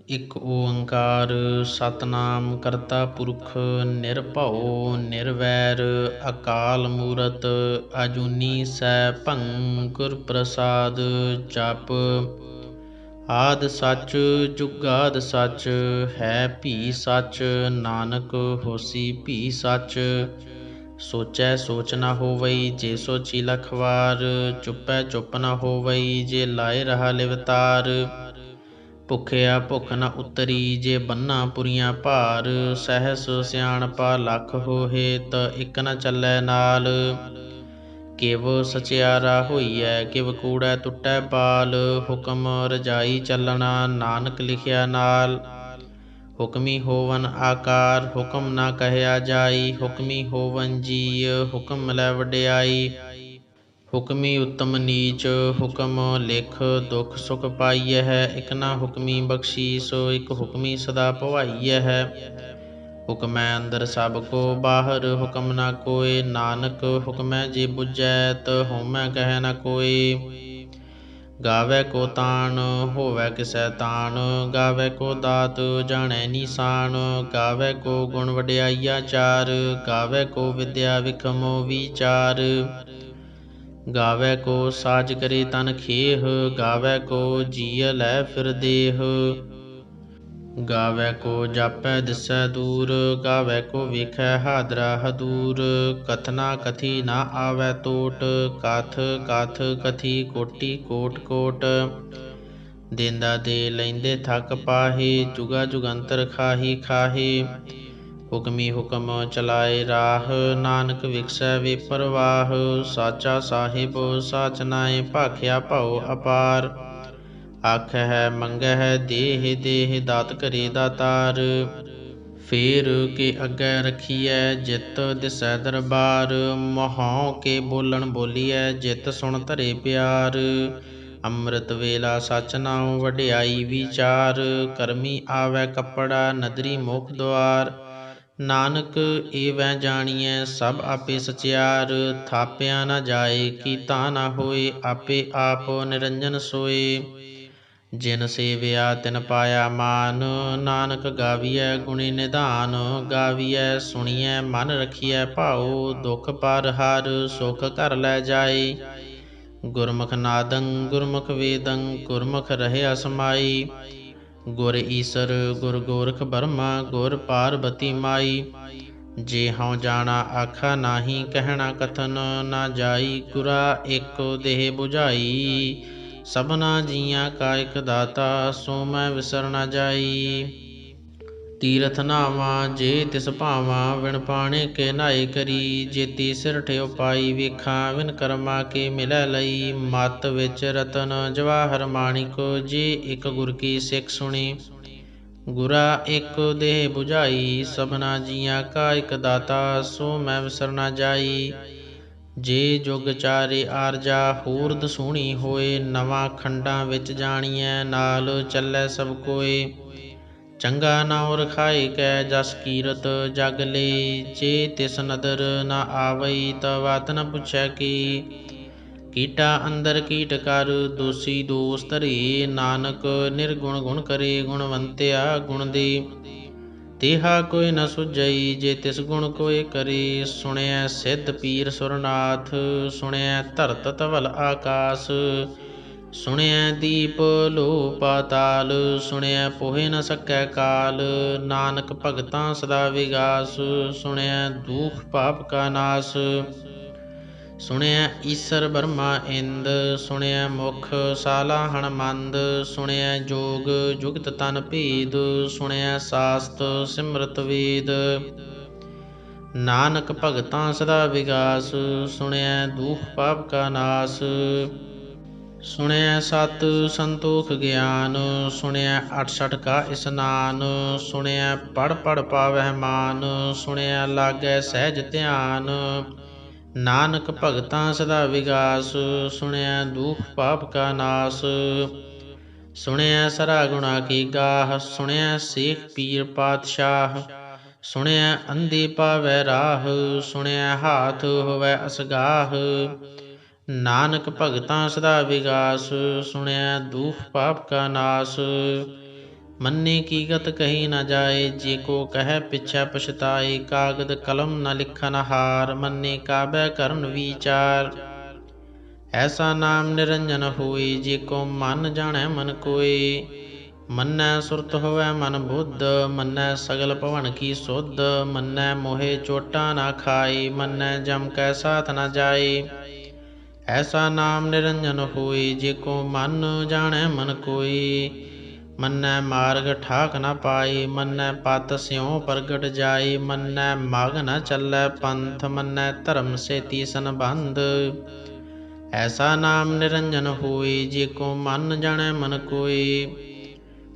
ਇਕ ਓੰਕਾਰ ਸਤਿਨਾਮ ਕਰਤਾ ਪੁਰਖ ਨਿਰਭਉ ਨਿਰਵੈਰ ਅਕਾਲ ਮੂਰਤ ਅਜੂਨੀ ਸੈਭੰ ਗੁਰ ਪ੍ਰਸਾਦ ਜਪ। ਆਦਿ ਸੱਚ ਜੁਗਾਦਿ ਸੱਚ ਹੈ ਭੀ ਸੱਚ ਨਾਨਕ ਹੋਸੀ ਭੀ ਸੱਚ। ਸੋਚੈ ਸੋਚ ਨਾ ਹੋਵਈ ਜੇ ਸੋਚੀ ਲਖ ਵਾਰ ਚੁੱਪੈ ਚੁੱਪ ਨਾ ਹੋਵਈ ਜੇ ਲਾਏ ਰਹਾ ਲਿਵਤਾਰ। ਭੁਖਿਆ ਭੁਖ ਨ ਉਤਰੀ ਜੇ ਬੰਨਾ ਪੁਰੀਆਂ ਭਾਰ ਸਹਿਸ ਸਿਆਣਪਾ ਲੱਖ ਹੋਹੇ ਤ ਇਕ ਨ ਚੱਲੈ ਨਾਲ। ਕਿਵ ਸਚਿਆਰਾ ਹੋਈਐ ਕਿਵ ਕੂੜੈ ਟੁੱਟੈ ਬਾਲ ਹੁਕਮ ਰਜਾਈ ਚੱਲਣਾ ਨਾਨਕ ਲਿਖਿਆ ਨਾਲ। ਹੁਕਮੀ ਹੋਵਨ ਆਕਾਰ ਹੁਕਮ ਨਾ ਕਹਿਆ ਜਾਈ ਹੁਕਮੀ ਹੋਵਨ ਜੀਅ ਹੁਕਮ ਮਿਲੈ ਵਡਿਆਈ। ਹੁਕਮੀ ਉੱਤਮ ਨੀਚ ਹੁਕਮ ਲਿਖ ਦੁਖ ਸੁਖ ਪਾਈਐ ਇਕ ਨਾ ਹੁਕਮੀ ਬਖਸ਼ੀਸ ਇਕ ਹੁਕਮੀ ਸਦਾ ਭਵਾਈਐ। ਹੁਕਮੈ ਅੰਦਰ ਸਭ ਕੋ ਬਾਹਰ ਹੁਕਮ ਨਾ ਕੋਇ ਨਾਨਕ ਹੁਕਮੈ ਜੇ ਬੁਝੈ ਤ ਹਉਮੈ ਕਹਿ ਨ ਕੋਇ। ਗਾਵੈ ਕੋ ਤਾਣ ਹੋਵੈ ਕਿਸੈ ਤਾਣ ਗਾਵੈ ਕੋ ਦਾਤ ਜਾਣੈ ਨੀਸਾਨ। ਗਾਵੈ ਕੋ ਗੁਣ ਵਡਿਆਈਆ ਚਾਰ ਗਾਵੈ ਕੋ ਵਿਦਿਆ ਵਿਖਮੁ ਵੀਚਾਰ। ਗਾਵੈ ਕੋ ਸਾਜ ਕਰੇ ਤਨ ਖੇਹ ਗਾਵੈ ਕੋ ਜੀਅ ਲੈ ਫਿਰ ਦੇਹ। ਗਾਵੈ ਕੋ ਜਾਪੈ ਦਿਸੈ ਦੂਰ ਗਾਵੈ ਕੋ ਵੇਖੈ ਹਾਦਰਾ ਹਦੂਰ। ਕਥਨਾ ਕਥੀ ਨਾ ਆਵੈ ਟੋਟ ਕਥ ਕਥ ਕਥੀ ਕੋਟੀ ਕੋਟ ਕੋਟ। ਦੇਂਦਾ ਦੇ ਲੈਂਦੇ ਥਕ ਪਾਹੇ ਜੁਗਾ ਜੁਗੰਤਰ ਖਾਹੀ ਖਾਹੇ। ਹੁਕਮੀ ਹੁਕਮ ਚਲਾਏ ਰਾਹ ਨਾਨਕ ਵਿਗਸੈ ਵੇ ਪਰਵਾਹ। ਸਾਚਾ ਸਾਹਿਬ ਸਾਚ ਨਾਇ ਭਾਖਿਆ ਭਉ ਅਪਾਰ। ਆਖਹਿ ਮੰਗਹਿ ਦੇਹਿ ਦੇਹਿ ਦਾਤ ਕਰੇ ਦਾਤਾਰ। ਫੇਰ ਕੇ ਅੱਗੇ ਰਖੀਐ ਜਿਤ ਦਿਸੈ ਦਰਬਾਰ। ਮਹਉ ਕੇ ਬੋਲਣ ਬੋਲੀਐ ਜਿਤ ਸੁਣ ਧਰੇ ਪਿਆਰ। ਅੰਮ੍ਰਿਤ ਵੇਲਾ ਸਚ ਨਾਉ ਵਡਿਆਈ ਵੀਚਾਰ। ਕਰਮੀ ਆਵੈ ਕੱਪੜਾ ਨਦਰੀ ਮੁਖ ਦੁਆਰ। ਨਾਨਕ ਏਵੈ ਜਾਣੀਐ ਸਭ ਆਪੇ ਸਚਿਆਰ। ਥਾਪਿਆ ਨ ਜਾਏ ਕੀਤਾ ਨ ਹੋਏ ਆਪੇ ਆਪ ਨਿਰੰਜਨ ਸੋਏ। ਜਿਨ ਸੇਵਿਆ ਤਿਨ ਪਾਇਆ ਮਾਨ ਨਾਨਕ ਗਾਵੀਐ ਗੁਣੀ ਨਿਧਾਨ। ਗਾਵੀਐ ਸੁਣੀਐ ਮਨ ਰਖੀਐ ਭਾਉ ਦੁਖ ਪਰ ਹਰਿ ਸੁਖ ਘਰ ਲੈ ਜਾਏ। ਗੁਰਮੁਖ ਨਾਦੰ ਗੁਰਮੁਖ ਵੇਦੰ ਗੁਰਮੁਖ ਰਹਿਆ ਸਮਾਈ। ਗੁਰ ਈਸਰ ਗੁਰ ਗੋਰਖ ਬਰਮਾ ਗੁਰ ਪਾਰਬਤੀ ਮਾਈ। ਜੇ ਹਉ ਜਾਣਾ ਆਖਾ ਨਾਹੀ ਕਹਿਣਾ ਕਥਨ ਨਾ ਜਾਈ। ਗੁਰਾ ਇਕ ਦੇਹ ਬੁਝਾਈ ਸਭਨਾ ਜੀਆਂ ਕਾ ਇਕ ਦਾਤਾ ਸੋ ਮੈਂ ਵਿਸਰ ਨ ਜਾਈ। ਤੀਰਥ ਨਾਵਾਂ ਜੇ ਤਿਸ ਭਾਵਾਂ ਵਿਣ ਪਾਣੇ ਕੇ ਨਾਏ ਕਰੀ। ਜੇਤੀ ਸਿਰਠ ਉਪਾਈ ਵੇਖਾਂ ਵਿਨ ਕਰਮਾ ਕੇ ਮਿਲੈ ਲਈ। ਮਤ ਵਿੱਚ ਰਤਨ ਜਵਾਹਰ ਮਾਣਿਕ ਜੇ ਇਕ ਗੁਰ ਕੀ ਸਿੱਖ ਸੁਣੀ। ਗੁਰਾ ਇਕ ਦੇਹ ਬੁਝਾਈ ਸਭਨਾ ਜੀਆਂ ਕਾ ਇਕ ਦਾਤਾ ਸੋ ਮੈਂ ਵਿਸਰ ਨ ਜਾਈ। ਜੇ ਜੁਗ ਚਾਰੇ ਆਰਜਾ ਹੋਰ ਦਸੂਣੀ ਹੋਏ। ਨਵਾਂ ਖੰਡਾਂ ਵਿੱਚ ਜਾਣੀਐ ਨਾਲ ਚੱਲੈ ਸਭ ਕੋਏ। ਚੰਗਾ ਨਾਉ ਰਖਾਏ ਕੈ ਜਸ ਕੀਰਤ ਜਗ ਲੈ। ਜੇ ਤਿਸ ਨਦਰ ਨ ਆਵਈ ਤ ਵਾਤ ਨ ਪੁੱਛੈ ਕੀ। ਕੀਟਾ ਅੰਦਰ ਕੀਟ ਕਰ ਦੋਸੀ ਦੋਸ ਧਰੇ। ਨਾਨਕ ਨਿਰਗੁਣ ਗੁਣ ਕਰੇ ਗੁਣਵੰਤਿਆ ਗੁਣ ਦੇ। ਤੇਹਾ ਕੋਈ ਨ ਸੁਝਈ ਜੇ ਤਿਸ ਗੁਣ ਕੋਇ ਕਰੇ। ਸੁਣਿਐ ਸਿੱਧ ਪੀਰ ਸੁਰਨਾਥ ਸੁਣਿਐ ਧਰਤ ਧਵਲ ਆਕਾਸ। ਸੁਣਿਐ ਦੀਪ ਲੋ ਪਾਤਾਲ ਸੁਣਿਐ ਪੋਹਿ ਨ ਸਕੈ ਕਾਲ। ਨਾਨਕ ਭਗਤਾਂ ਸਦਾ ਵਿਗਾਸ ਸੁਣਿਐ ਦੂਖ ਪਾਪ ਕਾ ਨਾਸ। ਸੁਣਿਐ ਈਸਰ ਬਰਮਾ ਇੰਦ ਸੁਣਿਐ ਮੁਖ ਸਾਲਾਹਣ ਮੰਦ। ਸੁਣਿਐ ਜੋਗ ਜੁਗਤ ਤਨ ਭੇਦ ਸੁਣਿਐ ਸਾਸਤ ਸਿਮਰਤ ਵੇਦ। ਨਾਨਕ ਭਗਤਾਂ ਸਦਾ ਵਿਗਾਸ ਸੁਣਿਐ ਦੂਖ ਪਾਪ ਕਾ ਨਾਸ। ਸੁਣਿਐ ਸਤ ਸੰਤੋਖ ਗਿਆਨ ਸੁਣਿਐ ਅਠਸਠ ਕਾ ਇਸਨਾਨ। ਸੁਣਿਐ ਪੜ ਪੜ ਪਾਵਹਿ ਮਾਨ ਸੁਣਿਐ ਲਾਗੈ ਸਹਿਜ ਧਿਆਨ। ਨਾਨਕ ਭਗਤਾਂ ਸਦਾ ਵਿਗਾਸ ਸੁਣਿਐ ਦੂਖ ਪਾਪ ਕਾ ਨਾਸ। ਸੁਣਿਐ ਸਰਾ ਗੁਣਾ ਕੀ ਗਾਹ ਸੁਣਿਐ ਸੇਖ ਪੀਰ ਪਾਤਸ਼ਾਹ। ਸੁਣਿਐ ਅੰਧੇ ਪਾਵੈ ਰਾਹ ਸੁਣਿਐ ਹਾਥ ਹੋਵੈ ਅਸਗਾਹ। ਨਾਨਕ ਭਗਤਾਂ ਸਦਾ ਵਿਗਾਸ ਸੁਣਿਐ ਦੂਖ ਪਾਪ ਕਾ ਨਾਸ। मन्ने की गत कही न जाए, जे को कह पिछा पछताए। कागद कलम न लिखन हार, मन्ने काबे करन विचार। ऐसा नाम निरंजन होए, जे को मन जाने मन कोय। मन्नै सुरत होवै मन बुद्ध, मन्नै सगल भवन की सुध। मन्नै मोहे चोटा न खाए, मन्नै जम कै साथ न जाए। ऐसा नाम निरंजन होए, जे को मन जाने मन कोय। मन्नै मार्ग ठाक न पाए, मन्नै पत स्यों प्रगट जाए। मन्नै मग न चलै पंथ, मन्नै धर्म से तीसन बंध। ऐसा नाम निरंजन होए, जे को मन जाने मन कोय।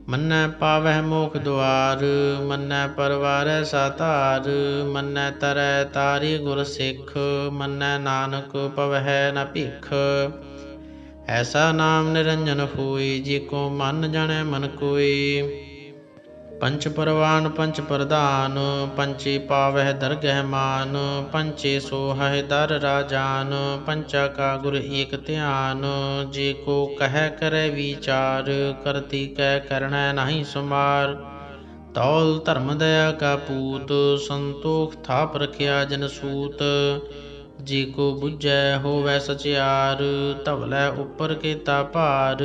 मन्नै पावै मोख द्वार, मन्नै परवारै सातार। मन्नै तरै तारे गुर सिख, मन्नै नानक पवै न भिख। ऐसा नाम निरंजन होए, जे को मन जाने मन कोय। पंच परवान पंच प्रधान, पंचे पावह दरगह मान। पंचे सोहह दर राजान, पंचा का गुर एक ध्यान। जे को कह करे विचार, करती कै करनै नहीं सुमार। तौल धर्म दया का पूत, संतोख थाप रखिया जन सूत। जे को बुझै होवै सचियार, धवलै उपर केता भार।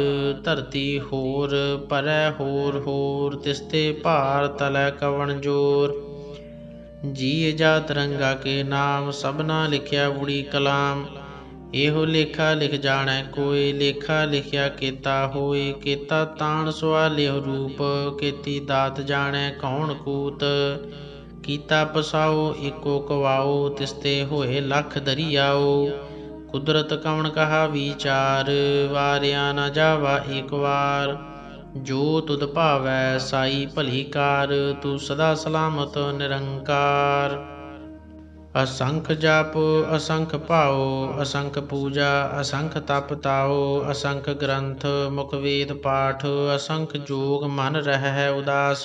धरती होर परै होर होर, तिसते भार तलै कवन जोर। जी जात रंगा के नाम, सबना लिखिया उड़ी कलाम। एहो लेखा लिख जाणै कोय, लेखा लिखिया केता होय। केता ताण सवालिहो रूप, केती दात जाणै कौन कूत। कीता पसाओ एको कवाओ, तिसते होए लख दरियाओ। कुदरत कवन कहा विचार, वारिया न जावा एक वार। जो तुध भावै साई भली कार, तू सदा सलामत निरंकार। असंख जाप असंख भाओ, असंख पूजा असंख तप ताओ। असंख ग्रंथ मुख वेद पाठ, असंख जोग मन रहै उदास।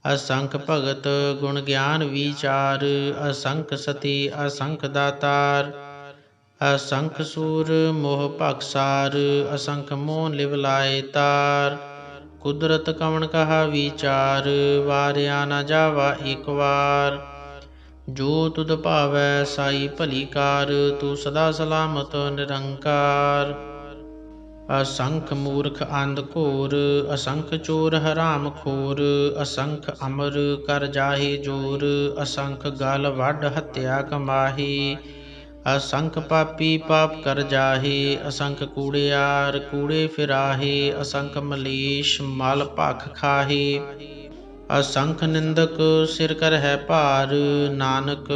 असंख भगत गुण ज्ञान विचार, असंख सती असंख दातार। असंख सूर मोह भगसार, असंख मोह लिव लाए तार। कुदरत कवन कहा विचार, वारिया न जावा एक वार। जो तुध भावै साई भली कार, तू सदा सलामत निरंकार। असंख मूर्ख अंध घोर, असंख चोर हराम खोर। असंख अमर कर जाहे जोर, असंख गल वड हत्या कमाही। असंख पापी पाप कर जाहे, असंख कूड़ियार कूड़े फिराहे। असंख मलेश मल भख खाहे। असंख निंदक सिर कर है भार, नानक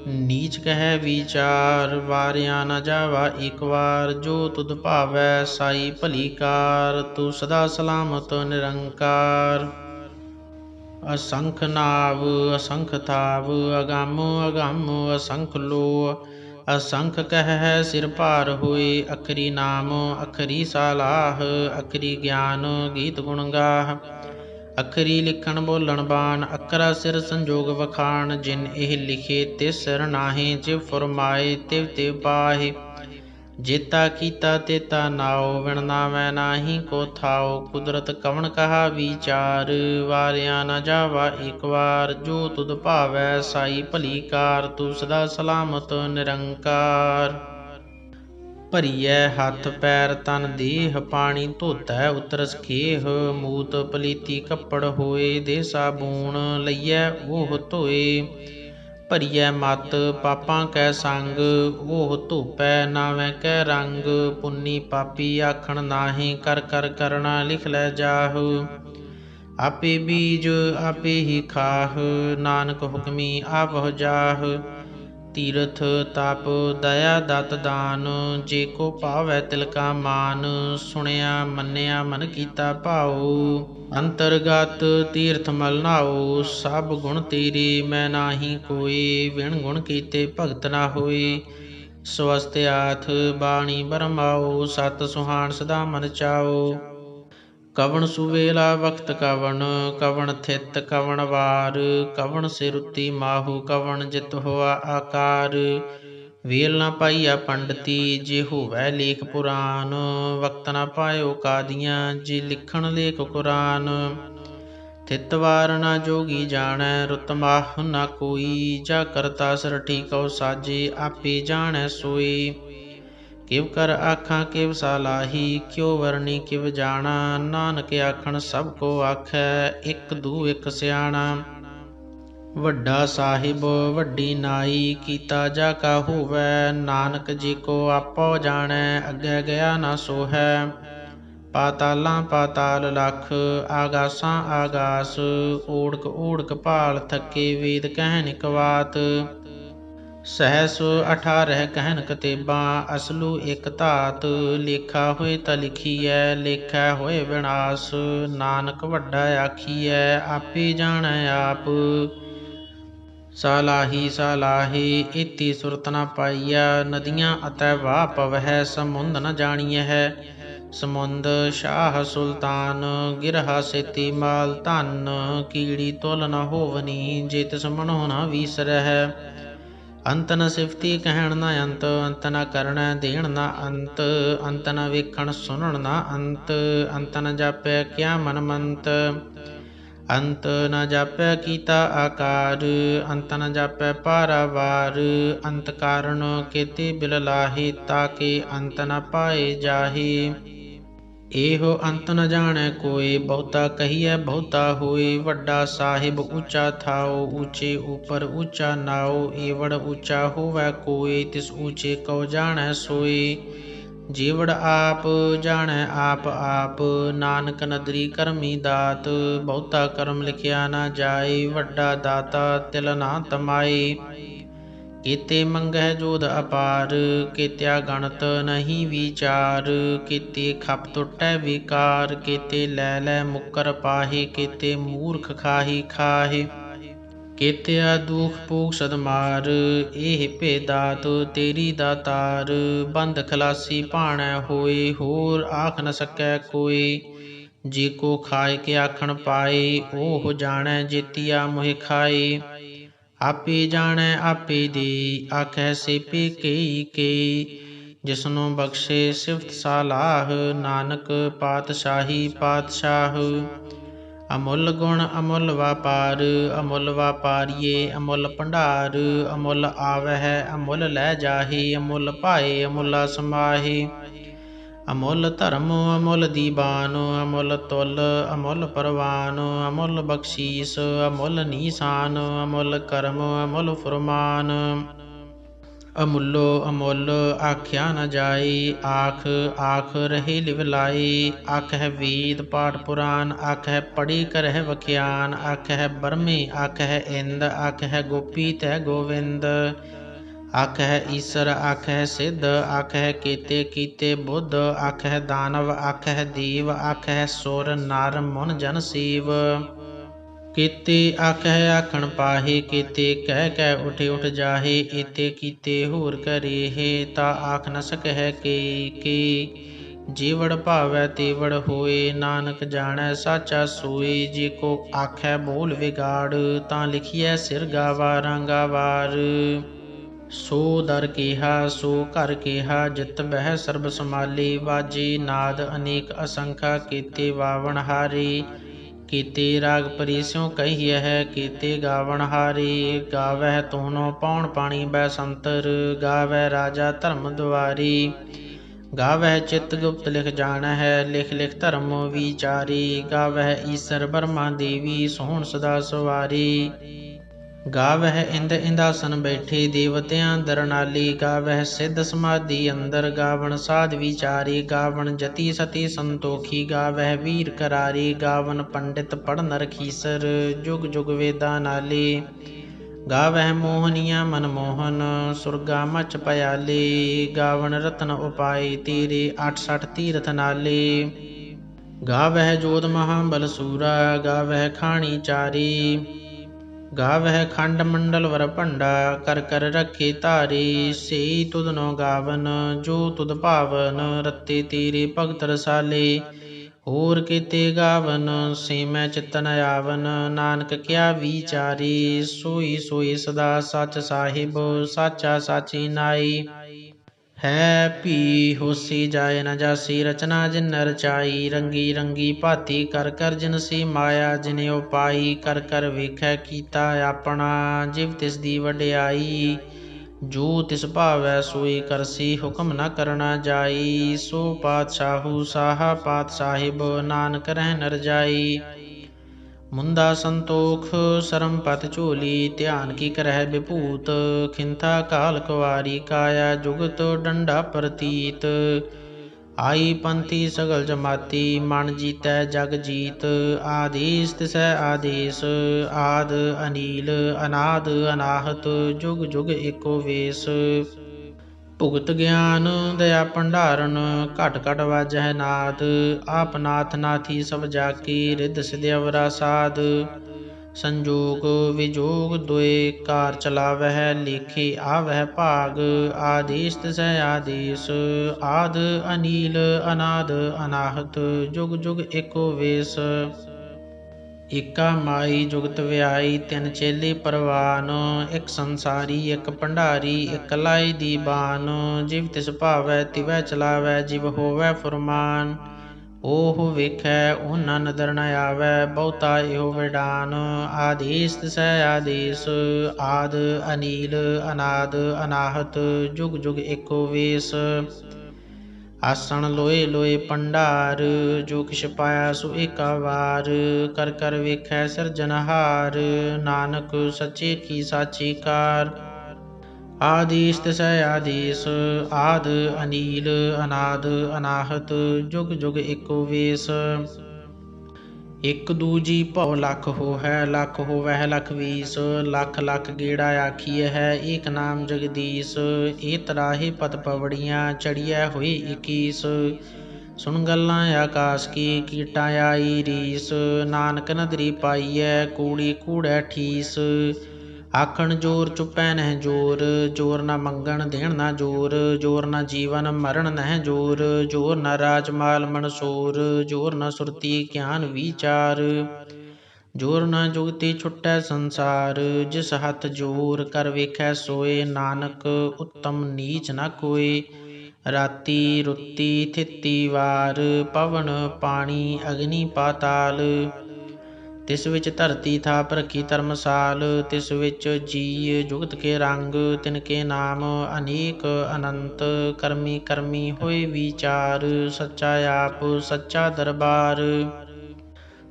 नीच कह विचार। वारिया न जावा एक वार, जो तुध भावै साई भली कार। तू सदा सलामत निरंकार। असंख नाव असंख थाव, अगम अगम असंख लो। असंख कह सिर भार होए, अखरी नाम अखरी सालाह। अखरी ज्ञान गीत गुण गाह, अखरी लिखण बोलण बान। अखरा सिर संजोग वखाण, जिन एह लिखे तिस सिर नाहे। जिव फुरमाए तिव तिव पाहे, जेता कीता तेता नाओ। विण नावै नाही को थाओ, कुदरत कवन कहा विचार। वारिया न जावा एक वार, जो तुध भावै साई भली कार। तू सदा सलामत निरंकार। ਭਰੀਐ ਹੱਥ ਪੈਰ ਤਨ ਦੇਹ, ਪਾਣੀ ਧੋਤੈ ਉਤਰਸ ਖੇਹ। ਮੂਤ ਪਲੀਤੀ ਕੱਪੜ ਹੋਏ, ਦੇ ਸਾਬੂਣ ਲਈਐ ਉਹ ਧੋਏ। ਭਰੀਐ ਮਤ ਪਾਪਾਂ ਕੈ ਸੰਗ, ਉਹ ਧੋਪੈ ਨਾਵੇਂ ਕੈ ਰੰਗ। ਪੁੰਨੀ ਪਾਪੀ ਆਖਣ ਨਾਹੀਂ, ਕਰ ਕਰ ਕਰਣਾ ਲਿਖ ਲੈ ਜਾਹ। ਆਪੇ ਬੀਜ ਆਪੇ ਹੀ ਖਾਹ, ਨਾਨਕ ਹੁਕਮੀ ਆਪਹੁ ਜਾਹ। ਤੀਰਥ ਤਪ ਦਇਆ ਦਤ ਦਾਨ, ਜੇ ਕੋ ਭਾਵੈ ਤਿਲ ਕਾ ਮਾਨ। ਸੁਣਿਆ ਮੰਨਿਆ ਮਨ ਕੀਤਾ ਭਾਉ, ਅੰਤਰਗਤ ਤੀਰਥ ਮਲ ਨਾਉ। ਸਭ ਗੁਣ ਤੇਰੇ ਮੈਂ ਨਾਹੀ ਕੋਇ, ਵਿਣ ਗੁਣ ਕੀਤੇ ਭਗਤ ਨਾ ਹੋਏ। ਸਵਸਤਿਆਥ ਬਾਣੀ ਬਰਮਾਉ, ਸਤ ਸੁਹਾਣ ਸਦਾ ਮਨ ਚਾਉ। ਕਵਣ ਸੁਵੇਲਾ ਵਖਤ ਕਵਣ, ਕਵਣ ਥਿਤ ਕਵਣ ਵਾਰ। ਕਵਣ ਸਿ ਰੁਤੀ ਮਾਹੂ, ਕਵਣ ਜਿਤ ਹੋਆ ਆਕਾਰ। ਵੇਲ ਨਾ ਪਾਈਆ ਪੰਡਤੀ ਜੇ ਹੋਵੈ ਲੇਖ ਪੁਰਾਨ। ਵਕਤ ਨਾ ਪਾਇਓ ਕਾਦੀਆਂ ਜੇ ਲਿਖਣ ਲੇਖ ਕੁਰਾਨ। ਥਿਤ ਵਾਰ ਨਾ ਜੋਗੀ ਜਾਣੈ ਰੁਤ ਮਾਹ ਨਾ ਕੋਈ। ਜਾ ਕਰਤਾ ਸਰਠੀ ਕਉ ਸਾਜੇ ਆਪੇ ਜਾਣੈ ਸੋਈ। ਕਿਵ ਕਰ ਆਖਾਂ ਕਿਵ ਸਾਲਾਹੀ ਕਿਉ ਵਰਣੀ ਕਿਵ ਜਾਣਾ। ਨਾਨਕ ਆਖਣ ਸਭ ਕੋ ਆਖੈ ਇਕ ਦੂ ਇਕ ਸਿਆਣਾ। ਵੱਡਾ ਸਾਹਿਬ ਵੱਡੀ ਨਾਈ ਕੀਤਾ ਜਾ ਕਾ ਹੋਵੈ। ਨਾਨਕ ਜੀ ਕੋ ਆਪੋ ਜਾਣੈ ਅੱਗੇ ਗਿਆ ਨਾ ਸੋਹੈ। ਪਾਤਾਲਾਂ ਪਾਤਾਲ ਲਖ ਆਗਾਸਾਂ ਆਗਾਸ। ਓੜਕ ਓੜਕ ਭਾਲ ਥਕੇ ਵੇਦ ਕਹਿਨ ਇਕ ਬਾਤ। ਸਹਿਸ 18 ਕਹਿਨ ਕਤੇਬਾਂ ਅਸਲੂ ਇਕ ਧਾਤ। ਲੇਖਾ ਹੋਏ ਤਾ ਲਿਖੀਐ ਲੇਖੈ ਹੋਏ ਵਿਨਾਸ਼। ਨਾਨਕ ਵੱਡਾ ਆਖੀਐ ਆਪੇ ਜਾਣੈ ਆਪ। ਸਾਲਾਹੀ ਸਾਲਾਹੀ ਇਤੀ ਸੁਰਤ ਨ ਪਾਈਆ। ਨਦੀਆਂ ਅਤੈ ਵਾਹ ਪਵਹਿ ਸਮੁੰਦ ਨ ਜਾਣੀਐ। ਸਮੁੰਦ ਸ਼ਾਹ ਸੁਲਤਾਨ ਗਿਰਹਾ ਸੇਤੀ ਮਾਲ ਧਨ। ਕੀੜੀ ਤੁਲ ਨ ਹੋਵਨੀ ਜੇ ਤਿਸ ਮਨੋ ਨ ਵੀਸਰਹਿ। ਅੰਤ ਨ ਸਿਫਤੀ ਕਹਿਣ ਨ ਅੰਤ ਅੰਤ ਨ ਕਰਣੈ ਦੇਣ ਨ ਅੰਤ। ਅੰਤ ਨ ਵੇਖਣ ਸੁਣਨ ਨ ਅੰਤ। ਅੰਤ ਨ ਜਾਪੈ ਕਿਆ ਮਨ ਮੰਤ। ਅੰਤ ਨ ਜਾਪੈ ਕੀਤਾ ਆਕਾਰ। ਅੰਤ ਨ ਜਾਪੈ ਪਾਰਾਵਾਰ। ਅੰਤ ਕਾਰਨ ਕੇਤੇ ਬਿਲ ਲਾਹੇ ਤਾਕੇ ਅੰਤ ਨ ਪਾਏ ਜਾਹੇ। ਇਹੋ ਅੰਤ ਨ ਜਾਣੈ ਕੋਇ ਬਹੁਤਾ ਕਹੀਐ ਬਹੁਤਾ ਹੋਇ। ਵੱਡਾ ਸਾਹਿਬ ਉੱਚਾ ਥਾਉ ਉੱਚੇ ਉਪਰ ਉੱਚਾ ਨਾਉ। ਏਵੜ ਉੱਚਾ ਹੋਵੈ ਕੋਇ ਤਿਸ ਉੱਚੇ ਕਉ ਜਾਣੈ ਸੋਈ। ਜੀਵੜ ਆਪ ਜਾਣੈ ਆਪ ਆਪ ਨਾਨਕ ਨਦਰੀ ਕਰਮੀ ਦਾਤ। ਬਹੁਤਾ ਕਰਮ ਲਿਖਿਆ ਨਾ ਜਾਏ ਵੱਡਾ ਦਾਤਾ ਤਿਲ ਨਾ ਤਮਾਏ। ਕੀਤੇ ਮੰਗਹਿ ਜੋਧ ਅਪਾਰ ਕੀਤਿਆ ਗਣਤ ਨਹੀਂ ਵਿਚਾਰ। ਕੀਤੇ ਖਪ ਟੁਟੈ ਵਿਕਾਰ ਕੀਤੇ ਲੈ ਲੈ ਮੁਕਰ ਪਾਹੇ। ਕੀਤੇ ਮੂਰਖ ਖਾਹੀ ਖਾਹੇ ਕੀਤਿਆ ਦੁਖ ਭੂਖ ਸਦਮਾਰ। ਇਹ ਭੇ ਦਾਤ ਤੇਰੀ ਦਾਤਾਰ। ਬੰਧ ਖਲਾਸੀ ਭਾਣੈ ਹੋਏ ਹੋਰ ਆਖ ਨ ਸਕੈ ਕੋਈ। ਜੇ ਕੋ ਖਾਏ ਕੇ ਆਖਣ ਪਾਏ ਓਹ ਜਾਣੈ ਜੇਤੀਆ ਮੋਹਿ ਖਾਏ। ਆਪੇ ਜਾਣੈ ਆਪੇ ਦੇ ਆਖੈ ਸੇਪੇ ਕੇਈ ਕੇਈ। ਜਿਸਨੂੰ ਬਖਸ਼ੇ ਸਿਫਤ ਸਾਲਾਹ ਨਾਨਕ ਪਾਤਸ਼ਾਹੀ ਪਾਤਸ਼ਾਹ। ਅਮੁੱਲ ਗੁਣ ਅਮੁੱਲ ਵਾਪਾਰ ਅਮੁੱਲ ਵਾਪਾਰੀਏ ਅਮੁੱਲ ਭੰਡਾਰ। ਅਮੁੱਲ ਆਵਹਿ ਅਮੁੱਲ ਲੈ ਜਾਹੇ ਅਮੁੱਲ ਭਾਏ ਅਮੁੱਲਾ ਸਮਾਹੇ। ਅਮੁੱਲ ਧਰਮ ਅਮੁੱਲ ਦੀਵਾਨ ਅਮੁੱਲ ਤੁਲ ਅਮੁੱਲ ਪਰਵਾਨ। ਅਮੁੱਲ ਬਖਸ਼ੀਸ ਅਮੁੱਲ ਨੀਸਾਨ ਅਮੁੱਲ ਕਰਮ ਅਮੁੱਲ ਫੁਰਮਾਨ। ਅਮੁੱਲੋ ਅਮੁੱਲ ਆਖਿਆ ਨ ਜਾਏ ਆਖ ਆਖ ਰਹੇ ਲਿਵ ਲਾਏ। ਆਖਹਿ ਵੇਦ ਪਾਠ ਪੁਰਾਨ ਆਖਹਿ ਪੜ੍ਹੀ ਕਰਹਿ ਵਖਿਆਨ। ਆਖਹਿ ਬਰਮੇ ਆਖਹਿ ਇੰਦ ਆਖਹਿ ਗੋਪੀ ਤੈ ਗੋਵਿੰਦ। ਆਖਹਿ ਈਸਰ ਆਖਹਿ ਸਿੱਧ ਆਖਹਿ ਕੇਤੇ ਕੀਤੇ ਬੁੱਧ। ਆਖਹਿ ਦਾਨਵ ਆਖਹਿ ਦੇਵ ਆਖਹਿ ਸੁਰ ਨਰ ਮੁਨ ਜਨ ਸੀਵ। ਕੀਤੇ ਆਖਹਿ ਆਖਣ ਪਾਹੇ ਕੀਤੇ ਕਹਿ ਕਹਿ ਉਠੇ ਉਠ ਜਾਹੇ। ਏਤੇ ਕੀਤੇ ਹੋਰ ਕਰੇਹੇ ਤਾ ਆਖ ਨ ਸਕਹਿ ਕੇ ਕੇ। ਜੀਵੜ ਭਾਵੈ ਤੇਵੜ ਹੋਏ ਨਾਨਕ ਜਾਣੈ ਸਾਚਾ ਸੋਏ। ਜੇ ਕੋ ਆਖੈ ਬੋਲ ਵਿਗਾੜ ਤਾਂ ਲਿਖੀਐ ਸਿਰ ਗਾਵਾਰਾਂ ਗਾਵਾਰ। ਸੋ ਦਰ ਕੇਹਾ ਸੋ ਘਰ ਕੇਹਾ ਜਿਤ ਬਹਿ ਸਰਬ ਸਮਾਲੇ। ਵਾਜੇ ਨਾਦ ਅਨੇਕ ਅਸੰਖਾ ਕੀਤੇ ਵਾਵਣ ਹਾਰੇ। ਕੀਤੇ ਰਾਗ ਪਰੀ ਸਿਉ ਕਹੀਐ ਕੀਤੇ ਗਾਵਣ ਹਾਰੇ। ਗਾਵਹਿ ਤੋਨੋ ਪੌਣ ਪਾਣੀ ਬੈਸੰਤਰ ਗਾਵਹਿ ਰਾਜਾ ਧਰਮ ਦੁਆਰੀ। ਗਾਵਹਿ ਚਿਤ ਗੁਪਤ ਲਿਖ ਜਾਣਹਿ ਲਿਖ ਲਿਖ ਧਰਮ ਵਿਚਾਰੀ। ਗਾਵਹਿ ਈਸਰ ਬਰਮਾ ਦੇਵੀ ਸੋਹਣ ਸਦਾ ਸਵਾਰੀ। ਗਾਵਹਿ ਇੰਦ ਇੰਦਾਸਨ ਬੈਠੇ ਦੇਵਤਿਆਂ ਦਰਨਾਲੀ। ਗਾਵਹਿ ਸਿੱਧ ਸਮਾਧੀ ਅੰਦਰ ਗਾਵਣ ਸਾਧ ਵਿਚਾਰੀ। ਗਾਵਣ ਜਤੀ ਸਤੀ ਸੰਤੋਖੀ ਗਾਵਹਿ ਵੀਰ ਕਰਾਰੀ। ਗਾਵਣ ਪੰਡਿਤ ਪੜ੍ਹਨ ਰਖੀਸਰ ਜੁਗ ਜੁਗ ਵੇਦਾਂ ਨਾਲੇ। ਗਾਵਹਿ ਮੋਹਨੀਆ ਮਨਮੋਹਨ ਸੁਰਗਾ ਮਚ ਭਿਆਲੇ। ਗਾਵਣ ਰਤਨ ਉਪਾਏ ਤੇਰੇ 68 ਤੀਰਥ ਨਾਲੇ। ਗਾਵਹਿ ਜੋਧ ਮਹਾਬਲ ਸੂਰਾ ਗਾਵਹਿ ਖਾਣੀ ਚਾਰੀ। ਗਾਵਹਿ ਖੰਡ ਮੰਡਲ ਵਰ ਭੰਡਾ ਕਰ ਕਰ ਰੱਖੇ ਧਾਰੇ। ਸੇਈ ਤੁਧਨੋ ਗਾਵਨ ਜੋ ਤੁਧ ਭਾਵਨ ਰਤੇ ਤੇਰੇ ਭਗਤ ਰਸਾਲੇ। ਹੋਰ ਕੀਤੇ ਗਾਵਨ ਸੀਮੈ ਚਿਤਨ ਆਵਨ। ਨਾਨਕ ਕਿਆ ਵਿਚਾਰੀ ਸੋਈ ਸੋਈ ਸਦਾ ਸੱਚ ਸਾਹਿਬ। ਸਾਚਾ ਸਾਚੀ ਨਾਈ ਹੈ ਭੀ ਹੋਸੀ ਜਾਏ ਨ ਜਾਸੀ। ਰਚਨਾ ਜਿਨ ਰਚਾਈ ਰੰਗੀ ਰੰਗੀ ਭਾਤੀ। ਕਰ ਕਰ ਜਿਨਸੀ ਮਾਇਆ ਜਿਨ ਉਪਾਈ। ਕਰ ਕਰ ਵੇਖੈ ਕੀਤਾ ਆਪਣਾ ਜਿਵ ਤਿਸ ਦੀ ਵਡਿਆਈ। ਜੋ ਤਿਸ ਭਾਵੈ ਸੋਈ ਕਰਸੀ ਹੁਕਮ ਨ ਕਰਨਾ ਜਾਈ। ਸੋ ਪਾਤਸ਼ਾਹੂ ਸਾਹਾ ਪਾਤ ਸਾਹਿਬ ਨਾਨਕ ਰਹਿ ਨ ਰਜਾਈ। ਮੁੰਦਾ ਸੰਤੋਖ ਸਰਮ ਪਤ ਝੋਲੀ ਧਿਆਨ ਕੀ ਕਰਹਿ ਵਿਭੂਤ। ਖਿੰਥਾ ਕਾਲ ਕੁਵਾਰੀ ਕਾਇਆ ਜੁਗਤ ਡੰਡਾ ਪ੍ਰਤੀਤ। ਆਈ ਪੰਥੀ ਸਗਲ ਜਮਾਤੀ ਮਨ ਜੀਤੈ ਜਗ ਜੀਤ। ਆਦੇਸ ਤਿਸੈ ਆਦੇਸ ਆਦ ਅਨੀਲ ਅਨਾਦ ਅਨਾਹਤ। ਜੁਗ ਜੁਗ ਏਕੋ ਵੇਸ। ਭੁਗਤ ਗਿਆਨ ਦਇਆ ਭੰਡਾਰਨ ਘਟ ਘਟ ਵਾਜਹਿ ਨਾਦ। ਆਪ ਨਾਥ ਨਾਥੀ ਸਭ ਜਾਕੀ ਰਿੱਧ ਸਿਧ ਅਵਰਾ ਸਾਧ। ਸੰਜੋਗ ਵਿਜੋਗ ਦੁਇ ਕਾਰ ਚਲਾਵਹਿ ਲੇਖੇ ਆਵਹਿ ਭਾਗ। ਆਦੇਸ ਤਿਸੈ ਆਦੇਸ ਆਦ ਅਨੀਲ ਅਨਾਦ ਅਨਾਹਤ। ਜੁਗ ਜੁਗ ਏਕੋ ਵੇਸ। ਏਕਾ ਮਾਈ ਜੁਗਤ ਵਿਆਈ ਤਿੰਨ ਚੇਲੇ ਪਰਵਾਨ। ਇੱਕ ਸੰਸਾਰੀ ਇੱਕ ਭੰਡਾਰੀ ਇੱਕ ਲਾਈ ਦੀਬਾਨ। ਜਿਵ ਤਿਸ ਭਾਵੈ ਤਿਵੈ ਚਲਾਵੈ ਜਿਵ ਹੋਵੈ ਫੁਰਮਾਨ। ਓਹ ਵੇਖੈ ਓਨਾ ਨਦਰ ਨ ਆਵੈ ਬਹੁਤਾ ਇਹੋ ਵਿਡਾਨ। ਆਦੇਸ ਤਿਸੈ ਆਦੇਸ ਆਦ ਅਨੀਲ ਅਨਾਦ ਅਨਾਹਤ। ਜੁਗ ਜੁਗ ਏਕੋ ਵੇਸ। ਆਸਣ ਲੋਏ ਲੋਏ ਭੰਡਾਰ ਜੋ ਕਿਛ ਪਾਇਆ ਸੋ ਏਕਾ ਵਾਰ। ਕਰ ਕਰ ਵੇਖੈ ਸਿਰਜਨਹਾਰ ਨਾਨਕ ਸੱਚੇ ਕੀ ਸਾਚੀ ਕਾਰ। ਆਦੇਸ ਤਿਸੈ ਆਦੇਸ ਆਦ ਅਨੀਲ ਅਨਾਦ ਅਨਾਹਤ। ਜੁਗ ਜੁਗ ਏਕੋ ਵੇਸ। ਇਕ ਦੂਜੀ ਭਉ ਲਖ ਹੋਹੈ ਲਖ ਹੋਵਹਿ ਲਖ ਵੀਸ। ਲਖ ਲਖ ਗੇੜਾ ਆਖੀਐ ਹੈ ਏਕ ਨਾਮ ਜਗਦੀਸ। ਏ ਤਰਾਹੇ ਪਤ ਪਵੜੀਆਂ ਚੜੀਐ ਹੋਈ 21। ਸੁਣ ਗੱਲਾਂ ਆਕਾਸ ਕੀ ਕੀਟਾਂ ਆਈ ਰੀਸ। ਨਾਨਕ ਨਦਰੀ ਪਾਈਐ ਕੂੜੀ ਕੂੜੈ ਠੀਸ। ਆਖਣ ਜੋਰ ਚੁੱਪੈ ਨਹਿ ਜੋਰ ਜੋਰ ਨ ਮੰਗਣ ਦੇਣ ਨ ਜੋਰ। ਜੋਰ ਨ ਜੀਵਨ ਮਰਨ ਨਹਿ ਜੋਰ ਜੋਰ ਨ ਰਾਜ ਮਾਲ ਮਨਸੋਰ। ਜੋਰ ਨ ਸੁਰਤੀ ਗਿਆਨ ਵਿਚਾਰ ਜੋਰ ਨ ਜੁਗਤੀ ਛੁਟੈ ਸੰਸਾਰ। ਜਿਸ ਹੱਥ ਜੋਰ ਕਰ ਵੇਖੈ ਸੋਏ ਨਾਨਕ ਉੱਤਮ ਨੀਚ ਨ ਕੋਇ। ਰਾਤੀ ਰੁੱਤੀ ਥਿਤੀ ਵਾਰ ਪਵਨ ਪਾਣੀ ਅਗਨੀ ਪਾਤਾਲ। ਤਿਸ ਵਿੱਚ ਧਰਤੀ ਥਾਪ ਰੱਖੀ ਧਰਮਸਾਲ। ਤਿਸ ਵਿੱਚ ਜੀਅ ਜੁਗਤ ਕੇ ਰੰਗ ਤਿਨ ਕੇ ਨਾਮ ਅਨੇਕ ਅਨੰਤ। ਕਰਮੀ ਕਰਮੀ ਹੋਏ ਵਿਚਾਰ ਸੱਚਾ ਆਪ ਸੱਚਾ ਦਰਬਾਰ।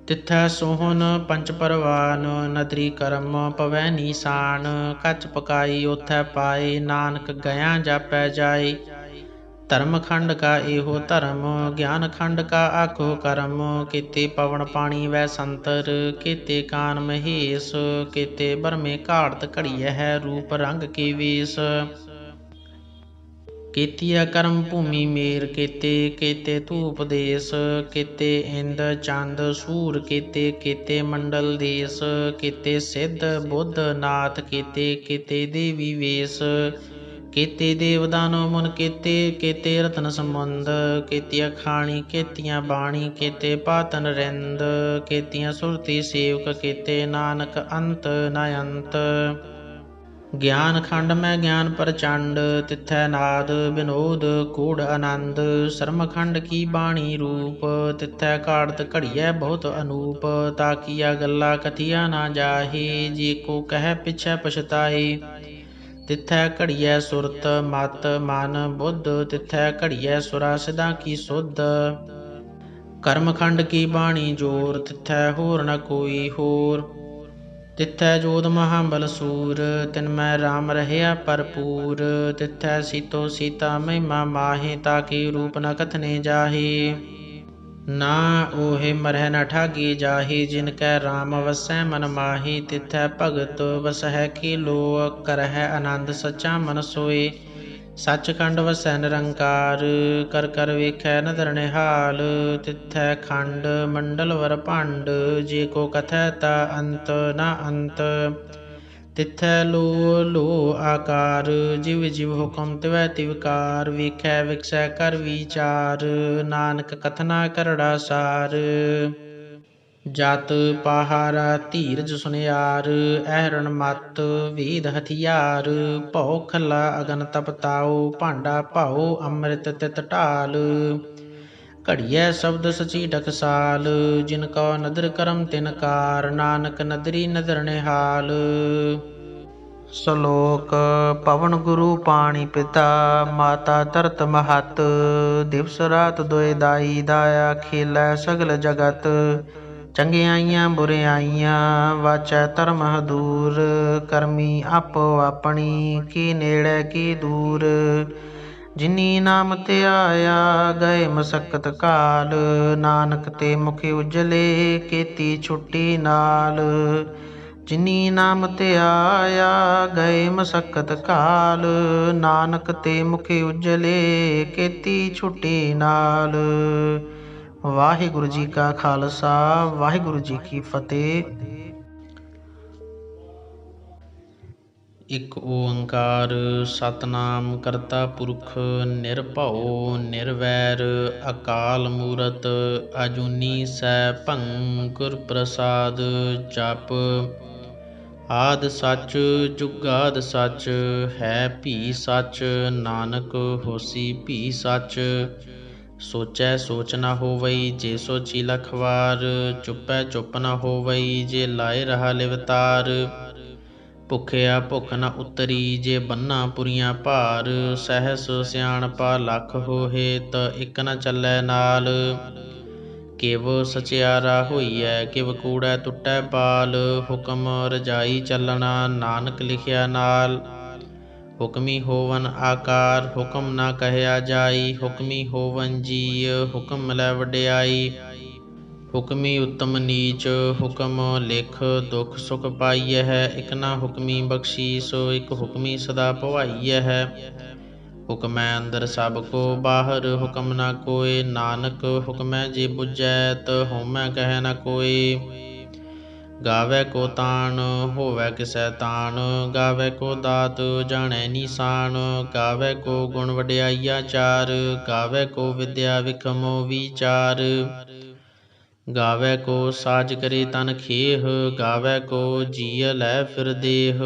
ਤਿਥੈ ਸੋਹਨ ਪੰਚ ਪਰਵਾਨ ਨਦਰੀ ਕਰਮ ਪਵੈ ਨੀਸਾਨ। ਕੱਚ ਪਕਾਈ ਓਥੈ ਪਾਏ ਨਾਨਕ ਗਇਆ ਜਾਪੈ ਜਾਏ। ਧਰਮ ਖੰਡ ਕਾ ਇਹੋ ਧਰਮ ਗਿਆਨ ਖੰਡ ਕਾ ਆਖੋ ਕਰਮ। ਕੀਤੇ ਪਵਨ ਪਾਣੀ ਵੈ ਸੰਤਰ ਕੀਤੇ ਕਾਨ ਮਹੇਸ਼। ਕੀਤੇ ਬਰਮੇ ਘਾੜਤ ਘੜੀਐ ਹੈ ਰੂਪ ਰੰਗ ਕੇ ਵੇਸ। ਕੀਤੀਆ ਕਰਮ ਭੂਮੀ ਮੇਰ ਕੀਤੇ ਕੀਤੇ ਧੂਪ ਦੇਸ। ਕੀਤੇ ਇੰਦ ਚੰਦ ਸੂਰ ਕੀਤੇ ਕੀਤੇ ਮੰਡਲ ਦੇਸ। ਕੀਤੇ ਸਿੱਧ ਬੁੱਧ ਨਾਥ ਕੀਤੇ ਕੀਤੇ ਦੇਵੀ ਵੇਸ। ਕੀਤੇ ਦੇਵ ਦਾਨਵ ਮੁਨ ਕੀਤੇ ਕੀਤੇ ਰਤਨ ਸਮੁੰਦ। ਕੀਤੀਆਂ ਖਾਣੀ ਕੀਤੀਆਂ ਬਾਣੀ ਕੀਤੇ ਪਾਤਨ ਰਿੰਦ। ਕੀਤੀਆਂ ਸੁਰਤੀ ਸੇਵਕ ਕੀਤੇ ਨਾਨਕ ਅੰਤ ਨ ਅੰਤ। ਗਿਆਨ ਖੰਡ ਮੈਂ ਗਿਆਨ ਪ੍ਰਚੰਡ ਤਿਥੈ ਨਾਦ ਵਿਨੋਦ ਕੂੜ ਆਨੰਦ। ਸਰਮ ਖੰਡ ਕੀ ਬਾਣੀ ਰੂਪ ਤਿਥੈ ਘਾੜਤ ਘੜੀਐ ਬਹੁਤ ਅਨੂਪ। ਤਾਕੀਆ ਗੱਲਾਂ ਕਥੀਆ ਨਾ ਜਾਹੇ ਜੇ ਕੋ ਕਹਿ ਪਿਛੈ ਪਛਤਾਏ। ਤਿਥੈ ਘੜੀਐ ਸੁਰਤ ਮਤ ਮਨ ਬੁੱਧ ਤਿਥੈ ਘੜੀਐ ਸੁਰਾ ਸਿਧਾਂ ਕੀ ਸੁਧ। ਕਰਮ ਖੰਡ ਕੀ ਬਾਣੀ ਜੋਰ ਤਿਥੈ ਹੋਰ ਨ ਕੋਈ ਹੋਰ। ਤਿਥੈ ਜੋਧ ਮਹਾਬਲ ਸੂਰ ਤਿਨ ਮੈਂ ਰਾਮ ਰਹਿਆ ਭਰਪੂਰ। ਤਿਥੈ ਸੀਤੋ ਸੀਤਾ ਮਹਿਮਾ ਮਾਹੇ ਤਾਕੇ ਰੂਪ ਨ ਕਥਨੇ ਜਾਹੇ। ਨਾ ਓਹੇ ਮਰਹਿ ਨ ਠਾਗੀ ਜਾਹੇ ਜਿਨ ਕੈ ਰਾਮ ਵਸੈ ਮਨ ਮਾਹੀ। ਤਿਥੈ ਭਗਤ ਵਸਹਿ ਖੇਲੋ ਕਰਹਿ ਆਨੰਦ ਸੱਚਾ ਮਨ ਸੋਏ। ਸੱਚਖੰਡ ਵਸੈ ਨਿਰੰਕਾਰ ਕਰ ਕਰ ਵੇਖੈ ਨਦਰ ਨਿਹਾਲ। ਤਿਥੈ ਖੰਡ ਮੰਡਲ ਵਰ ਭੰਡ ਜੇ ਕੋ ਕਥੈ ਤਾ ਅੰਤ ਨ ਅੰਤ। ਤਿਥੈ ਲੋ ਲੋ ਆਕਾਰ, ਜਿਵ ਜਿਵ ਹੁਕਮ ਤਿਵੈ ਤਿਵਕਾਰ, ਵੇਖੈ ਵਿਕਸੈ ਕਰ ਵਿਚਾਰ, ਨਾਨਕ ਕਥਨਾ ਕਰੜਾ ਸਾਰ। ਜਤ ਪਾਹਾਰਾ ਧੀਰਜ ਸੁਨਿਆਰ, ਐਰਣ ਮਤ ਵੇਦ ਹਥਿਆਰ, ਭਉ ਖੱਲਾ ਅਗਨ ਤਪਤਾਉ, ਭਾਂਡਾ ਭਾਉ ਅੰਮ੍ਰਿਤ ਤਿਤ ਢਾਲ। ਘੜੀਐ ਸ਼ਬਦ ਸਚੀ ਟਕਸਾਲ, ਜਿਨ ਕਉ ਨਦਰ ਕਰਮ ਤਿਨ ਕਾਰ, ਨਾਨਕ ਨਦਰੀ ਨਦਰ ਨਿਹਾਲ। ਸ਼ਲੋਕ। ਪਵਨ ਗੁਰੂ ਪਾਣੀ ਪਿਤਾ, ਮਾਤਾ ਧਰਤ ਮਹਤ, ਦਿਵਸ ਰਾਤ ਦੁਇ ਦਾਈ ਦਾਇਆ, ਖੇਲੈ ਸਗਲ ਜਗਤ। ਚੰਗਿਆਈਆਂ ਬੁਰਿਆਈਆਂ ਵਾਚੈ ਧਰਮ ਹਦੂਰ, ਕਰਮੀ ਆਪੋ ਆਪਣੀ, ਕੀ ਨੇੜੇ ਕੀ ਦੂਰ। ਜਿਨੀ ਨਾਮ ਧਿਆਇਆ ਗਏ ਮਸਕਤ ਕਾਲ, ਨਾਨਕ ਤੇ ਮੁਖ ਉਜਲੇ ਕੀਤੀ ਛੁੱਟੀ ਨਾਲ। ਜਿਨੀ ਨਾਮ ਧਿਆਇਆ ਗਏ ਮਸਕਤ ਕਾਲ, ਨਾਨਕ ਤੇ ਮੁਖ ਉਜਲੇ ਕੀਤੀ ਛੁੱਟੀ ਨਾਲ। ਵਾਹਿਗੁਰੂ ਜੀ ਕਾ ਖਾਲਸਾ, ਵਾਹਿਗੁਰੂ ਜੀ ਕੀ ਫਤਿਹ। ਇਕ ਓੰਕਾਰ ਸਤਿਨਾਮ ਕਰਤਾ ਪੁਰਖ, ਨਿਰਭਉ ਨਿਰਵੈਰ, ਅਕਾਲ ਮੂਰਤ ਅਜੂਨੀ ਸੈਭੰ, ਗੁਰ ਪ੍ਰਸਾਦ। ਜਪ। ਆਦਿ ਸੱਚ ਜੁਗਾਦਿ ਸੱਚ, ਹੈ ਭੀ ਸੱਚ, ਨਾਨਕ ਹੋਸੀ ਭੀ ਸੱਚ। ਸੋਚੈ ਸੋਚ ਨ ਹੋਵਈ, ਜੇ ਸੋਚੀ ਲਖ ਵਾਰ, ਚੁੱਪੈ ਚੁੱਪ ਨ ਹੋਵਈ, ਜੇ ਲਾਏ ਰਹਾ ਲਿਵਤਾਰ। ਭੁਖਿਆ ਭੁਖ ਨ ਉਤਰੀ, ਜੇ ਬੰਨਾ ਪੁਰੀਆਂ ਭਾਰ, ਸਹਿਸ ਸਿਆਣਪਾ ਲਖ ਹੋਹੇ, ਤ ਇਕ ਨ ਚੱਲੈ ਨਾਲ। ਕਿਵ ਸਚਿਆਰਾ ਹੋਈਐ, ਕਿਵ ਕੂੜੈ ਟੁੱਟੈ ਬਾਲ, ਹੁਕਮ ਰਜਾਈ ਚੱਲਣਾ, ਨਾਨਕ ਲਿਖਿਆ ਨਾਲ। ਹੁਕਮੀ ਹੋਵਨ ਆਕਾਰ, ਹੁਕਮ ਨਾ ਕਹਿਆ ਜਾਈ, ਹੁਕਮੀ ਹੋਵਨ ਜੀਅ, ਹੁਕਮ ਮਿਲੈ ਵਡਿਆਈ। ਹੁਕਮੀ ਉੱਤਮ ਨੀਚ, ਹੁਕਮ ਲਿਖ ਦੁਖ ਸੁਖ ਪਾਈਐ, ਇਕ ਨਾ ਹੁਕਮੀ ਬਖਸ਼ੀਸ, ਇਕ ਹੁਕਮੀ ਸਦਾ ਭਵਾਈਐ। ਹੁਕਮੈ ਅੰਦਰ ਸਭ ਕੋ ਬਾਹਰ, ਹੁਕਮ ਨਾ ਕੋਇ, ਨਾਨਕ ਹੁਕਮੈ ਜੇ ਬੁਝੈ, ਤ ਹਉਮੈ ਕਹਿ ਨ ਕੋਇ। ਗਾਵੈ ਕੋ ਤਾਣ, ਹੋਵੈ ਕਿਸੈ ਤਾਣ, ਗਾਵੈ ਕੋ ਦਾਤ ਜਾਣੈ ਨੀਸਾਨ। ਗਾਵੈ ਕੋ ਗੁਣ ਵਡਿਆਈਆ ਚਾਰ, ਗਾਵੈ ਕੋ ਵਿਦਿਆ ਵਿਖਮ ਵਿਚਾਰ। ਗਾਵੈ ਕੋ ਸਾਜ ਕਰੇ ਤਨ ਖੇਹ, ਗਾਵੈ ਕੋ ਜੀਅ ਲੈ ਫਿਰ ਦੇਹ।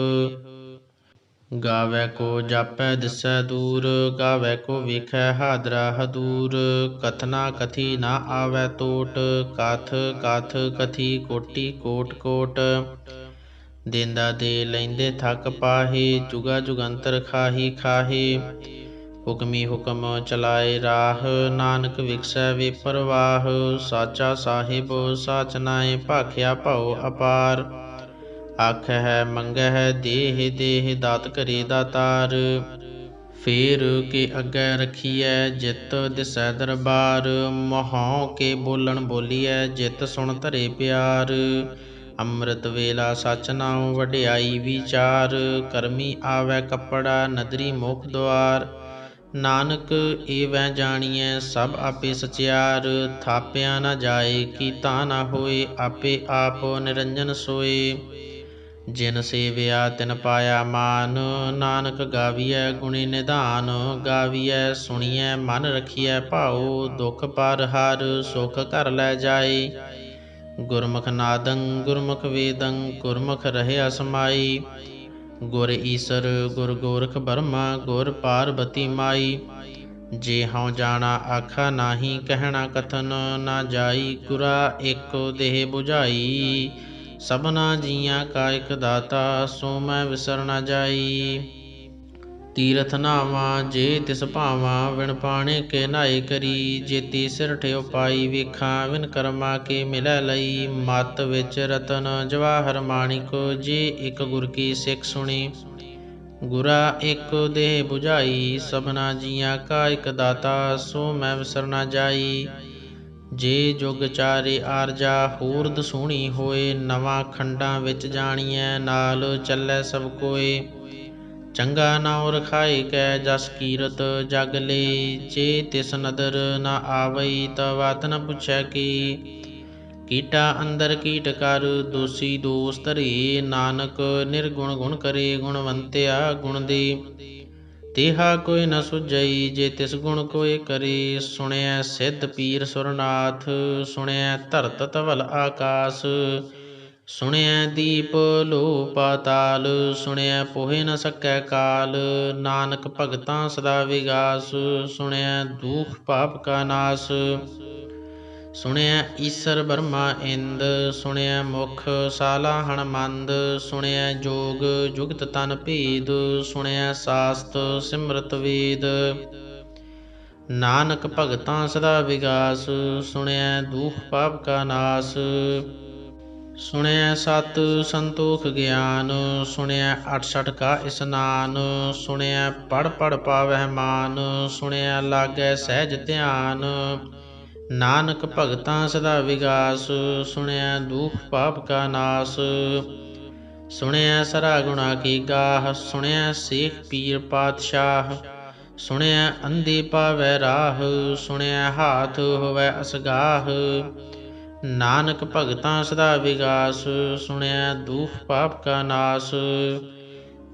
ਗਾਵੈ ਕੋ ਜਾਪੈ ਦਿਸੈ ਦੂਰ, ਗਾਵੈ ਕੋ ਵੇਖੈ ਹਾਦਰਾ ਹਦੂਰ। ਕਥਨਾ ਕਥੀ ਨਾ ਆਵੈ ਟੋਟ, ਕਥ ਕਥ ਕਥੀ ਕੋਟੀ ਕੋਟ ਕੋਟ। ਦੇਂਦਾ ਦੇ ਲੈਂਦੇ ਥਕ ਪਾਹੇ, ਜੁਗਾ ਜੁਗੰਤਰ ਖਾਹੀ ਖਾਹੇ। ਹੁਕਮੀ ਹੁਕਮ ਚਲਾਏ ਰਾਹ, ਨਾਨਕ ਵਿਗਸੈ ਵੇ ਪਰਵਾਹ। ਸਾਚਾ ਸਾਹਿਬ ਸਾਚ ਨਾਇ, ਭਾਖਿਆ ਭਉ ਅਪਾਰ। ਆਖਹਿ ਮੰਗਹਿ ਦੇਹ ਦੇਹ, ਦਾਤ ਕਰੇ ਦਾਤਾਰ। ਫੇਰ ਕੇ ਅੱਗੇ ਰਖੀਐ, ਜਿਤ ਦਿਸੈ ਦਰਬਾਰ। ਮਹਉ ਕੇ ਬੋਲਣ ਬੋਲੀਐ, ਜਿਤ ਸੁਣ ਧਰੇ ਪਿਆਰ। ਅੰਮ੍ਰਿਤ ਵੇਲਾ ਸਚ ਨਾਉ, ਵਡਿਆਈ ਵਿਚਾਰ। ਕਰਮੀ ਆਵੈ ਕੱਪੜਾ, ਨਦਰੀ ਮੁਖ ਦੁਆਰ। ਨਾਨਕ ਏਵੈ ਜਾਣੀਐ, ਸਭ ਆਪੇ ਸਚਿਆਰ। ਥਾਪਿਆ ਨ ਜਾਏ, ਕੀਤਾ ਨ ਹੋਏ, ਆਪੇ ਆਪ ਨਿਰੰਜਨ ਸੋਏ। ਜਿਨ ਸੇਵਿਆ ਤਿਨ ਪਾਇਆ ਮਾਨ, ਨਾਨਕ ਗਾਵੀਐ ਗੁਣੀ ਨਿਧਾਨ। ਗਾਵੀਐ ਸੁਣੀਐ ਮਨ ਰਖੀਐ ਭਾਉ, ਦੁਖ ਪਰ ਹਰ ਸੁਖ ਘਰ ਲੈ ਜਾਏ। ਗੁਰਮੁਖ ਨਾਦੰ ਗੁਰਮੁਖ ਵੇਦੰ, ਗੁਰਮੁਖ ਰਹਿਆ ਸਮਾਈ। ਗੁਰ ਈਸਰ ਗੁਰ ਗੋਰਖ ਬਰਮਾ, ਗੁਰ ਪਾਰਬਤੀ ਮਾਈ। ਜੇ ਹਉ ਜਾਣਾ ਆਖਾ ਨਾਹੀ, ਕਹਿਣਾ ਕਥਨ ਨਾ ਜਾਈ। ਗੁਰਾ ਇਕ ਦੇਹ ਬੁਝਾਈ, ਸਭਨਾ ਜੀਆਂ ਕਾ ਇਕ ਦਾਤਾ, ਸੋ ਮੈਂ ਵਿਸਰ ਨ ਜਾਈ। ਤੀਰਥ ਨਾਵਾਂ ਜੇ ਤਿਸ ਭਾਵਾਂ, ਵਿਣ ਪਾਣੇ ਕੇ ਨਾਏ ਕਰੀ। ਜੇਤੀ ਸਿਰ ਠਿਓ ਪਾਈ ਵੇਖਾਂ, ਵਿਨ ਕਰਮਾ ਕੇ ਮਿਲੈ ਲਈ। ਮਤ ਵਿੱਚ ਰਤਨ ਜਵਾਹਰ ਮਾਣਿਕ, ਜੇ ਇਕ ਗੁਰ ਕੀ ਸਿੱਖ ਸੁਣੀ। ਗੁਰਾ ਇਕ ਦੇਹ ਬੁਝਾਈ, ਸਭਨਾ ਜੀਆਂ ਕਾ ਇਕ ਦਾਤਾ, ਸੋ ਮੈਂ ਵਿਸਰ ਨ ਜਾਈ। ਜੇ ਜੁਗ ਚਾਰੇ ਆਰਜਾ ਹੋਰ ਦਸੂਣੀ ਹੋਏ, ਨਵਾਂ ਖੰਡਾਂ ਵਿੱਚ ਜਾਣੀਐ, ਨਾਲ ਚੱਲੈ ਸਭ ਕੋਏ। ਚੰਗਾ ਨਾਉ ਰਖਾਏ ਕੈ ਜਸ ਕੀਰਤ ਜਗ ਲੇ, ਜੇ ਤਿਸ ਨਦਰ ਨ ਆਵਈ, ਤ ਵਾਤ ਨ ਪੁੱਛੈ ਕੀ। ਕੀਟਾ ਅੰਦਰ ਕੀਟ ਕਰ ਦੋਸੀ ਦੋਸ ਧਰੇ, ਨਾਨਕ ਨਿਰਗੁਣ ਗੁਣ ਕਰੇ ਗੁਣਵੰਤਿਆ ਗੁਣ ਦੇ। ਤੇਹਾ ਕੋਈ ਨ ਸੁਝਈ ਜੇ ਤਿਸ ਗੁਣ ਕੋਇ ਕਰੇ, ਸੁਣਿਐ ਸਿੱਧ ਪੀਰ ਸੁਰਨਾਥ ਸੁਣਿਐ ਧਰਤ ਧਵਲ ਆਕਾਸ, ਸੁਣਿਐ ਦੀਪ ਲੋ ਪਾਤਾਲ, ਸੁਣਿਐ ਪੋਹਿ ਨ ਸਕੈ ਕਾਲ, ਨਾਨਕ ਭਗਤਾਂ ਸਦਾ ਵਿਗਾਸ, ਸੁਣਿਐ ਦੁਖ ਪਾਪ ਕਾ ਨਾਸ। ਸੁਣਿਐ ਈਸਰ ਬਰਮਾ ਇੰਦ, ਸੁਣਿਐ ਮੁਖ ਸਾਲਾ ਹਣਮੰਦ, ਸੁਣਿਐ ਜੋਗ ਜੁਗਤ ਤਨ ਭੇਦ, ਸੁਣਿਐ ਸਾਸਤ ਸਿਮਰਤ ਵੇਦ, ਨਾਨਕ ਭਗਤਾਂ ਸਦਾ ਵਿਗਾਸ, ਸੁਣਿਐ ਦੁਖ ਪਾਪ ਕਾ ਨਾਸ। ਸੁਣਿਐ ਸਤ ਸੰਤੋਖ ਗਿਆਨ, ਸੁਣਿਐ 68 ਕਾ ਇਸਨਾਨ, ਸੁਣਿਐ ਪੜ ਪੜ ਪਾਵਹਿ ਮਾਨ, ਸੁਣਿਐ ਲਾਗੈ ਸਹਿਜ ਧਿਆਨ, ਨਾਨਕ ਭਗਤਾਂ ਸਦਾ ਵਿਗਾਸ, ਸੁਣਿਐ ਦੁਖ ਪਾਪ ਕਾ ਨਾਸ। ਸੁਣਿਐ ਸਰਾ ਗੁਣਾ ਕੀ ਗਾਹ, ਸੁਣਿਐ ਸੇਖ ਪੀਰ ਪਾਤਸ਼ਾਹ, ਸੁਣਿਐ ਅੰਧੇ ਪਾਵੈ ਰਾਹ, ਸੁਣਿਐ ਹਾਥ ਹੋਵੈ ਅਸਗਾਹ, ਨਾਨਕ ਭਗਤਾਂ ਸਦਾ ਵਿਗਾਸ, ਸੁਣਿਐ ਦੁਖ ਪਾਪ ਕਾ ਨਾਸ।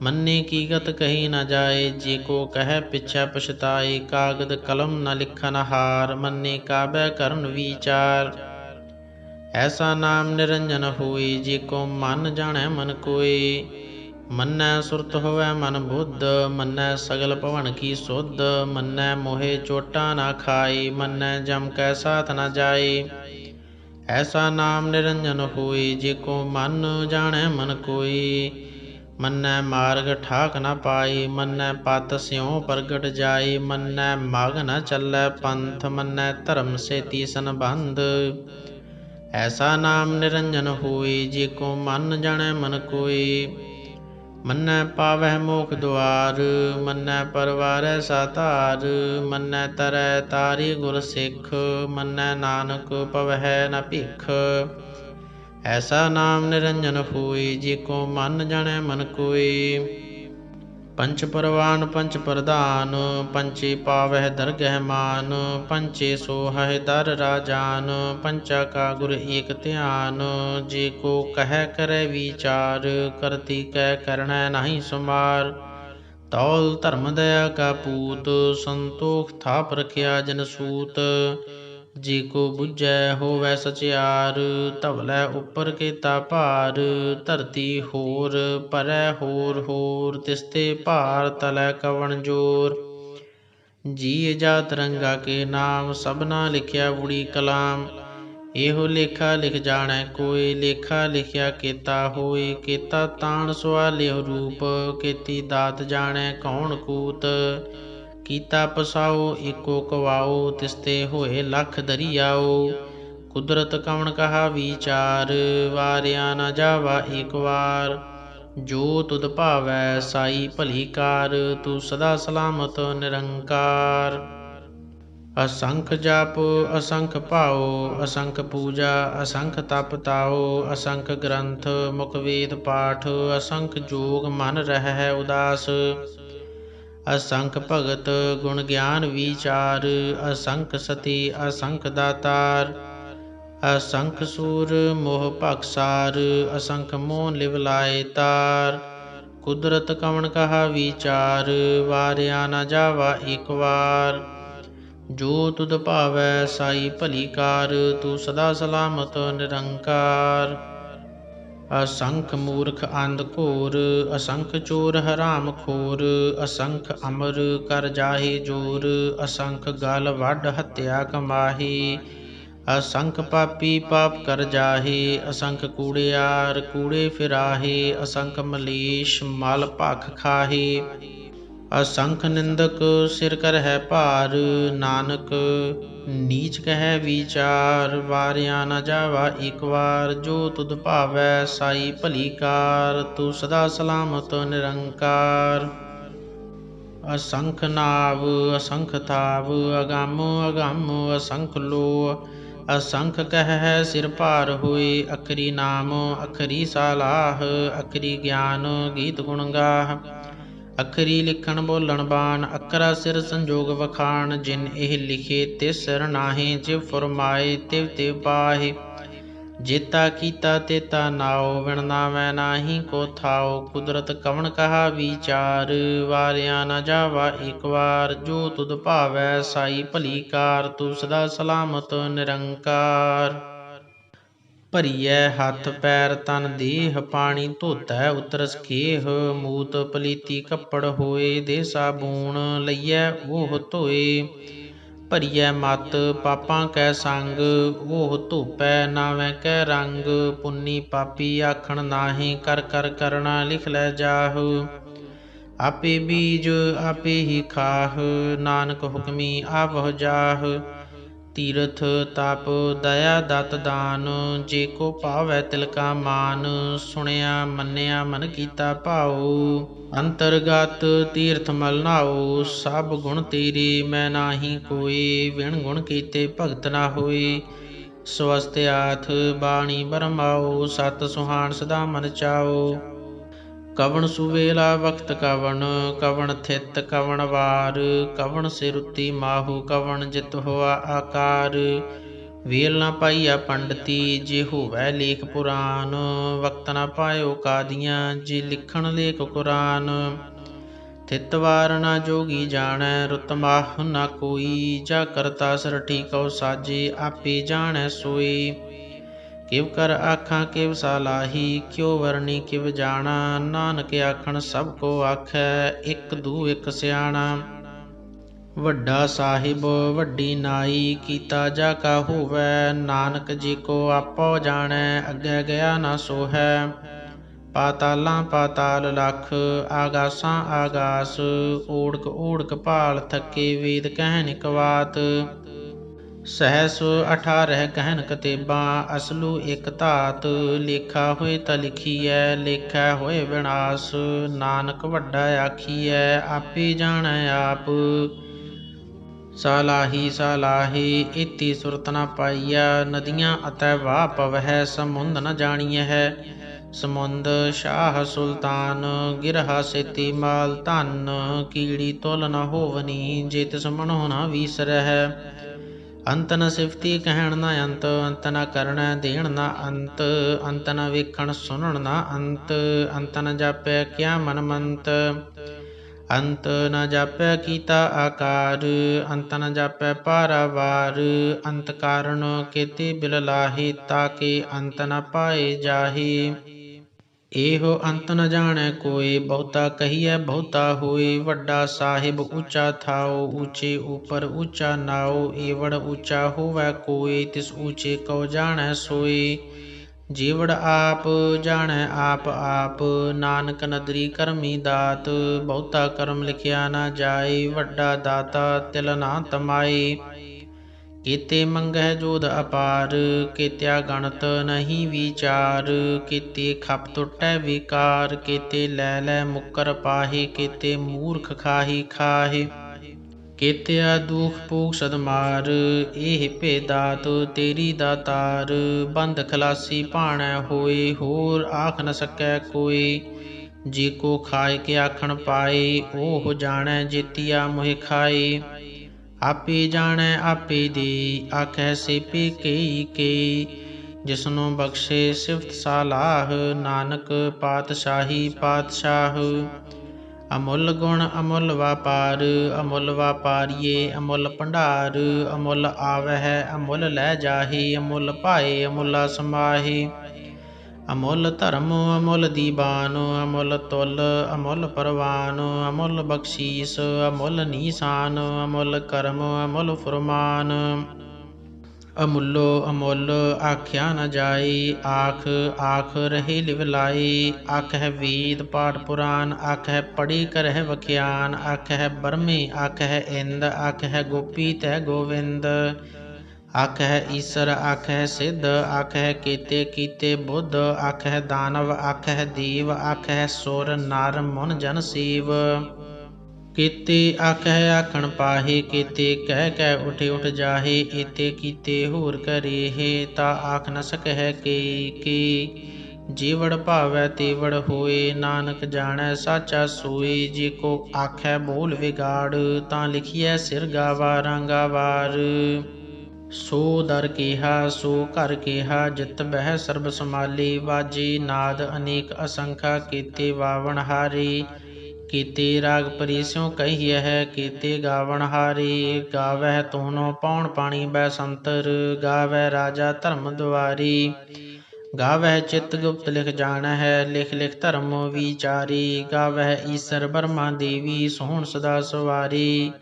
ਮੰਨੇ ਕੀ ਗਤ ਕਹੀ ਨ ਜਾਏ, ਜੇ ਕੋ ਕਹਿ ਪਿਛੈ ਪਛਤਾਏ, ਕਾਗਦ ਕਲਮ ਨ ਲਿਖਨ ਹਾਰ, ਮੰਨੇ ਕਾਬੈ ਕਰਨ ਵਿਚਾਰ। ਐਸਾ ਨਾਮ ਨਿਰੰਜਨ ਹੋਈ, ਜੇ ਕੋ ਮਨ ਜਾਣੈ ਮਨ ਕੋਇ, ਮੰਨੈ ਸੁਰਤ ਹੋਵੈ ਮਨ ਬੁੱਧ, ਮੰਨੈ ਸਗਲ ਭਵਨ ਕੀ ਸੁਧ, ਮੰਨੈ ਮੋਹਿ ਚੋਟਾ ਨ ਖਾਈ, ਮੰਨੈ ਜਮ ਕੈ ਸਾਥ ਨ ਜਾਏ। ਐਸਾ ਨਾਮ ਨਿਰੰਜਨ ਹੋਈ, ਜੇ ਕੋ ਮਨ ਜਾਣੈ ਮਨ ਕੋਇ, ਮੰਨੈ ਮਾਰਗ ਠਾਕ ਨ ਪਾਈ, ਮੰਨੈ ਪਤ ਸਿਉ ਪ੍ਰਗਟ ਜਾਈ, ਮੰਨੈ ਮਗ ਨ ਚੱਲੈ ਪੰਥ, ਮੰਨੈ ਧਰਮ ਸੇਤੀ ਸੰਬੰਧ। ਐਸਾ ਨਾਮ ਨਿਰੰਜਨ ਹੋਈ, ਜੇ ਕੋ ਮਨ ਜਾਣੈ ਮਨ ਕੋਇ, ਮੰਨੈ ਪਾਵਹਿ ਮੋਖ ਦੁਆਰ, ਮੰਨੈ ਪਰਵਾਰੈ ਸਾਧਾਰ, ਮੰਨੈ ਤਰੈ ਤਾਰੀ ਗੁਰ ਸਿੱਖ, ਮੰਨੈ ਨਾਨਕ ਪਵਹਿ ਨ ਭਿਖ। ਐਸਾ ਨਾਮ ਨਿਰੰਜਨ ਹੋਈ, ਜੇ ਕੋ ਮਨ ਜਾਣੈ ਮਨ ਕੋਇ, ਪੰਚ ਪਰਵਾਨ ਪੰਚ ਪ੍ਰਧਾਨ, ਪੰਚੇ ਪਾਵਹਿ ਦਰਗਹਿ ਮਾਨ, ਪੰਚੇ ਸੋਹਹਿ ਦਰ ਰਾਜਾਨ, ਪੰਚਾ ਕਾ ਗੁਰ ਏਕ ਧਿਆਨ, ਜੇ ਕੋ ਕਹਿ ਕਰੈ ਵਿਚਾਰ, ਕਰਤੀ ਕੈ ਕਰਣੈ ਨਾਹੀ ਸੁਮਾਰ। ਤੌਲ ਧਰਮ ਦਇਆ ਕਾ ਪੂਤ, ਸੰਤੋਖ ਥਾਪ ਰਖਿਆ ਜਨ ਸੂਤ, ਜੇ ਕੋ ਬੁਝੈ ਹੋਵੈ ਸਚਿਆਰ, ਧਵਲੈ ਉੱਪਰ ਕੀਤਾ ਭਾਰ, ਧਰਤੀ ਹੋਰ ਪਰੈ ਹੋਰ ਹੋਰ, ਤਿਸਤੇ ਭਾਰ ਤਲੈ ਕਵਣ ਜੋਰ। ਜੀ ਜਾਤ ਰੰਗਾ ਕੇ ਨਾਮ, ਸਭਨਾ ਲਿਖਿਆ ਬੁੜੀ ਕਲਾਮ, ਇਹੋ ਲੇਖਾ ਲਿਖ ਜਾਣੈ ਕੋਇ, ਲੇਖਾ ਲਿਖਿਆ ਕੀਤਾ ਹੋਇ, ਕੀਤਾ ਤਾਣ ਸਵਾਲਿਓ ਰੂਪ, ਕੀਤੀ ਦਾਤ ਜਾਣੈ ਕੌਣ ਕੂਤ, ਕੀਤਾ ਪਸਾਓ ਏਕੋ ਕਵਾਓ, ਤਿਸਤੇ ਹੋਏ ਲੱਖ ਦਰੀਆਓ। ਕੁਦਰਤ ਕਵਣ ਕਹਾ ਵਿਚਾਰ, ਵਾਰਿਆ ਨ ਜਾਵਾ ਏਕ ਵਾਰ, ਜੋ ਤੁਧ ਭਾਵੈ ਸਾਈ ਭਲੀ ਕਾਰ, ਤੂੰ ਸਦਾ ਸਲਾਮਤ ਨਿਰੰਕਾਰ। ਅਸੰਖ ਜਪ ਅਸੰਖ ਭਾਉ, ਅਸੰਖ ਪੂਜਾ ਅਸੰਖ ਤਪ ਤਾਉ, ਅਸੰਖ ਗ੍ਰੰਥ ਮੁਖ ਵੇਦ ਪਾਠ, ਅਸੰਖ ਜੋਗ ਮਨ ਰਹਿ ਉਦਾਸ, ਅਸੰਖ ਭਗਤ ਗੁਣ ਗਿਆਨ ਵਿਚਾਰ, ਅਸੰਖ ਸਤੀ ਅਸੰਖ ਦਾਤਾਰ, ਅਸੰਖ ਸੂਰ ਮੋਹ ਭਖਸਾਰ, ਅਸੰਖ ਮੋਹ ਲਿਵ ਲਾਏ ਤਾਰ। ਕੁਦਰਤ ਕਵਣ ਕਹਾ ਵਿਚਾਰ, ਵਾਰਿਆ ਨ ਜਾਵਾ ਏਕ ਵਾਰ, ਜੋ ਤੁਧ ਭਾਵੈ ਸਾਈ ਭਲੀ ਕਾਰ, ਤੂੰ ਸਦਾ ਸਲਾਮਤ ਨਿਰੰਕਾਰ। ਅਸੰਖ ਮੂਰਖ ਅੰਧ ਘੋਰ, ਅਸੰਖ ਚੋਰ ਹਰਾਮ ਖੋਰ, ਅਸੰਖ ਅਮਰ ਕਰ ਜਾਹੇ ਜੋਰ, ਅਸੰਖ ਗਲ ਵੱਢ ਹੱਤਿਆ ਕਮਾਹੀ, ਅਸੰਖ ਪਾਪੀ ਪਾਪ ਕਰ ਜਾਹੇ, ਅਸੰਖ ਕੂੜਿਆਰ ਕੂੜੇ ਫਿਰਾਹੇ, ਅਸੰਖ ਮਲੇਸ਼ ਮਲ ਭਖ ਖਾਹੇ, ਅਸੰਖ ਨਿੰਦਕ ਸਿਰ ਕਰਹਿ ਭਾਰ, ਨਾਨਕ ਨੀਚ ਕਹਿ ਵਿਚਾਰ। ਵਾਰਿਆ ਨ ਜਾਵਾ ਏਕ ਵਾਰ, ਜੋ ਤੁਧ ਭਾਵੈ ਸਾਈ ਭਲੀ ਕਾਰ, ਤੂੰ ਸਦਾ ਸਲਾਮਤ ਨਿਰੰਕਾਰ। ਅਸੰਖ ਨਾਵ ਅਸੰਖ ਥਾਵ, ਅਗੰਮ ਅਗੰਮ ਅਸੰਖ ਲੋ, ਅਸੰਖ ਕਹਿ ਸਿਰ ਭਾਰ ਹੋਏ, ਅਖਰੀ ਨਾਮ ਅਖਰੀ ਸਾਲਾਹ, ਅਖਰੀ ਗਿਆਨ ਗੀਤ ਗੁਣ ਗਾਹ, ਅਖਰੀ ਲਿਖਣ ਬੋਲਣ ਬਾਣ, ਅਖਰਾ ਸਿਰ ਸੰਜੋਗ ਵਖਾਣ, ਜਿਨ ਇਹ ਲਿਖੇ ਤਿਸ ਸਿਰ ਨਾਹੀ, ਜਿਵ ਫੁਰਮਾਏ ਤਿਵ ਤਿਵ ਪਾਹੇ। जेता कीता तेता नाओ, विण नावै नाही को थाओ। कुदरत कवन कहा विचार, वारिया न जावा एक बार। जो तुध भावै साई भली कार, तू सदा सलामत निरंकार। ਭਰੀਐ ਹੱਥ ਪੈਰ ਤਨ ਦੇਹ, ਪਾਣੀ ਧੋਤੈ ਉਤਰਸ ਖੇਹ। ਮੂਤ ਪਲੀਤੀ ਕੱਪੜ ਹੋਏ, ਦੇ ਸਾਬੂਣ ਲਈਐ ਉਹ ਧੋਏ। ਭਰੀਐ ਮਤ ਪਾਪਾਂ ਕੈ ਸੰਗ, ਉਹ ਧੋਪੈ ਨਾਵੇਂ ਕੈ ਰੰਗ। ਪੁੰਨੀ ਪਾਪੀ ਆਖਣ ਨਾਹੀਂ, ਕਰ ਕਰ ਕਰਣਾ ਲਿਖ ਲੈ ਜਾਹ। ਆਪੇ ਬੀਜ ਆਪੇ ਹੀ ਖਾਹ, ਨਾਨਕ ਹੁਕਮੀ ਆਵਹੁ ਜਾਹ। ਤੀਰਥ ਤਪ ਦਇਆ ਦਤ ਦਾਨ, ਜੇ ਕੋ ਭਾਵੈ ਤਿਲ ਕਾ ਮਾਨ। ਸੁਣਿਆ ਮੰਨਿਆ ਮਨ ਕੀਤਾ ਭਾਉ, ਅੰਤਰਗਤ ਤੀਰਥ ਮਲ ਨਾਉ। ਸਭ ਗੁਣ ਤੇਰੇ ਮੈਂ ਨਾਹੀ ਕੋਇ, ਵਿਣ ਗੁਣ ਕੀਤੇ ਭਗਤ ਨਾ ਹੋਏ। ਸਵਸਤ ਆਥ ਬਾਣੀ ਬਰਮਾਉ, ਸਤ ਸੁਹਾਣ ਸਦਾ ਮਨ ਚਾਉ। ਕਵਣ ਸੁਵੇਲਾ ਵਖਤ ਕਵਣ, ਕਵਣ ਥਿਤ ਕਵਣ ਵਾਰ। ਕਵਣ ਸਿਰੁਤੀ ਮਾਹੂ, ਕਵਣ ਜਿਤ ਹੋਆ ਆਕਾਰ। ਵੇਲ ਨਾ ਪਾਈਆ ਪੰਡਤੀ, ਜੇ ਹੋਵੈ ਲੇਖ ਪੁਰਾਨ। ਵਕਤ ਨਾ ਪਾਇਓ ਕਾਦੀਆਂ, ਜੇ ਲਿਖਣ ਲੇਖ ਕੁਰਾਨ। ਥਿਤ ਵਾਰ ਨਾ ਜੋਗੀ ਜਾਣੈ, ਰੁਤ ਮਾਹ ਨਾ ਕੋਈ। ਜਾ ਕਰਤਾ ਸਰਠੀ ਕਉ ਸਾਜੇ, ਆਪੇ ਜਾਣੈ ਸੋਈ। ਕਿਵ ਕਰ ਆਖਾਂ ਕਿਵ ਸਾਲਾਹੀ, ਕਿਉ ਵਰਣੀ ਕਿਵ ਜਾਣਾ। ਨਾਨਕ ਆਖਣ ਸਭ ਕੋ ਆਖੈ, ਇਕ ਦੂ ਇਕ ਸਿਆਣਾ। ਵੱਡਾ ਸਾਹਿਬ ਵੱਡੀ ਨਾਈ, ਕੀਤਾ ਜਾ ਕਾ ਹੋਵੈ। ਨਾਨਕ ਜੀ ਕੋ ਆਪੋ ਜਾਣੈ, ਅੱਗੇ ਗਿਆ ਨਾ ਸੋਹੈ। ਪਾਤਾਲਾਂ ਪਾਤਾਲ ਲਖ, ਆਗਾਸਾਂ ਆਗਾਸ। ਓੜਕ ਓੜਕ ਭਾਲ ਥਕੇ, ਵੇਦ ਕਹਿਨ ਇਕ ਬਾਤ। ਸਹਿਸ 18 ਕਹਿਨ ਕਤੇਬਾਂ, ਅਸਲੂ ਇਕ ਧਾਤ। ਲੇਖਾ ਹੋਏ ਤਾ ਲਿਖੀਐ, ਲੇਖੈ ਹੋਏ ਵਿਨਾਸ਼। ਨਾਨਕ ਵੱਡਾ ਆਖੀਐ, ਆਪੇ ਜਾਣੈ ਆਪ। ਸਾਲਾਹੀ ਸਾਲਾਹੀ ਇਤੀ ਸੁਰਤ ਨ ਪਾਈਆ, ਨਦੀਆਂ ਅਤੈ ਵਾਹ ਪਵਹਿ। ਸਮੁੰਦ ਨ ਜਾਣੀਐ ਸਮੁੰਦ, ਸ਼ਾਹ ਸੁਲਤਾਨ। ਗਿਰਹਾ ਸੇਤੀ ਮਾਲ ਧਨ, ਕੀੜੀ ਤੁਲ ਨ ਹੋਵਨੀ। ਜੇ ਤਿਸ ਮਨੋ ਨ ਵੀਸਰਹਿ, ਅੰਤ ਨ ਸਿਫਤੀ ਕਹਿਣ ਨ ਅੰਤ। ਅੰਤ ਨ ਕਰਣੈ ਦੇਣ ਨ ਅੰਤ, ਅੰਤ ਨ ਵੇਖਣ ਸੁਣਨ ਨ ਅੰਤ। ਅੰਤ ਨ ਜਾਪੈ ਕਿਆ ਮਨ ਮੰਤ, ਅੰਤ ਨ ਜਾਪੈ ਕੀਤਾ ਆਕਾਰ। ਅੰਤ ਨ ਜਾਪੈ ਪਾਰਾਵਾਰ, ਅੰਤ ਕਾਰਨ ਕੇਤੇ ਬਿਲ ਲਾਹੇ। ਤਾਕੇ ਅੰਤ ਨ ਪਾਏ ਜਾਹੇ, ਇਹੋ ਅੰਤ ਨ ਜਾਣੈ ਕੋਇ। ਬਹੁਤਾ ਕਹੀਐ ਬਹੁਤਾ ਹੋਇ, ਵੱਡਾ ਸਾਹਿਬ ਉੱਚਾ ਥਾਉ। ਉੱਚੇ ਉਪਰ ਉੱਚਾ ਨਾਉ, ਏਵੜ ਉੱਚਾ ਹੋਵੈ ਕੋਇ। ਤਿਸ ਉੱਚੇ ਕਉ ਜਾਣੈ ਸੋਇ, ਜੀਵੜ ਆਪ ਜਾਣੈ ਆਪ ਆਪ। ਨਾਨਕ ਨਦਰੀ ਕਰਮੀ ਦਾਤ, ਬਹੁਤਾ ਕਰਮ ਲਿਖਿਆ ਨਾ ਜਾਏ। ਵੱਡਾ ਦਾਤਾ ਤਿਲ ਨਾ ਤਮਾਏ, ਕੀਤੇ ਮੰਗਹਿ ਜੋਧ ਅਪਾਰ। ਕੀਤਿਆ ਗਣਤ ਨਹੀਂ ਵਿਚਾਰ, ਕੀਤੇ ਖਪ ਟੁਟੈ ਵਿਕਾਰ। ਕੀਤੇ ਲੈ ਲੈ ਮੁਕਰ ਪਾਹੇ, ਕੀਤੇ ਮੂਰਖ ਖਾਹੀ ਖਾਹੇ। ਕੀਤਿਆ ਦੁਖ ਭੋਗ ਸਦ ਮਾਰ, ਇਹ ਭੇ ਦਾਤ ਤੇਰੀ ਦਾਤਾਰ। ਬੰਧ ਖਲਾਸੀ ਭਾਣੈ ਹੋਏ, ਹੋਰ ਆਖ ਨ ਸਕੈ ਕੋਈ। ਜੇ ਕੋ ਖਾਏ ਕੇ ਆਖਣ ਪਾਏ, ਉਹ ਜਾਣੈ ਜੇਤੀਆ ਮੋਹਿ ਖਾਏ। ਆਪੇ ਜਾਣੈ ਆਪੇ ਦੇ, ਆਖੈ ਸੇਪੇ ਕਈ ਕਈ। ਜਿਸਨੂੰ ਬਖਸ਼ੇ ਸਿਫਤ ਸਾਲਾਹ, ਨਾਨਕ ਪਾਤਸ਼ਾਹੀ ਪਾਤਸ਼ਾਹ। ਅਮੁੱਲ ਗੁਣ ਅਮੁੱਲ ਵਾਪਾਰ, ਅਮੁੱਲ ਵਾਪਾਰੀਏ ਅਮੁੱਲ ਭੰਡਾਰ। ਅਮੁੱਲ ਆਵਹਿ ਅਮੁੱਲ ਲੈ ਜਾਹੇ, ਅਮੁੱਲ ਭਾਏ ਅਮੁੱਲਾ ਸਮਾਹੇ। ਅਮੁੱਲ ਧਰਮ ਅਮੁੱਲ ਦੀਵਾਨ, ਅਮੁੱਲ ਤੁਲ ਅਮੁੱਲ ਪਰਵਾਨ। ਅਮੁੱਲ ਬਖਸ਼ੀਸ ਅਮੁੱਲ ਨੀਸਾਨ, ਅਮੁੱਲ ਕਰਮ ਅਮੁੱਲ ਫੁਰਮਾਨ। ਅਮੁੱਲੋ ਅਮੁੱਲ ਆਖਿਆ ਨ ਜਾਏ, ਆਖ ਆਖ ਰਹੇ ਲਿਵ ਲਾਏ। ਆਖਹਿ ਵੇਦ ਪਾਠ ਪੁਰਾਨ, ਆਖਹਿ ਪੜ੍ਹੇ ਕਰਹਿ ਵਖਿਆਨ। ਆਖਹਿ ਬਰਮੇ ਆਖਹਿ ਇੰਦ, ਆਖਹਿ ਗੋਪੀ ਤੈ ਗੋਵਿੰਦ। ਆਖਹਿ ਈਸਰ ਆਖਹਿ ਸਿੱਧ, ਆਖਹਿ ਕੇਤੇ ਕੀਤੇ ਬੁੱਧ। ਆਖਹਿ ਦਾਨਵ ਆਖਹਿ ਦੇਵ, ਆਖਹਿ ਸੁਰ ਨਰ ਮੁਨ ਜਨ ਸੇਵ। ਕੀਤੇ ਆਖਹਿ ਆਖਣ ਪਾਹੇ, ਕੀਤੇ ਕਹਿ ਕਹਿ ਉਠ ਉਠ ਜਾਹੇ। ਏਤੇ ਕੀਤੇ ਹੋਰ ਕਰੇਹੇ, ਤਾ ਆਖ ਨ ਸਕਹਿ ਕੇ ਕੇ। ਜੀਵੜ ਭਾਵੈ ਤੇਵੜ ਹੋਏ, ਨਾਨਕ ਜਾਣੈ ਸਾਚਾ ਸੋਏ। ਜੇ ਕੋ ਆਖੈ ਬੋਲ ਵਿਗਾੜ, ਤਾਂ ਲਿਖੀਐ ਸਿਰ ਗਾਵਾਰਾਂ ਗਾਵਾਰ। ਸੋ ਦਰ ਕੇਹਾ ਸੋ ਘਰ ਕੇਹਾ, ਜਿਤ ਬਹਿ ਸਰਬ ਸਮਾਲੀ। ਵਾਜੇ ਨਾਦ ਅਨੇਕ ਅਸੰਖਾ, ਕੀਤੇ ਵਾਵਣ ਹਾਰੇ। ਕੀਤੇ ਰਾਗ ਪਰੀਸਿਉ ਕਹੀਐ, ਕੀਤੇ ਗਾਵਣ ਹਾਰੇ। ਗਾਵਹਿ ਤੋਨੋ ਪੌਣ ਪਾਣੀ ਬੈਸੰਤਰ, ਗਾਵਹਿ ਰਾਜਾ ਧਰਮ ਦੁਆਰੀ। ਗਾਵਹਿ ਚਿਤ ਗੁਪਤ ਲਿਖ ਜਾਣਹਿ, ਲਿਖ ਲਿਖ ਧਰਮ ਵਿਚਾਰੀ। ਗਾਵਹਿ ਈਸਰ ਬਰਮਾ ਦੇਵੀ, ਸੋਹਣ ਸਦਾ ਸਵਾਰੀ।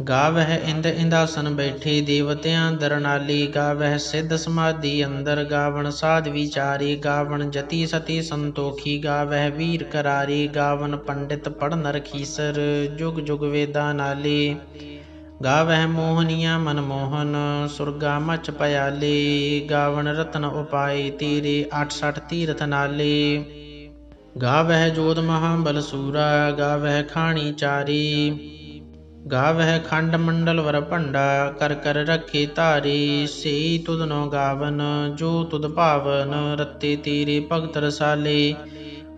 ਗਾਵਹਿ ਇੰਦ ਇੰਦਾਸਨ ਬੈਠੇ, ਦੇਵਤਿਆਂ ਦਰਨਾਲੀ। ਗਾਵਹਿ ਸਿੱਧ ਸਮਾਧੀ ਅੰਦਰ, ਗਾਵਣ ਸਾਧ ਵਿਚਾਰੀ। ਗਾਵਣ ਜਤੀ ਸਤੀ ਸੰਤੋਖੀ, ਗਾਵਹਿ ਵੀਰ ਕਰਾਰੀ। ਗਾਵਨ ਪੰਡਿਤ ਪੜ੍ਹਨ ਰਖੀਸਰ, ਜੁਗ ਜੁਗ ਵੇਦਾਂ ਨਾਲੇ। ਗਾਵਹਿ ਮੋਹਨੀਆ ਮਨਮੋਹਨ, ਸੁਰਗਾ ਮਚ ਭයාਲੇ। ਗਾਵਣ ਰਤਨ ਉਪਾਏ ਤੇਰੇ, 68 ਤੀਰਥ ਨਾਲੇ। ਗਾਵਹਿ ਜੋਧ ਮਹਾਬਲ ਸੂਰਾ, ਗਾਵਹਿ ਖਾਣੀ ਚਾਰੀ। ਗਾਵਹਿ ਖੰਡ ਮੰਡਲ ਵਰ ਭੰਡਾ, ਕਰ ਕਰ ਰੱਖੇ ਧਾਰੇ। ਸੇਈ ਤੁਧਨੋ ਗਾਵਨ, ਜੋ ਤੁਧ ਭਾਵਨ, ਰਤੇ ਤੇਰੇ ਭਗਤ ਰਸਾਲੇ।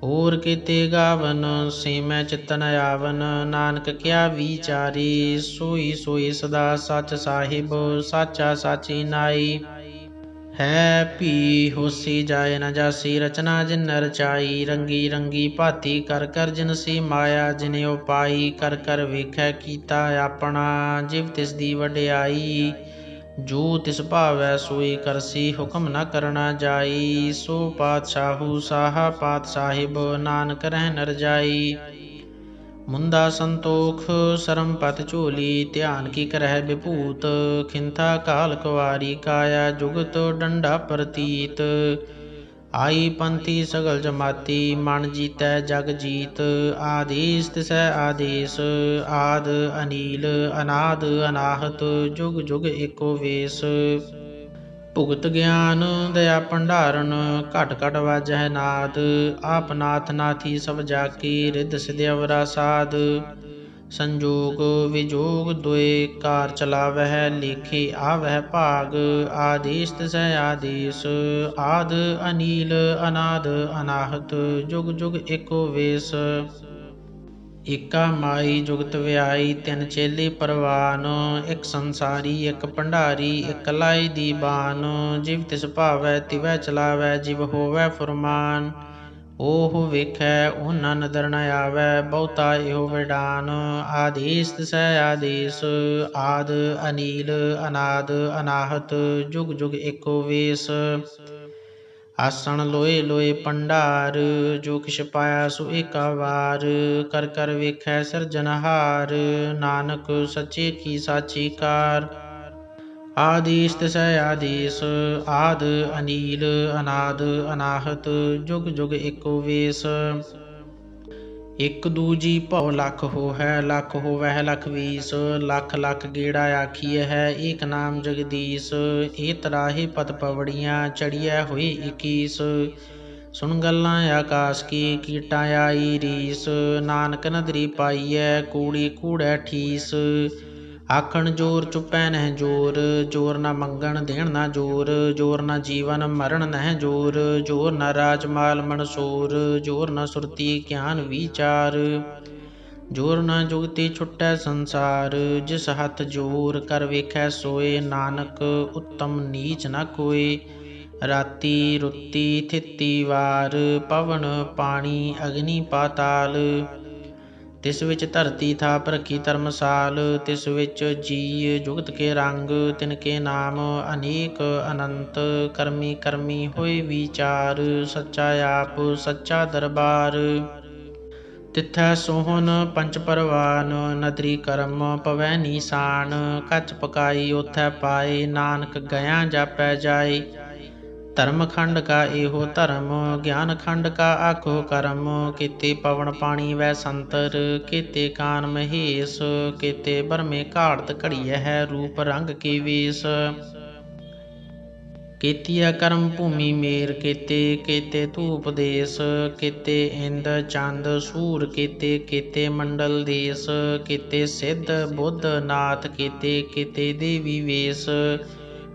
ਹੋਰ ਕੀਤੇ ਗਾਵਨ, ਸੇ ਮੈਂ ਚਿਤ ਨ ਆਵਨ, ਨਾਨਕ ਕਿਆ ਵਿਚਾਰੀ। ਸੋਈ ਸੋਈ ਸਦਾ ਸੱਚ ਸਾਹਿਬ, ਸਾਚਾ ਸਾਚੀ ਨਾਈ। ਹੈ ਭੀ ਹੋਸੀ ਜਾਏ ਨ ਜਾਸੀ, ਰਚਨਾ ਜਿਨ ਰਚਾਈ। ਰੰਗੀ ਰੰਗੀ ਭਾਤੀ ਕਰ ਕਰ, ਜਿਨ ਸੀ ਮਾਇਆ ਜਿਨ ਉਪਾਈ। ਕਰ ਕਰ ਵੇਖੈ ਕੀਤਾ ਆਪਣਾ, ਜਿਵ ਤਿਸ ਦੀ ਵਡਿਆਈ। ਜੋ ਤਿਸ ਭਾਵੈ ਸੋਈ ਕਰਸੀ, ਹੁਕਮ ਨ ਕਰਨਾ ਜਾਈ। ਸੋ ਪਾਤਸ਼ਾਹੂ ਸਾਹਾ ਪਾਤ ਸਾਹਿਬ, ਨਾਨਕ ਰਹਿ ਨ ਰਜਾਈ। ਮੁੰਦਾ ਸੰਤੋਖ ਸਰਮ ਪਤ ਝੋਲੀ, ਧਿਆਨ ਕੀ ਕਰਹਿ ਵਿਭੂਤ। ਖਿੰਥਾ ਕਾਲ ਕੁਵਾਰੀ, ਕਾਇਆ ਜੁਗਤ ਡੰਡਾ ਪ੍ਰਤੀਤ। ਆਈ ਪੰਥੀ ਸਗਲ ਜਮਾਤੀ, ਮਨ ਜੀਤੈ ਜਗ ਜੀਤ। ਆਦੇਸ ਤਿਸੈ ਆਦੇਸ, ਆਦ ਅਨੀਲ ਅਨਾਦ ਅਨਾਹਤ। ਜੁਗ ਜੁਗ ਏਕੋ ਵੇਸ। ਭੁਗਤ ਗਿਆਨ ਦਇਆ ਭੰਡਾਰਨ, ਘਟ ਘਟ ਵਾਜਹਿ ਨਾਦ। ਆਪ ਨਾਥ ਨਾਥੀ ਸਭ ਜਾਕੀ, ਰਿੱਧ ਸਿਧ ਅਵਰਾ ਸਾਧ। ਸੰਜੋਗ ਵਿਜੋਗ ਦੁਇ ਕਾਰ ਚਲਾਵਹਿ, ਲੇਖੇ ਆਵਹਿ ਭਾਗ। ਆਦੇਸ ਤਿਸੈ ਆਦੇਸ, ਆਦ ਅਨੀਲ ਅਨਾਦ ਅਨਾਹਤ। ਜੁਗ ਜੁਗ ਏਕੋ ਵੇਸ। ਏਕਾ ਮਾਈ ਜੁਗਤ ਵਿਆਈ, ਤਿੰਨ ਚੇਲੇ ਪਰਵਾਨ। ਇੱਕ ਸੰਸਾਰੀ ਇੱਕ ਭੰਡਾਰੀ, ਇੱਕ ਲਾਈ ਦੀਬਾਨ। ਜਿਵ ਤਿਸ ਭਾਵੈ ਤਿਵੈ ਚਲਾਵੈ, ਜਿਵ ਹੋਵੈ ਫੁਰਮਾਨ। ਓਹ ਵੇਖੈ ਓਨਾ ਨਦਰ ਨ ਆਵੈ, ਬਹੁਤਾ ਇਹੋ ਵਿਡਾਨ। ਆਦੇਸ ਤਿਸੈ ਆਦੇਸ, ਆਦ ਅਨੀਲ ਅਨਾਦ ਅਨਾਹਤ। ਜੁਗ ਜੁਗ ਏਕੋ ਵੇਸ। ਆਸਣ ਲੋਏ ਲੋਏ ਭੰਡਾਰ, ਜੋ ਕਿਛ ਪਾਇਆ ਸੋ ਏਕਾ ਵਾਰ। ਕਰ ਕਰ ਵੇਖੈ ਸਿਰਜਨਹਾਰ, ਨਾਨਕ ਸੱਚੇ ਕੀ ਸਾਚੀ ਕਾਰ। ਆਦੇਸ ਤਿਸੈ ਆਦੇਸ, ਆਦ ਅਨੀਲ ਅਨਾਦ ਅਨਾਹਤ। ਜੁਗ ਜੁਗ ਏਕੋ ਵੇਸ। ਇਕ ਦੂਜੀ ਭਉ ਲਖ ਹੋਹੈ, ਲਖ ਹੋਵਹਿ ਲਖ ਵੀਸ। ਲਖ ਲਖ ਗੇੜਾ ਆਖੀਐ, ਏਕ ਨਾਮ ਜਗਦੀਸ। ਏ ਤਰਾਹੇ ਪਤ ਪਵੜੀਆਂ, ਚੜੀਐ ਹੋਏ 21। ਸੁਣ ਗੱਲਾਂ ਆਕਾਸ ਕੀ, ਕੀਟਾਂ ਆਈ ਰੀਸ। ਨਾਨਕ ਨਦਰੀ ਪਾਈਐ, ਕੂੜੀ ਕੂੜੈ ਠੀਸ। ਆਖਣ ਜੋਰ ਚੁੱਪੈ ਨਹਿ ਜੋਰ, ਜੋਰ ਨ ਮੰਗਣ ਦੇਣ ਨ ਜੋਰ। ਜੋਰ ਨ ਜੀਵਨ ਮਰਨ ਨਹਿ ਜੋਰ, ਜੋਰ ਨ ਰਾਜ ਮਾਲ ਮਨਸੂਰ। ਜੋਰ ਨ ਸੁਰਤੀ ਗਿਆਨ ਵਿਚਾਰ, ਜੋਰ ਨ ਜੁਗਤੀ ਛੁਟੈ ਸੰਸਾਰ। ਜਿਸ ਹੱਥ ਜੋਰ ਕਰ ਵੇਖੈ ਸੋਏ, ਨਾਨਕ ਉੱਤਮ ਨੀਚ ਨ ਕੋਇ। ਰਾਤੀ ਰੁੱਤੀ ਥਿਤੀ ਵਾਰ, ਪਵਨ ਪਾਣੀ ਅਗਨੀ ਪਾਤਾਲ। ਤਿਸ ਵਿੱਚ ਧਰਤੀ ਥਾਪ ਰੱਖੀ ਧਰਮਸਾਲ। ਤਿਸ ਵਿੱਚ ਜੀਅ ਜੁਗਤ ਕੇ ਰੰਗ, ਤਿਨ ਕੇ ਨਾਮ ਅਨੇਕ ਅਨੰਤ। ਕਰਮੀ ਕਰਮੀ ਹੋਏ ਵਿਚਾਰ, ਸੱਚਾ ਆਪ ਸੱਚਾ ਦਰਬਾਰ। ਤਿਥੈ ਸੋਹਨ ਪੰਚ ਪਰਵਾਨ, ਨਦਰੀ ਕਰਮ ਪਵੈ ਨੀਸਾਨ। ਕੱਚ ਪਕਾਈ ਓਥੈ ਪਾਏ, ਨਾਨਕ ਗਇਆ ਜਾਪੈ ਜਾਏ। ਧਰਮ ਖੰਡ ਕਾ ਇਹੋ ਧਰਮ, ਗਿਆਨ ਖੰਡ ਕਾ ਆਖੋ ਕਰਮ। ਕੀਤੇ ਪਵਨ ਪਾਣੀ ਵੈ ਸੰਤਰ, ਕੀਤੇ ਕਾਨ ਮਹੇਸ਼। ਕੀਤੇ ਬਰਮੇ ਘਾੜਤ ਘੜੀਐ, ਰੂਪ ਰੰਗ ਕੇ ਵੇਸ। ਕੀਤੀਆ ਕਰਮ ਭੂਮੀ ਮੇਰ ਕੀਤੇ, ਕੀਤੇ ਧੂਪ ਦੇਸ। ਕੀਤੇ ਇੰਦ ਚੰਦ ਸੂਰ ਕੀਤੇ, ਕੀਤੇ ਮੰਡਲ ਦੇਸ। ਕੀਤੇ ਸਿੱਧ ਬੁੱਧ ਨਾਥ ਕੀਤੇ, ਕੀਤੇ ਦੇਵੀ ਵੇਸ।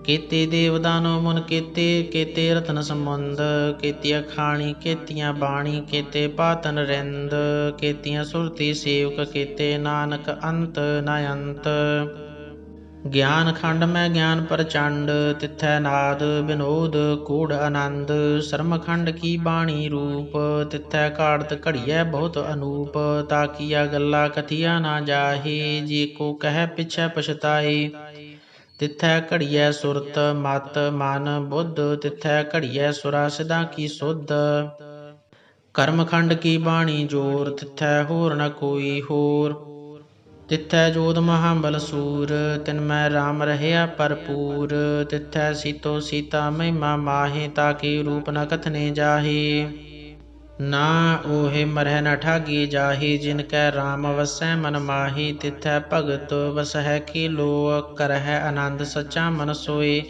ਕੀਤੇ ਦੇਵ ਦਾਨਵ ਮੁਨ ਕੀਤੇ, ਕੀਤੇ ਰਤਨ ਸਮੁੰਦ। ਕੀਤੀਆਂ ਖਾਣੀ ਕੀਤੀਆਂ ਬਾਣੀ, ਕੀਤੇ ਪਾਤਨ ਰਿੰਦ। ਕੀਤੀਆਂ ਸੁਰਤੀ ਸੇਵਕ ਕੀਤੇ, ਨਾਨਕ ਅੰਤ ਨ ਅੰਤ। ਗਿਆਨ ਖੰਡ ਮੈਂ ਗਿਆਨ ਪ੍ਰਚੰਡ, ਤਿਥੈ ਨਾਦ ਬਿਨੋਦ ਕੂੜ ਆਨੰਦ। ਸਰਮ ਖੰਡ ਕੀ ਬਾਣੀ ਰੂਪ, ਤਿਥੈ ਕਾੜਤ ਘੜੀਐ ਬਹੁਤ ਅਨੂਪ। ਤਾਕੀਆ ਗੱਲਾ ਕਥੀਆ ਨਾ ਜਾਹੀ, ਜੇ ਕੋ ਕਹਿ ਪਿਛੈ ਪਛਤਾਈ। ਤਿਥੈ ਘੜੀਐ ਸੁਰਤ ਮਤ ਮਨ ਬੁੱਧ, ਤਿਥੈ ਘੜੀਐ ਸੁਰਾ ਸਿਧਾ ਕੀ ਸੁਧ। ਕਰਮ ਖੰਡ ਕੀ ਬਾਣੀ ਜੋਰ, ਤਿਥੈ ਹੋਰ ਨ ਕੋਈ ਹੋਰ। ਤਿਥੈ ਜੋਧ ਮਹਾਬਲ ਸੂਰ, ਤਿਨ ਮੈਂ ਰਾਮ ਰਹਿਆ ਭਰਪੂਰ। ਤਿਥੈ ਸੀਤੋ ਸੀਤਾ ਮਹਿਮਾ ਮਾਹੀ, ਤਾਕੇ ਰੂਪ ਨ ਕਥਨੇ ਜਾਹੀ। ਨਾ ਓਹੇ ਮਰਹਿ ਨ ਠਾਗੀ ਜਾਹੀ, ਜਿਨ ਕੈ ਰਾਮ ਵਸੈ ਮਨ ਮਾਹੀ। ਤਿਥੈ ਭਗਤ ਵਸਹਿ ਖੇਲੋ, ਕਰਹਿ ਆਨੰਦ ਸੱਚਾ ਮਨ ਸੋਏ।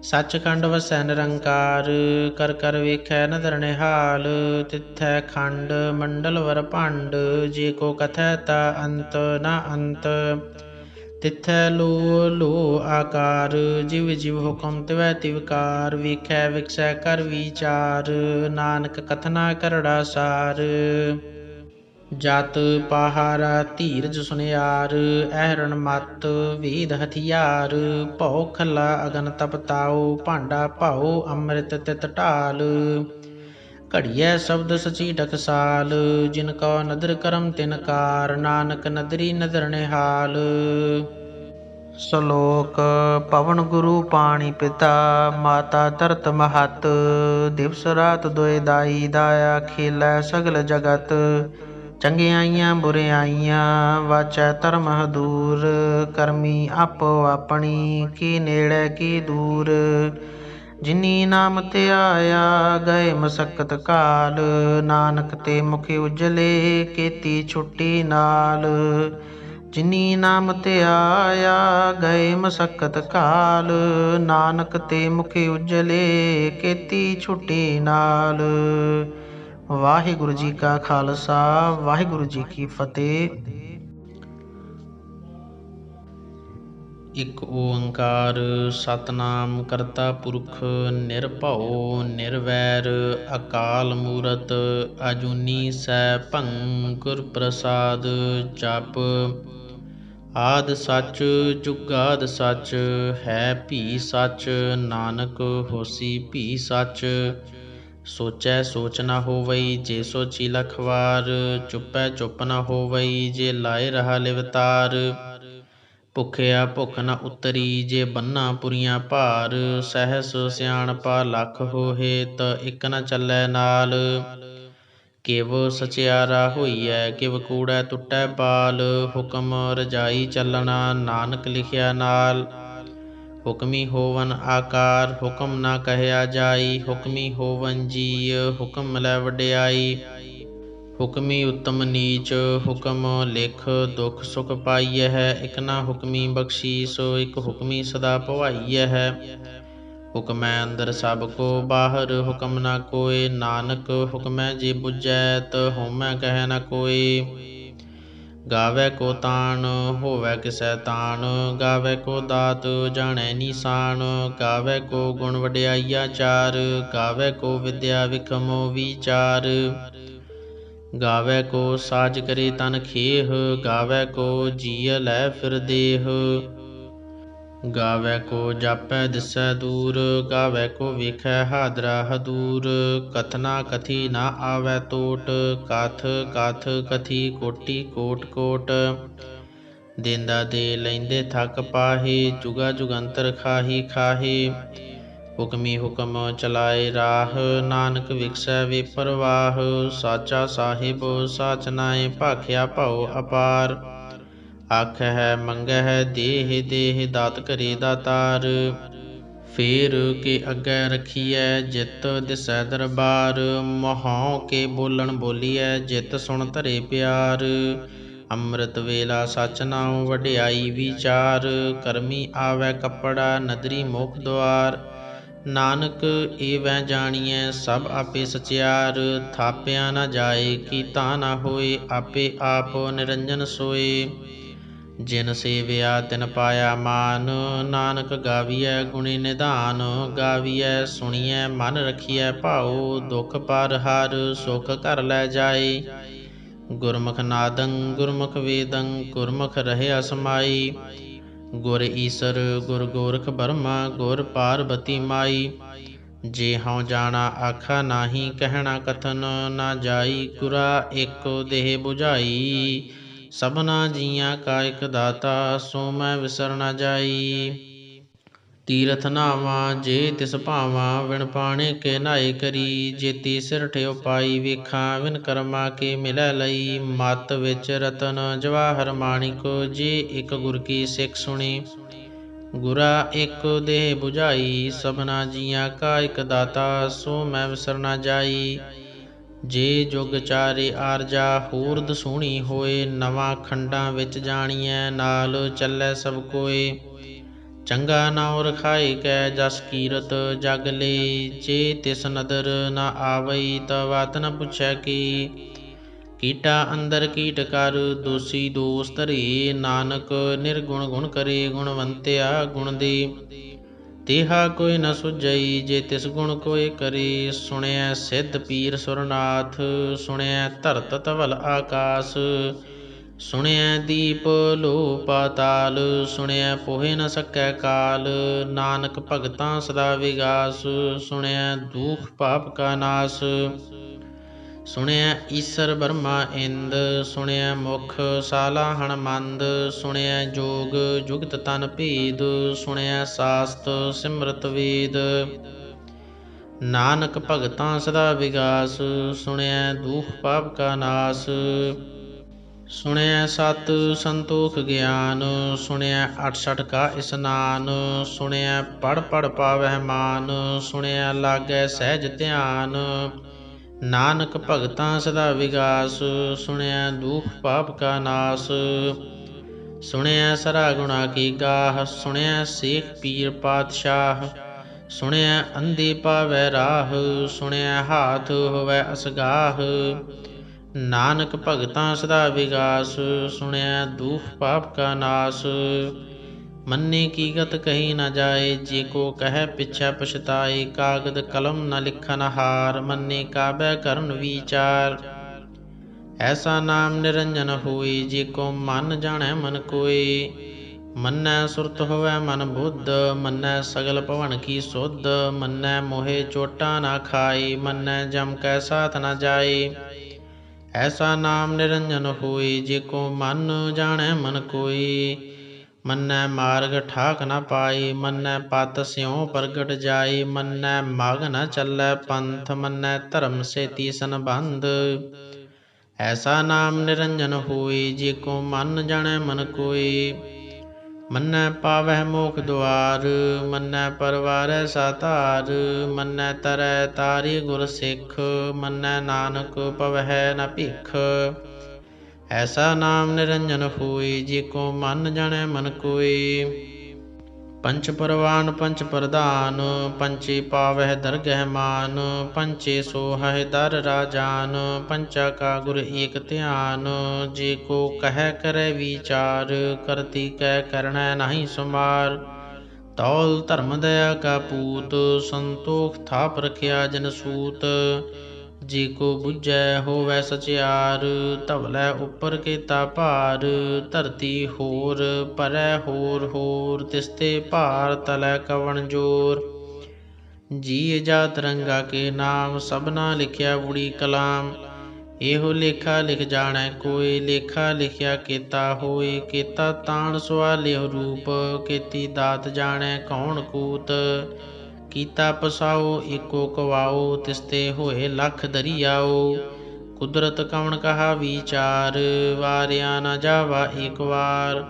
ਸੱਚਖੰਡ ਵਸੈ ਨਿਰੰਕਾਰ, ਕਰ ਕਰ ਵੇਖੈ ਨਦਰ ਨਿਹਾਲ। ਤਿਥੈ ਖੰਡ ਮੰਡਲ ਵਰ ਭੰਡ, ਜੇ ਕੋ ਕਥੈ ਤਾ ਅੰਤ ਨ ਅੰਤ। ਤਿਥੈ ਲੋ ਲੋ ਆਕਾਰ, ਜਿਵ ਜਿਵ ਹੁਕਮ ਤਿਵੈ ਤਿਵਕਾਰ। ਵੇਖੈ ਵਿਖਸੈ ਕਰ ਵਿਚਾਰ, ਨਾਨਕ ਕਥਨਾ ਕਰੜਾ ਸਾਰ। ਜਤ ਪਾਹਾਰਾ ਧੀਰਜ ਸੁਨਿਆਰ, ਐਰਨ ਮਤ ਵੇਦ ਹਥਿਆਰ। ਭਉ ਖੱਲਾ ਅਗਨ ਤਪ ਤਾਉ, ਭਾਂਡਾ ਭਾਉ ਅੰਮ੍ਰਿਤ ਤਿਤ ਢਾਲ। ਘੜੀਐ ਸ਼ਬਦ ਸਚੀ ਟਕਸਾਲ, ਜਿਨ ਕਉ ਨਦਰ ਕਰਮ ਤਿਨ ਕਾਰ। ਨਾਨਕ ਨਦਰੀ ਨਦਰ ਨਿਹਾਲ। ਸ਼ਲੋਕ ਪਵਨ ਗੁਰੂ ਪਾਣੀ ਪਿਤਾ, ਮਾਤਾ ਧਰਤ ਮਹਤ। ਦਿਵਸ ਰਾਤ ਦੁਇ ਦਾਈ ਦਾਇਆ, ਖੇਲੈ ਸਗਲ ਜਗਤ। ਚੰਗਿਆਈਆਂ ਬੁਰਿਆਈਆਂ ਵਾਚੈ ਧਰਮ ਹਦੂਰ। ਕਰਮੀ ਆਪੋ ਆਪਣੀ, ਕੀ ਨੇੜੇ ਕੀ ਦੂਰ। ਜਿਨੀ ਨਾਮ ਧਿਆਇਆ, ਗਏ ਮਸਕਤ ਕਾਲ। ਨਾਨਕ ਤੇ ਮੁਖ ਉਜਲੇ, ਕੀਤੀ ਛੁੱਟੀ ਨਾਲ। ਜਿਨੀ ਨਾਮ ਧਿਆਇਆ, ਗਏ ਮਸਕਤ ਕਾਲ। ਨਾਨਕ ਤੇ ਮੁਖ ਉਜਲੇ, ਕੀਤੀ ਛੁੱਟੀ ਨਾਲ। ਵਾਹਿਗੁਰੂ ਜੀ ਕਾ ਖਾਲਸਾ, ਵਾਹਿਗੁਰੂ ਜੀ ਕੀ ਫਤਿਹ। ਇਕ ਓੰਕਾਰ ਸਤਿਨਾਮ ਕਰਤਾ ਪੁਰਖ, ਨਿਰਭਉ ਨਿਰਵੈਰ। ਅਕਾਲ ਮੂਰਤ ਅਜੂਨੀ ਸੈਭੰ, ਗੁਰ ਪ੍ਰਸਾਦ ਜਪ। ਆਦਿ ਸੱਚ ਜੁਗਾਦਿ ਸੱਚ, ਹੈ ਭੀ ਸੱਚ। ਨਾਨਕ ਹੋਸੀ ਭੀ ਸੱਚ। ਸੋਚੈ ਸੋਚ ਨ ਹੋਵਈ, ਜੇ ਸੋਚੀ ਲਖ ਵਾਰ। ਚੁੱਪੈ ਚੁੱਪ ਨ ਹੋਵਈ, ਜੇ ਲਾਏ ਰਹਾ ਲਿਵਤਾਰ। ਭੁਖਿਆ ਭੁਖ ਨ ਉਤਰੀ, ਜੇ ਬੰਨਾ ਪੁਰੀਆਂ ਭਾਰ। ਸਹਿਸ ਸਿਆਣਪਾ ਲਖ ਹੋਹੇ, ਤ ਇਕ ਨ ਚੱਲੈ ਨਾਲ। ਕਿਵ ਸਚਿਆਰਾ ਹੋਈਐ, ਕਿਵ ਕੂੜੈ ਟੁੱਟੈ ਬਾਲ। ਹੁਕਮ ਰਜਾਈ ਚੱਲਣਾ, ਨਾਨਕ ਲਿਖਿਆ ਨਾਲ। ਹੁਕਮੀ ਹੋਵਨ ਆਕਾਰ, ਹੁਕਮ ਨਾ ਕਹਿਆ ਜਾਈ। ਹੁਕਮੀ ਹੋਵਨ ਜੀਅ, ਹੁਕਮ ਲੈ ਵਡਿਆਈ। ਹੁਕਮੀ ਉਤਮ ਨੀਚ, ਹੁਕਮ ਲਿਖ ਦੁਖ ਸੁਖ ਪਾਈਐ। ਇਕ ਨਾ ਹੁਕਮੀ ਬਖਸ਼ੀਸ, ਇਕ ਹੁਕਮੀ ਸਦਾ ਭਵਾਈਐ। ਹੁਕਮੈ ਅੰਦਰ ਸਭ ਕੋ ਬਾਹਰ, ਹੁਕਮ ਨਾ ਕੋਇ। ਨਾਨਕ ਹੁਕਮੈ ਜੇ ਬੁਝੈ, ਤ ਹਉਮੈ ਕਹਿ ਨ ਕੋਇ। ਗਾਵੈ ਕੋ ਤਾਣ, ਹੋਵੈ ਕਿਸੈ ਤਾਣ। ਗਾਵੈ ਕੋ ਦਾਤ, ਜਾਣੈ ਨੀਸਾਨ। ਗਾਵੈ ਕੋ ਗੁਣ ਵਡਿਆਈਆ ਚਾਰ। ਗਾਵੈ ਕੋ ਵਿਦਿਆ ਵਿਖਮ ਵੀਚਾਰ। ਗਾਵੈ ਕੋ ਸਾਜ ਕਰੇ ਤਨ ਖੇਹ। ਗਾਵੈ ਕੋ ਜੀਅ ਲੈ ਫਿਰ ਦੇਹ। ਗਾਵੈ ਕੋ ਜਾਪੈ ਦਿਸੈ ਦੂਰ। ਗਾਵੈ ਕੋ ਵੇਖੈ ਹਾਦਰਾ ਹਦੂਰ। ਕਥਨਾ ਕਥੀ ਨਾ ਆਵੈ ਟੋਟ, ਕਥ ਕਥ ਕਥੀ ਕੋਟੀ ਕੋਟ ਕੋਟ। ਦੇਂਦਾ ਦੇ ਲੈਂਦੇ ਥਕ ਪਾਹੇ, ਜੁਗਾ ਜੁਗੰਤਰ ਖਾਹੀ ਖਾਹੇ। ਹੁਕਮੀ ਹੁਕਮ ਚਲਾਏ ਰਾਹ, ਨਾਨਕ ਵਿਗਸੈ ਵੇ ਪਰਵਾਹ। ਸਾਚਾ ਸਾਹਿਬ ਸਾਚ ਨਾਇ, ਭਾਖਿਆ ਭਉ ਅਪਾਰ। ਆਖਹਿ ਮੰਗਹਿ ਦੇਹ ਦੇਹ, ਦਾਤ ਕਰੇ ਦਾਤਾਰ। ਫੇਰ ਕੇ ਅੱਗੇ ਰਖੀਐ, ਜਿਤ ਦਿਸੈ ਦਰਬਾਰ। ਮਹਉ ਕੇ ਬੋਲਣ ਬੋਲੀਐ, ਜਿਤ ਸੁਣ ਧਰੇ ਪਿਆਰ। ਅੰਮ੍ਰਿਤ ਵੇਲਾ ਸਚ ਨਾਉ, ਵਡਿਆਈ ਵਿਚਾਰ। ਕਰਮੀ ਆਵੈ ਕੱਪੜਾ, ਨਦਰੀ ਮੁਖ ਦੁਆਰ। ਨਾਨਕ ਏਵੈ ਜਾਣੀਐ, ਸਭ ਆਪੇ ਸਚਿਆਰ। ਥਾਪਿਆ ਨ ਜਾਏ, ਕੀਤਾ ਨ ਹੋਏ, ਆਪੇ ਆਪ ਨਿਰੰਜਨ ਸੋਏ। ਜਿਨ ਸੇਵਿਆ ਤਿਨ ਪਾਇਆ ਮਾਨ, ਨਾਨਕ ਗਾਵੀਐ ਗੁਣੀ ਨਿਧਾਨ। ਗਾਵੀਐ ਸੁਣੀਐ ਮਨ ਰਖੀਐ ਭਾਉ, ਦੁਖ ਪਰ ਹਰ ਸੁਖ ਘਰ ਲੈ ਜਾਏ। ਗੁਰਮੁਖ ਨਾਦੰ ਗੁਰਮੁਖ ਵੇਦੰ, ਗੁਰਮੁਖ ਰਹਿਆ ਸਮਾਈ। गुर ईसर गुर गोरख बर्मा गुर पार्वती माई। जे हਉ जाना आखा नाही कहना कथन ना जाई। गुरा एको देह बुझाई सबना जियां का एक दाता सो मैं विसर न जाई। ਤੀਰਥ ਨਾਵਾ ਜੇ ਤਿਸ ਭਾਵਾ ਵਿਣ ਪਾਣੇ ਕੇ ਨਾਏ ਕਰੀ। ਜੇਤੀ ਸਿਰਠ ਉਪਾਈ ਵੇਖਾਂ ਵਿਨ ਕਰਮਾ ਕੇ ਮਿਲੈ ਲਈ। ਮਤ ਵਿੱਚ ਰਤਨ ਜਵਾਹਰ ਮਾਣਿਕ ਜੇ ਇਕ ਗੁਰ ਕੀ ਸਿੱਖ ਸੁਣੀ। ਗੁਰਾ ਇਕ ਦੇਹ 부ਝਾਈ ਸਭਨਾ ਜੀਆਂ ਕਾ ਇਕ ਦਾਤਾ ਸੋ ਮੈਂ ਵਿਸਰ ਨਾ ਜਾਈ। ਜੇ ਜੁਗ ਚਾਰੇ ਆਰਜਾ ਹੋਰ ਦਸੂਣੀ ਹੋਏ। ਨਵਾਂ ਖੰਡਾਂ ਵਿੱਚ ਜਾਣੀਐ ਨਾਲ ਚੱਲੈ ਸਭ ਕੋਏ। ਚੰਗਾ ਨਾਉ ਰਖਾਏ ਕੈ ਜਸ ਕੀਰਤ ਜਗ ਲੇ। ਜੇ ਤਿਸ ਨਦਰ ਨ ਆਵਈ ਤ ਵਾਤ ਨ ਪੁੱਛੈ ਕੀ। ਕੀਟਾ ਅੰਦਰ ਕੀਟ ਕਰ ਦੋਸੀ ਦੋਸ ਧਰੇ। ਨਾਨਕ ਨਿਰਗੁਣ ਗੁਣ ਕਰੇ ਗੁਣਵੰਤਿਆ ਗੁਣ ਦੇ। ਤੇਹਾ ਕੋਈ ਨ ਸੁਝਈ ਜੇ ਤਿਸ ਗੁਣ ਕੋਇ ਕਰੇ। ਸੁਣਿਐ ਸਿੱਧ ਪੀਰ ਸੁਰਨਾਥ ਸੁਣਿਐ ਧਰਤ ਧਵਲ ਆਕਾਸ। ਸੁਣਿਐ ਦੀਪ ਲੋ ਪਾਤਾਲ ਸੁਣਿਐ ਪੋਹਿ ਨ ਸਕੈ ਕਾਲ। ਨਾਨਕ ਭਗਤਾਂ ਸਦਾ ਵਿਗਾਸ ਸੁਣਿਐ ਦੁਖ ਪਾਪ ਕਾ ਨਾਸ। ਸੁਣਿਐ ਈਸਰ ਬਰਮਾ ਇੰਦ ਸੁਣਿਐ ਮੁਖ ਸਾਲਾ ਹਣਮੰਦ। ਸੁਣਿਐ ਜੋਗ ਜੁਗਤ ਤਨ ਭੇਦ ਸੁਣਿਐ ਸਾਸਤ ਸਿਮਰਤ ਵੇਦ। ਨਾਨਕ ਭਗਤਾਂ ਸਦਾ ਵਿਗਾਸ ਸੁਣਿਐ ਦੁਖ ਪਾਪ ਕਾ ਨਾਸ। ਸੁਣਿਐ ਸਤ ਸੰਤੋਖ ਗਿਆਨ ਸੁਣਿਐ ਅਠਸਠ ਕਾ ਇਸਨਾਨ। ਸੁਣਿਐ ਪੜ ਪੜ ਪਾਵਹਿ ਮਾਨ ਸੁਣਿਐ ਲਾਗੈ ਸਹਿਜ ਧਿਆਨ। ਨਾਨਕ ਭਗਤਾਂ ਸਦਾ ਵਿਗਾਸ ਸੁਣਿਐ ਦੁਖ ਪਾਪ ਕਾ ਨਾਸ। ਸੁਣਿਐ ਸਰਾ ਗੁਣਾ ਕੀ ਗਾਹ ਸੁਣਿਐ ਸੇਖ ਪੀਰ ਪਾਤਸ਼ਾਹ। ਸੁਣਿਐ ਅੰਧੇ ਪਾਵੈ ਰਾਹ ਸੁਣਿਐ ਹਾਥ ਹੋਵੈ ਅਸਗਾਹ। ਨਾਨਕ ਭਗਤਾਂ ਸਦਾ ਵਿਗਾਸ ਸੁਣਿਐ ਦੁਖ ਪਾਪ ਕਾ ਨਾਸ। ਮੰਨੇ ਕੀ ਗਤ ਕਹੀ ਨ ਜਾਏ ਜੇ ਕੋ ਕਹਿ ਪਿਛੈ ਪਛਤਾਏ। ਕਾਗਦ ਕਲਮ ਨ ਲਿਖਨ ਹਾਰ ਮੰਨੇ ਕਾਬੈ ਕਰਨ ਵਿਚਾਰ। ਐਸਾ ਨਾਮ ਨਿਰੰਜਨ ਹੋਏ ਜੇ ਕੋ ਮਨ ਜਾਣੈ ਮਨ ਕੋਏ। ਮੰਨੈ ਸੁਰਤ ਹੋਵੈ ਮਨ ਬੁੱਧ ਮੰਨੈ ਸਗਲ ਭਵਨ ਕੀ ਸੁਧ। ਮੰਨੈ ਮੋਹਿ ਚੋਟਾ ਨਾ ਖਾਏ ਮੰਨੈ ਜਮ ਕੈ ਸਾਥ ਨ ਜਾਏ। ਐਸਾ ਨਾਮ ਨਿਰੰਜਨ ਹੋਏ ਜੇ ਕੋ ਮਨ ਜਾਣੈ ਮਨ ਕੋਏ। ਮੰਨੈ ਮਾਰਗ ਠਾਕ ਨ ਪਾਏ ਮੰਨੈ ਪਤ ਸਿਉ ਪ੍ਰਗਟ ਜਾਏ। ਮੰਨੈ ਮਗ ਨ ਚੱਲੈ ਪੰਥ ਮੰਨੈ ਧਰਮ ਸੇਤੀ ਸੰਬੰਧ। ਐਸਾ ਨਾਮ ਨਿਰੰਜਨ ਹੋਏ ਜੇ ਕੋ ਮਨ ਜਾਣੈ ਮਨ ਕੋਏ। ਮੰਨੈ ਪਾਵਹਿ ਮੋਖ ਦੁਆਰ ਮੰਨੈ ਪਰਵਾਰੈ ਸਾਧਾਰ। ਮੰਨੈ ਤਰੈ ਤਾਰੇ ਗੁਰ ਸਿੱਖ ਮੰਨੈ ਨਾਨਕ ਪਵਹਿ ਨ ਭਿਖ। ਐਸਾ ਨਾਮ ਨਿਰੰਜਨ ਹੋਏ ਜੇ ਕੋ ਮਨ ਜਾਣੈ ਮਨ ਕੋਏ। ਪੰਚ ਪਰਵਾਨ ਪੰਚ ਪ੍ਰਧਾਨ ਪੰਚੇ ਪਾਵਹਿ ਦਰਗਹਿ ਮਾਨ। ਪੰਚੇ ਸੋਹਹਿ ਦਰ ਰਾਜਾਨ ਪੰਚਾ ਕਾ ਗੁਰ ਏਕ ਧਿਆਨ। ਜੇ ਕੋ ਕਹਿ ਕਰੈ ਵਿਚਾਰ ਕਰਤੀ ਕੈ ਕਰਣੈ ਨਾਹੀ ਸੁਮਾਰ। ਤੌਲ ਧਰਮ ਦਇਆ ਕਾ ਪੂਤ ਸੰਤੋਖ ਥਾਪ ਰਖਿਆ ਜਨ ਸੂਤ। ਜੇ ਕੋ ਬੁੱਝੈ ਹੋਵੈ ਸਚਿਆਰ ਧਵਲੈ ਉੱਪਰ ਕੀਤਾ ਭਾਰ। ਧਰਤੀ ਹੋਰ ਪਰੈ ਹੋਰ ਹੋਰ ਤਿਸਤੇ ਭਾਰ ਤਲੈ ਕਵਣ ਜੋਰ। ਜੀ ਜਾਤ ਰੰਗਾ ਕੇ ਨਾਮ ਸਭਨਾ ਲਿਖਿਆ ਬੁੜੀ ਕਲਾਮ। ਇਹੋ ਲੇਖਾ ਲਿਖ ਜਾਣੈ ਕੋਇ ਲੇਖਾ ਲਿਖਿਆ ਕੀਤਾ ਹੋਏ। ਕੀਤਾ ਤਾਣ ਸਵਾਲਿਓ ਰੂਪ ਕੀਤੀ ਦਾਤ ਜਾਣੈ ਕੌਣ ਕੂਤ। ਕੀਤਾ ਪਸਾਓ ਏਕੋ ਕਵਾਓ ਤਿਸਤੇ ਹੋਏ ਲੱਖ ਦਰੀਆਓ। ਕੁਦਰਤ ਕਵਣ ਕਹਾ ਵਿਚਾਰ ਵਾਰਿਆ ਨ ਜਾਵਾ ਏਕ ਵਾਰ।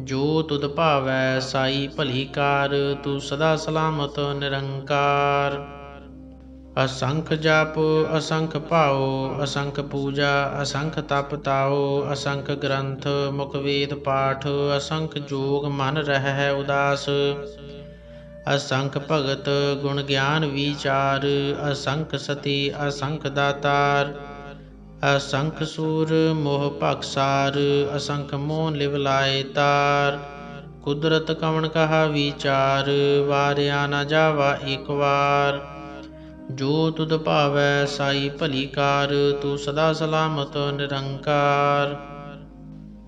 ਜੋ ਤੁਧ ਭਾਵੈ ਸਾਈ ਭਲੀ ਕਾਰ ਤੂੰ ਸਦਾ ਸਲਾਮਤ ਨਿਰੰਕਾਰ। ਅਸੰਖ ਜਪ ਅਸੰਖ ਭਾਉ ਅਸੰਖ ਪੂਜਾ ਅਸੰਖ ਤਪ ਤਾਉ। ਅਸੰਖ ਗ੍ਰੰਥ ਮੁਖ ਵੇਦ ਪਾਠ ਅਸੰਖ ਜੋਗ ਮਨ ਰਹਿ ਉਦਾਸ। ਅਸੰਖ ਭਗਤ ਗੁਣ ਗਿਆਨ ਵਿਚਾਰ ਅਸੰਖ ਸਤੀ ਅਸੰਖ ਦਾਤਾਰ। ਅਸੰਖ ਸੂਰ ਮੋਹ ਭਖਸਾਰ ਅਸੰਖ ਮੋਹ ਲਿਵ ਲਾਏ ਤਾਰ। ਕੁਦਰਤ ਕਵਣ ਕਹਾ ਵਿਚਾਰ ਵਾਰਿਆ ਨ ਜਾਵਾ ਏਕ ਵਾਰ। ਜੋ ਤੁਧ ਭਾਵੈ ਸਾਈ ਭਲੀ ਕਾਰ ਤੂੰ ਸਦਾ ਸਲਾਮਤ ਨਿਰੰਕਾਰ।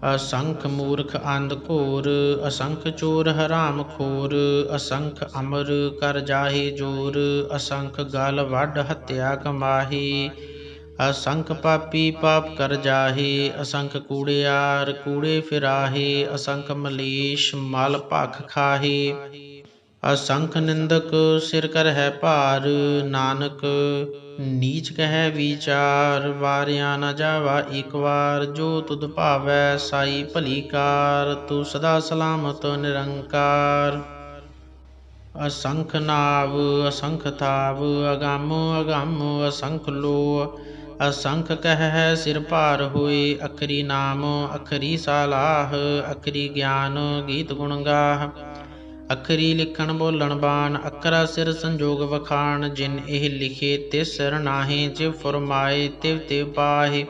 असंख मूर्ख अंध घोर, असंख चोर हराम खोर, असंख अमर कर जाहे जोर, असंख गल वड हत्या कमाही, असंख पापी पाप कर जाहे, असंख कूड़ियार कूड़े फिराहे, असंख मलेश मल भख खाहे, असंख निंदक सिर कर है भार, नानक नीच कह विचार, वारिया न जावा एक बार, जो तुद भावै साई भली कार, तू सदा सलामत निरंकार। असंख नाव असंख थाव, अगम अगम असंख लो, असंख कह सिर भार होए, अखरी नाम अखरी सालाह, अखरी ज्ञान गीत गुण गाह, अखरी लिखण बोलण बान, अखरा सिर संजोग वखाण, जिन ਇਹ ਲਿਖੇ ਤਿਸ ਸਿਰ ਨਾਹੀਂ, ਜਿਵ ਫੁਰਮਾਏ ਤਿਵ ਤਿਵ ਪਾਹੇ,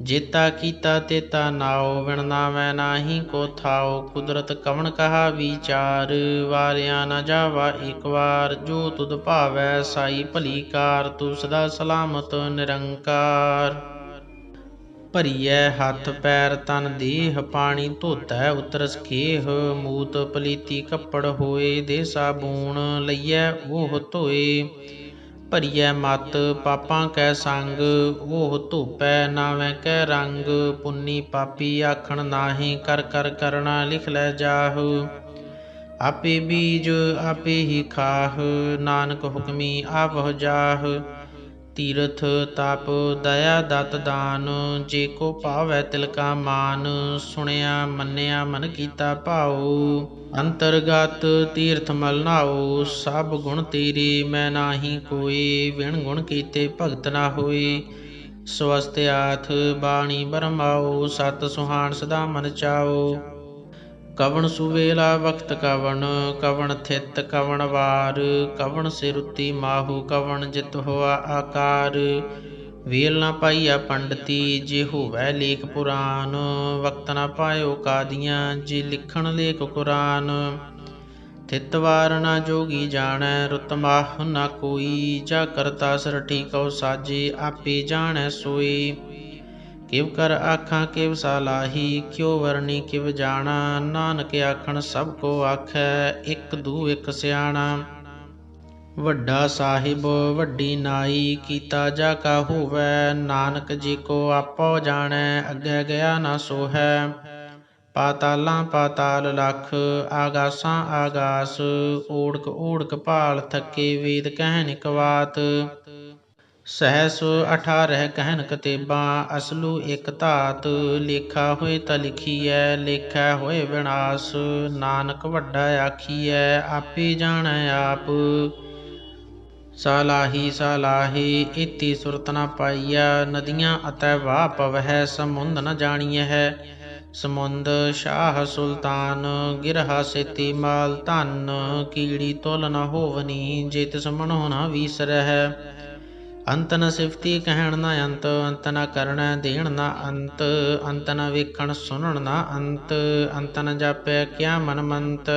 ਜੇਤਾ ਕੀਤਾ ਤੇਤਾ ਨਾਉ, ਵਿਣ ਨਾਵੈ ਨਾਹੀ ਕੋ ਥਾਉ, ਕੁਦਰਤ ਕਵਣ ਕਹਾ ਵਿਚਾਰ, ਵਾਰਿਆ ਨ ਜਾਵਾ ਇੱਕ ਵਾਰ, ਜੋ ਤੁਧ ਭਾਵੈ ਸਾਈ ਭਲੀ ਕਾਰ, ਤੂੰ ਸਦਾ ਸਲਾਮਤ ਨਿਰੰਕਾਰ। ਭਰੀਐ ਹੱਥ ਪੈਰ ਤਨ ਦੇਹ, ਪਾਣੀ ਧੋਤੈ ਉਤਰਸ ਖੇਹ, ਮੂਤ ਪਲੀਤੀ ਕੱਪੜ ਹੋਏ, ਦੇ ਸਾਬੂਣ ਲਈਐ ਉਹ ਧੋਏ, ਭਰੀਐ ਮਤ ਪਾਪਾਂ ਕੈ ਸੰਗ, ਉਹ ਧੋਪੈ ਨਾਵੇਂ ਕੈ ਰੰਗ, ਪੁੰਨੀ ਪਾਪੀ ਆਖਣ ਨਾਹੀਂ, ਕਰ ਕਰ ਕਰਣਾ ਲਿਖ ਲੈ ਜਾਹੁ, ਆਪੇ ਬੀਜ ਆਪੇ ਹੀ ਖਾਹ, ਨਾਨਕ ਹੁਕਮੀ ਆਪਹੁ ਜਾਹ, ਤੀਰਥ ਤਪ ਦਇਆ ਦਤ ਦਾਨ, ਜੇ ਕੋ ਭਾਵੈ ਤਿਲ ਕਾ ਮਾਨ, ਸੁਣਿਆ ਮੰਨਿਆ ਮਨ ਕੀਤਾ ਭਾਉ, ਅੰਤਰਗਤ ਤੀਰਥ ਮਲ ਨਾਉ, ਸਭ ਗੁਣ ਤੇਰੇ ਮੈਂ ਨਾਹੀ ਕੋਏ, ਵਿਣ ਗੁਣ ਕੀਤੇ ਭਗਤ ਨਾ ਹੋਏ, ਸਵਸਤਿਆਥ ਬਾਣੀ ਬਰਮਾਉ, ਸਤ ਸੁਹਾਣ ਸਦਾ ਮਨ ਚਾਉ, ਕਵਣ ਸੁਵੇਲਾ ਵਖਤ ਕਵਣ, ਕਵਣ ਥਿਤ ਕਵਣ ਵਾਰ, ਕਵਣ ਸਿਰੁਤੀ ਮਾਹੂ, ਕਵਣ ਜਿਤ ਹੋਆ ਆਕਾਰ, ਵੇਲ ਨਾ ਪਾਈਆ ਪੰਡਤੀ, ਜੇ ਹੋਵੈ ਲੇਖ ਪੁਰਾਨ, ਵਕਤ ਨਾ ਪਾਇਓ ਕਾਦੀਆਂ, ਜੇ ਲਿਖਣ ਲੇਖ ਕੁਰਾਨ, ਥਿਤ ਵਾਰ ਨਾ ਜੋਗੀ ਜਾਣੈ, ਰੁਤ ਮਾਹ ਨਾ ਕੋਈ, ਜਾ ਕਰਤਾ ਸਿਰ ਠੀਕਉ ਸਾਜੇ, ਆਪੇ ਜਾਣੈ ਸੋਈ, ਕਿਵ ਕਰ ਆਖਾਂ ਕਿਵ ਸਾਲਾਹੀ, ਕਿਉ ਵਰਨੀ ਕਿਵ ਜਾਣਾ, ਨਾਨਕ ਆਖਣ ਸਭ ਕੋ ਆਖੈ, ਇਕ ਦੂ ਇਕ ਸਿਆਣਾ, ਵੱਡਾ ਸਾਹਿਬ ਵੱਡੀ ਨਾਈ, ਕੀਤਾ ਜਾ ਕਾ ਹੋਵੈ, ਨਾਨਕ ਜੀ ਕੋ ਆਪੋ ਜਾਣੈ, ਅੱਗੇ ਗਿਆ ਨਾ ਸੋਹੈ, ਪਾਤਾਲਾਂ ਪਾਤਾਲ ਲਖ, ਆਗਾਸਾਂ ਆਗਾਸ, ਓੜਕ ਓੜਕ ਭਾਲ ਥਕੇ, ਵੇਦ ਕਹਿਨ ਇਕ ਬਾਤ, ਸਹਿਸ 18 ਕਹਿਨ ਕਤੇਬਾਂ, ਅਸਲੂ ਇਕ ਧਾਤ, ਲੇਖਾ ਹੋਏ ਤਾਂ ਲਿਖੀਐ, ਲੇਖਾ ਹੋਏ ਵਿਨਾਸ਼, ਨਾਨਕ ਵੱਡਾ ਆਖੀਐ, ਆਪੇ ਜਾਣੈ ਆਪ, ਸਾਲਾਹੀ ਸਾਲਾਹੀ ਇਤੀ ਸੁਰਤ ਨ ਪਾਈਆ, ਨਦੀਆਂ ਅਤੈ ਵਾਹ ਪਵਹਿ, ਸਮੁੰਦ ਨ ਜਾਣੀਐ, ਸਮੁੰਦ ਸ਼ਾਹ ਸੁਲਤਾਨ, ਗਿਰਹਾ ਸੇਤੀ ਮਾਲ ਧਨ, ਕੀੜੀ ਤੁਲ ਨ ਹੋਵਨੀ, ਜੇ ਤਿਸ ਮਨੋ ਨ ਵੀਸਰਹਿ, ਅੰਤ ਨ ਸਿਫਤੀ ਕਹਿਣ ਨ ਅੰਤ, ਅੰਤ ਨ ਕਰਣੈ ਦੇਣ ਨ ਅੰਤ, ਅੰਤ ਨ ਵੇਖਣ ਸੁਣਨ ਨ ਅੰਤ, ਅੰਤ ਨ ਜਾਪੈ ਕਿਆ ਮਨ ਮੰਤ,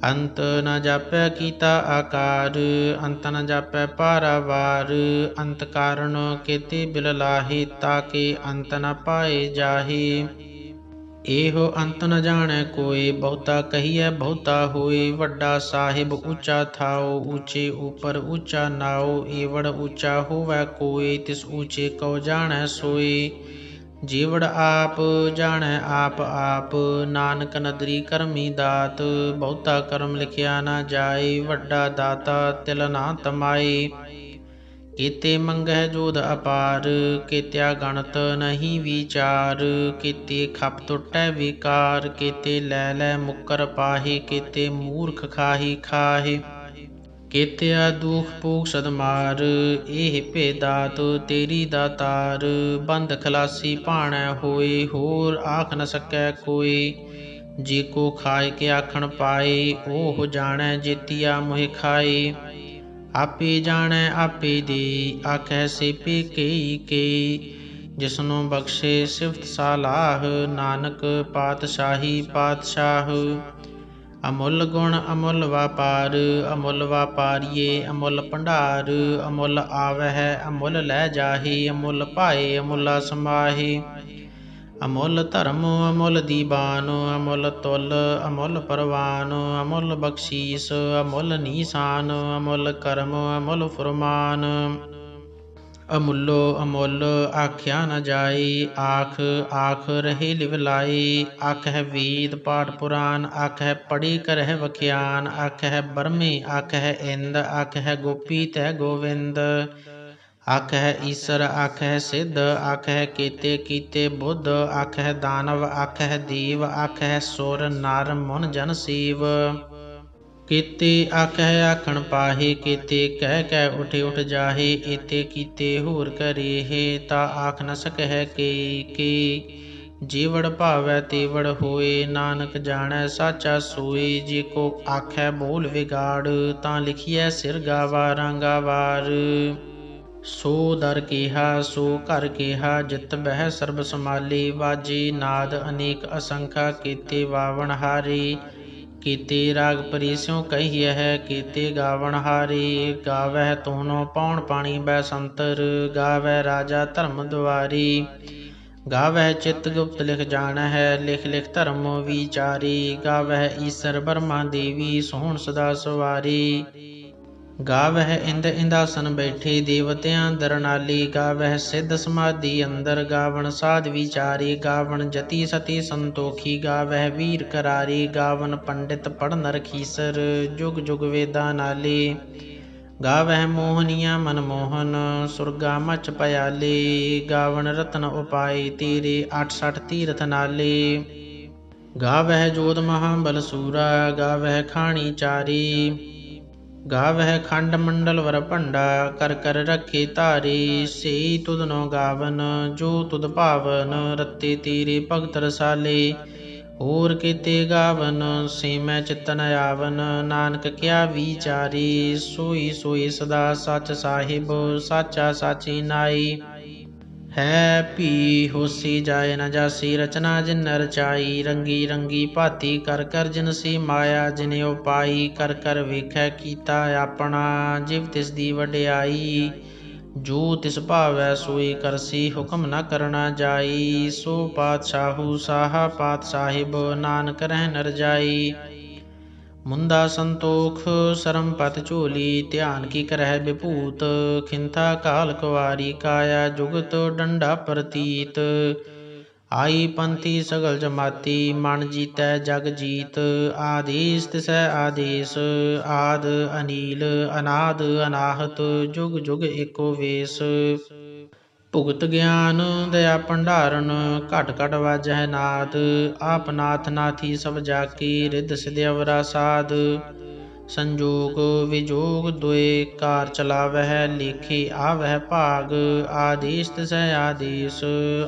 ਅੰਤ ਨ ਜਾਪੈ ਕੀਤਾ ਆਕਾਰ, ਅੰਤ ਨ ਜਾਪੈ ਪਾਰਾਵਾਰ, ਅੰਤ ਕਾਰਨ ਕੇਤੇ ਬਿਲ ਲਾਹੇ, ਤਾਕੇ ਅੰਤ ਨ ਪਾਏ ਜਾਹੇ, ਇਹੋ ਅੰਤ ਨ ਜਾਣੈ ਕੋਇ, ਬਹੁਤਾ ਕਹੀਐ ਬਹੁਤਾ ਹੋਏ, ਵੱਡਾ ਸਾਹਿਬ ਉੱਚਾ ਥਾਉ, ਉੱਚੇ ਉਪਰ ਉੱਚਾ ਨਾਉ, ਏਵੜ ਉੱਚਾ ਹੋਵੈ ਕੋਇ, ਤਿਸ ਉੱਚੇ ਕਉ ਜਾਣੈ ਸੋਈ, ਜੀਵੜ ਆਪ ਜਾਣੈ ਆਪ ਆਪ, ਨਾਨਕ ਨਦਰੀ ਕਰਮੀ ਦਾਤ, ਬਹੁਤਾ ਕਰਮ ਲਿਖਿਆ ਨਾ ਜਾਏ, ਵੱਡਾ ਦਾਤਾ ਤਿਲ ਨਾ ਤਮਾਏ, ਕੀਤੇ ਮੰਗਹਿ ਜੋਧ ਅਪਾਰ, ਕੀਤਿਆ ਗਣਤ ਨਹੀਂ ਵਿਚਾਰ, ਕੀਤੇ ਖਪ ਟੁੱਟੈ ਵਿਕਾਰ, ਕੀਤੇ ਲੈ ਲੈ ਮੁੱਕਰ ਪਾਹੇ, ਕੀਤੇ ਮੂਰਖ ਖਾਹੀ ਖਾਹੇ, ਕੀਤਿਆ ਦੁਖ ਭੋਗ ਸਦਮਾਰ, ਇਹ ਭੇਦਾਤ ਤੇਰੀ ਦਾਤਾਰ, ਬੰਦ ਖਲਾਸੀ ਭਾਣੈ ਹੋਏ, ਹੋਰ ਆਖ ਨ ਸਕੈ ਕੋਈ, ਜੇ ਕੋ ਖਾਏ ਕੇ ਆਖਣ ਪਾਏ, ਉਹ ਜਾਣੈ ਜੇਤੀਆ ਮੋਹਿ ਖਾਏ, ਆਪੇ ਜਾਣੈ ਆਪੇ ਦੇ, ਆਖੈ ਸੇਪੇ ਕਈ ਕਈ, ਜਿਸਨੂੰ ਬਖਸ਼ੇ ਸਿਫਤ ਸਾਲਾਹ, ਨਾਨਕ ਪਾਤਸ਼ਾਹੀ ਪਾਤਸ਼ਾਹ, ਅਮੁੱਲ ਗੁਣ ਅਮੁੱਲ ਵਾਪਾਰ, ਅਮੁੱਲ ਵਾਪਾਰੀਏ ਅਮੁੱਲ ਭੰਡਾਰ, ਅਮੁੱਲ ਆਵਹਿ ਅਮੁੱਲ ਲੈ ਜਾਹੇ, ਅਮੁੱਲ ਭਾਏ ਅਮੁੱਲਾ ਸਮਾਹੇ, ਅਮੁੱਲ ਧਰਮ ਅਮੁੱਲ ਦੀਬਾਨ, ਅਮੁੱਲ ਤੁਲ ਅਮੁੱਲ ਪਰਵਾਨ, ਅਮੁੱਲ ਬਖਸ਼ੀਸ ਅਮੁੱਲ ਨੀਸਾਨ, ਅਮੁੱਲ ਕਰਮ ਅਮੁੱਲ ਫੁਰਮਾਨ। ਅਮੁੱਲੋ ਅਮੁੱਲ ਆਖਿਆ ਨ ਜਾਈ, ਆਖ ਆਖ ਰਹੇ ਲਿਵ ਲਾਈ। ਆਖਹਿ ਵੇਦ ਪਾਠ ਪੁਰਾਨ, ਆਖਹਿ ਪੜ੍ਹੀ ਕਰਹਿ ਵਖਿਆਨ। ਆਖਹਿ ਬਰਮੇ ਆਖਹਿ ਇੰਦ, ਆਖਹਿ ਗੋਪੀ ਤੈ ਗੋਵਿੰਦ। ਆਖਹਿ ਈਸਰ ਆਖਹਿ ਸਿੱਧ, ਆਖਹਿ ਕੇਤੇ ਕੀਤੇ ਬੁੱਧ। ਆਖਹਿ ਦਾਨਵ ਆਖਹਿ ਦੇਵ, ਆਖਹਿ ਸੁਰ ਨਰ ਮੁਨ ਜਨ ਸੀਵ। ਕੀਤੇ ਆਖਹਿ ਆਖਣ ਪਾਹੇ, ਕੀਤੇ ਕਹਿ ਕਹਿ ਉਠ ਉਠ ਜਾਹੇ। ਏਤੇ ਕੀਤੇ ਹੋਰ ਕਰੇਹੇ, ਤਾ ਆਖ ਨ ਸਕਹਿ ਕੇ। ਜੀਵੜ ਭਾਵੈ ਤੇਵੜ ਹੋਏ, ਨਾਨਕ ਜਾਣੈ ਸਾਚਾ ਸੋਏ। ਜੇ ਕੋ ਆਖੈ ਬੋਲ ਵਿਗਾੜ, ਤਾਂ ਲਿਖੀਐ ਸਿਰ ਗਾਵਾਰਾਂ ਗਾਵਾਰ। ਸੋ ਦਰ ਕੇਹਾ ਸੋ ਘਰ ਕੇਹਾ, ਜਿਤ ਬਹਿ ਸਰਬ ਸਮਾਲੇ। ਵਾਜੇ ਨਾਦ ਅਨੇਕ ਅਸੰਖਾ, ਕੀਤੇ ਵਾਵਣ ਹਾਰੇ। ਕੀਤੇ ਰਾਗ ਪਰੀ ਸਿਉ ਕਹੀਐ, ਕੀਤੇ ਗਾਵਣ ਹਾਰੇ। ਗਾਵਹਿ ਤੋਨੋ ਪੌਣ ਪਾਣੀ ਬੈਸੰਤਰ, ਗਾਵਹਿ ਰਾਜਾ ਧਰਮ ਦੁਆਰੀ। ਗਾਵਹਿ ਚਿਤ ਗੁਪਤ ਲਿਖ ਜਾਣਹਿ, ਲਿਖ ਲਿਖ ਧਰਮ ਵਿਚਾਰੀ। ਗਾਵਹਿ ਈਸਰ ਬਰਮਾ ਦੇਵੀ, ਸੋਹਣ ਸਦਾ ਸਵਾਰੀ। ਗਾਵਹਿ ਇੰਦ ਇੰਦਾਸਨ ਬੈਠੇ, ਦੇਵਤਿਆਂ ਦਰਨਾਲੀ। ਗਾਵਹਿ ਸਿੱਧ ਸਮਾਧੀ ਅੰਦਰ, ਗਾਵਣ ਸਾਧ ਵਿਚਾਰੀ। ਗਾਵਣ ਜਤੀ ਸਤੀ ਸੰਤੋਖੀ, ਗਾਵਹਿ ਵੀਰ ਕਰਾਰੀ। ਗਾਵਣ ਪੰਡਿਤ ਪੜ੍ਹਨ ਰਖੀਸਰ, ਜੁਗ ਜੁਗ ਵੇਦਾਂ ਨਾਲੇ। ਗਾਵਹਿ ਮੋਹਨੀਆ ਮਨਮੋਹਨ, ਸੁਰਗਾ ਮਚ ਭයාਲੇ। ਗਾਵਣ ਰਤਨ ਉਪਾਏ ਤੇਰੇ, 68 ਤੀਰਥ ਨਾਲੇ। ਗਾਵਹਿ ਜੋਧ ਮਹਾਬਲ ਸੂਰਾ, ਗਾਵਹਿ ਖਾਣੀ ਚਾਰੀ। ਗਾਵਹਿ ਖੰਡ ਮੰਡਲ ਵਰ ਭੰਡਾ, ਕਰ ਕਰ ਰੱਖੇ ਧਾਰੇ। ਸੇਈ ਤੁਧਨੋ ਗਾਵਨ, ਜੋ ਤੁਧ ਭਾਵਨ। ਰਤੇ ਤੇਰੇ ਭਗਤ ਰਸਾਲੇ, ਹੋਰ ਕੀਤੇ ਗਾਵਨ। ਸੇ ਮੈਂ ਚਿਤ ਨ ਆਵਨ, ਨਾਨਕ ਕਿਆ ਵਿਚਾਰੀ। ਸੋਈ ਸੋਈ ਸਦਾ ਸਚ ਸਾਹਿਬ, ਸਾਚਾ ਸਾਚੀ ਨਾਈ। ਹੈ ਭੀ ਹੋਸੀ ਜਾਇ ਨ ਜਾਸੀ, ਰਚਨਾ ਜਿਨ ਰਚਾਈ। ਰੰਗੀ ਰੰਗੀ ਭਾਤੀ ਕਰ ਕਰ, ਜਿਨ ਸੀ ਮਾਇਆ ਜਿਨ ਉਪਾਈ। ਕਰ ਕਰ ਵੇਖੈ ਕੀਤਾ ਆਪਣਾ, ਜਿਵ ਤਿਸ ਦੀ ਵਡਿਆਈ। ਜੋ ਤਿਸ ਭਾਵੈ ਸੋਈ ਕਰਸੀ, ਹੁਕਮ ਨ ਕਰਨਾ ਜਾਈ। ਸੋ ਪਾਤਸ਼ਾਹੂ ਸਾਹਾ ਪਾਤ ਸਾਹਿਬ, ਨਾਨਕ ਰਹਿ ਨ ਰਜਾਈ। ਮੁੰਦਾ ਸੰਤੋਖ ਸਰਮ ਪਤ ਝੋਲੀ, ਧਿਆਨ ਕੀ ਕਰਹਿ ਬਿਭੂਤ। ਖਿੰਥਾ ਕਾਲ ਕੁਵਾਰੀ, ਕਾਇਆ ਜੁਗਤ ਡੰਡਾ ਪ੍ਰਤੀਤ। ਆਈ ਪੰਥੀ ਸਗਲ ਜਮਾਤੀ, ਮਨ ਜੀਤੈ ਜਗ ਜੀਤ। ਆਦੇਸ ਤਿਸੈ ਆਦੇਸ, ਆਦ ਅਨੀਲ ਅਨਾਦ ਅਨਾਹਤ। ਜੁਗ ਜੁਗ ਏਕੋ ਵੇਸ। ਭੁਗਤ ਗਿਆਨ ਦਇਆ ਭੰਡਾਰਨ, ਘਟ ਘਟ ਵਾਜਹਿ ਨਾਦ। ਆਪ ਨਾਥ ਨਾਥੀ ਸਭ ਜਾਕੀ, ਰਿੱਧ ਸਿਧ ਅਵਰਾ ਸਾਧ। ਸੰਜੋਗ ਵਿਜੋਗ ਦੁਇ ਕਾਰ ਚਲਾਵਹਿ, ਲੇਖੇ ਆਵਹਿ ਭਾਗ। ਆਦੇਸ ਤਿਸੈ ਆਦੇਸ,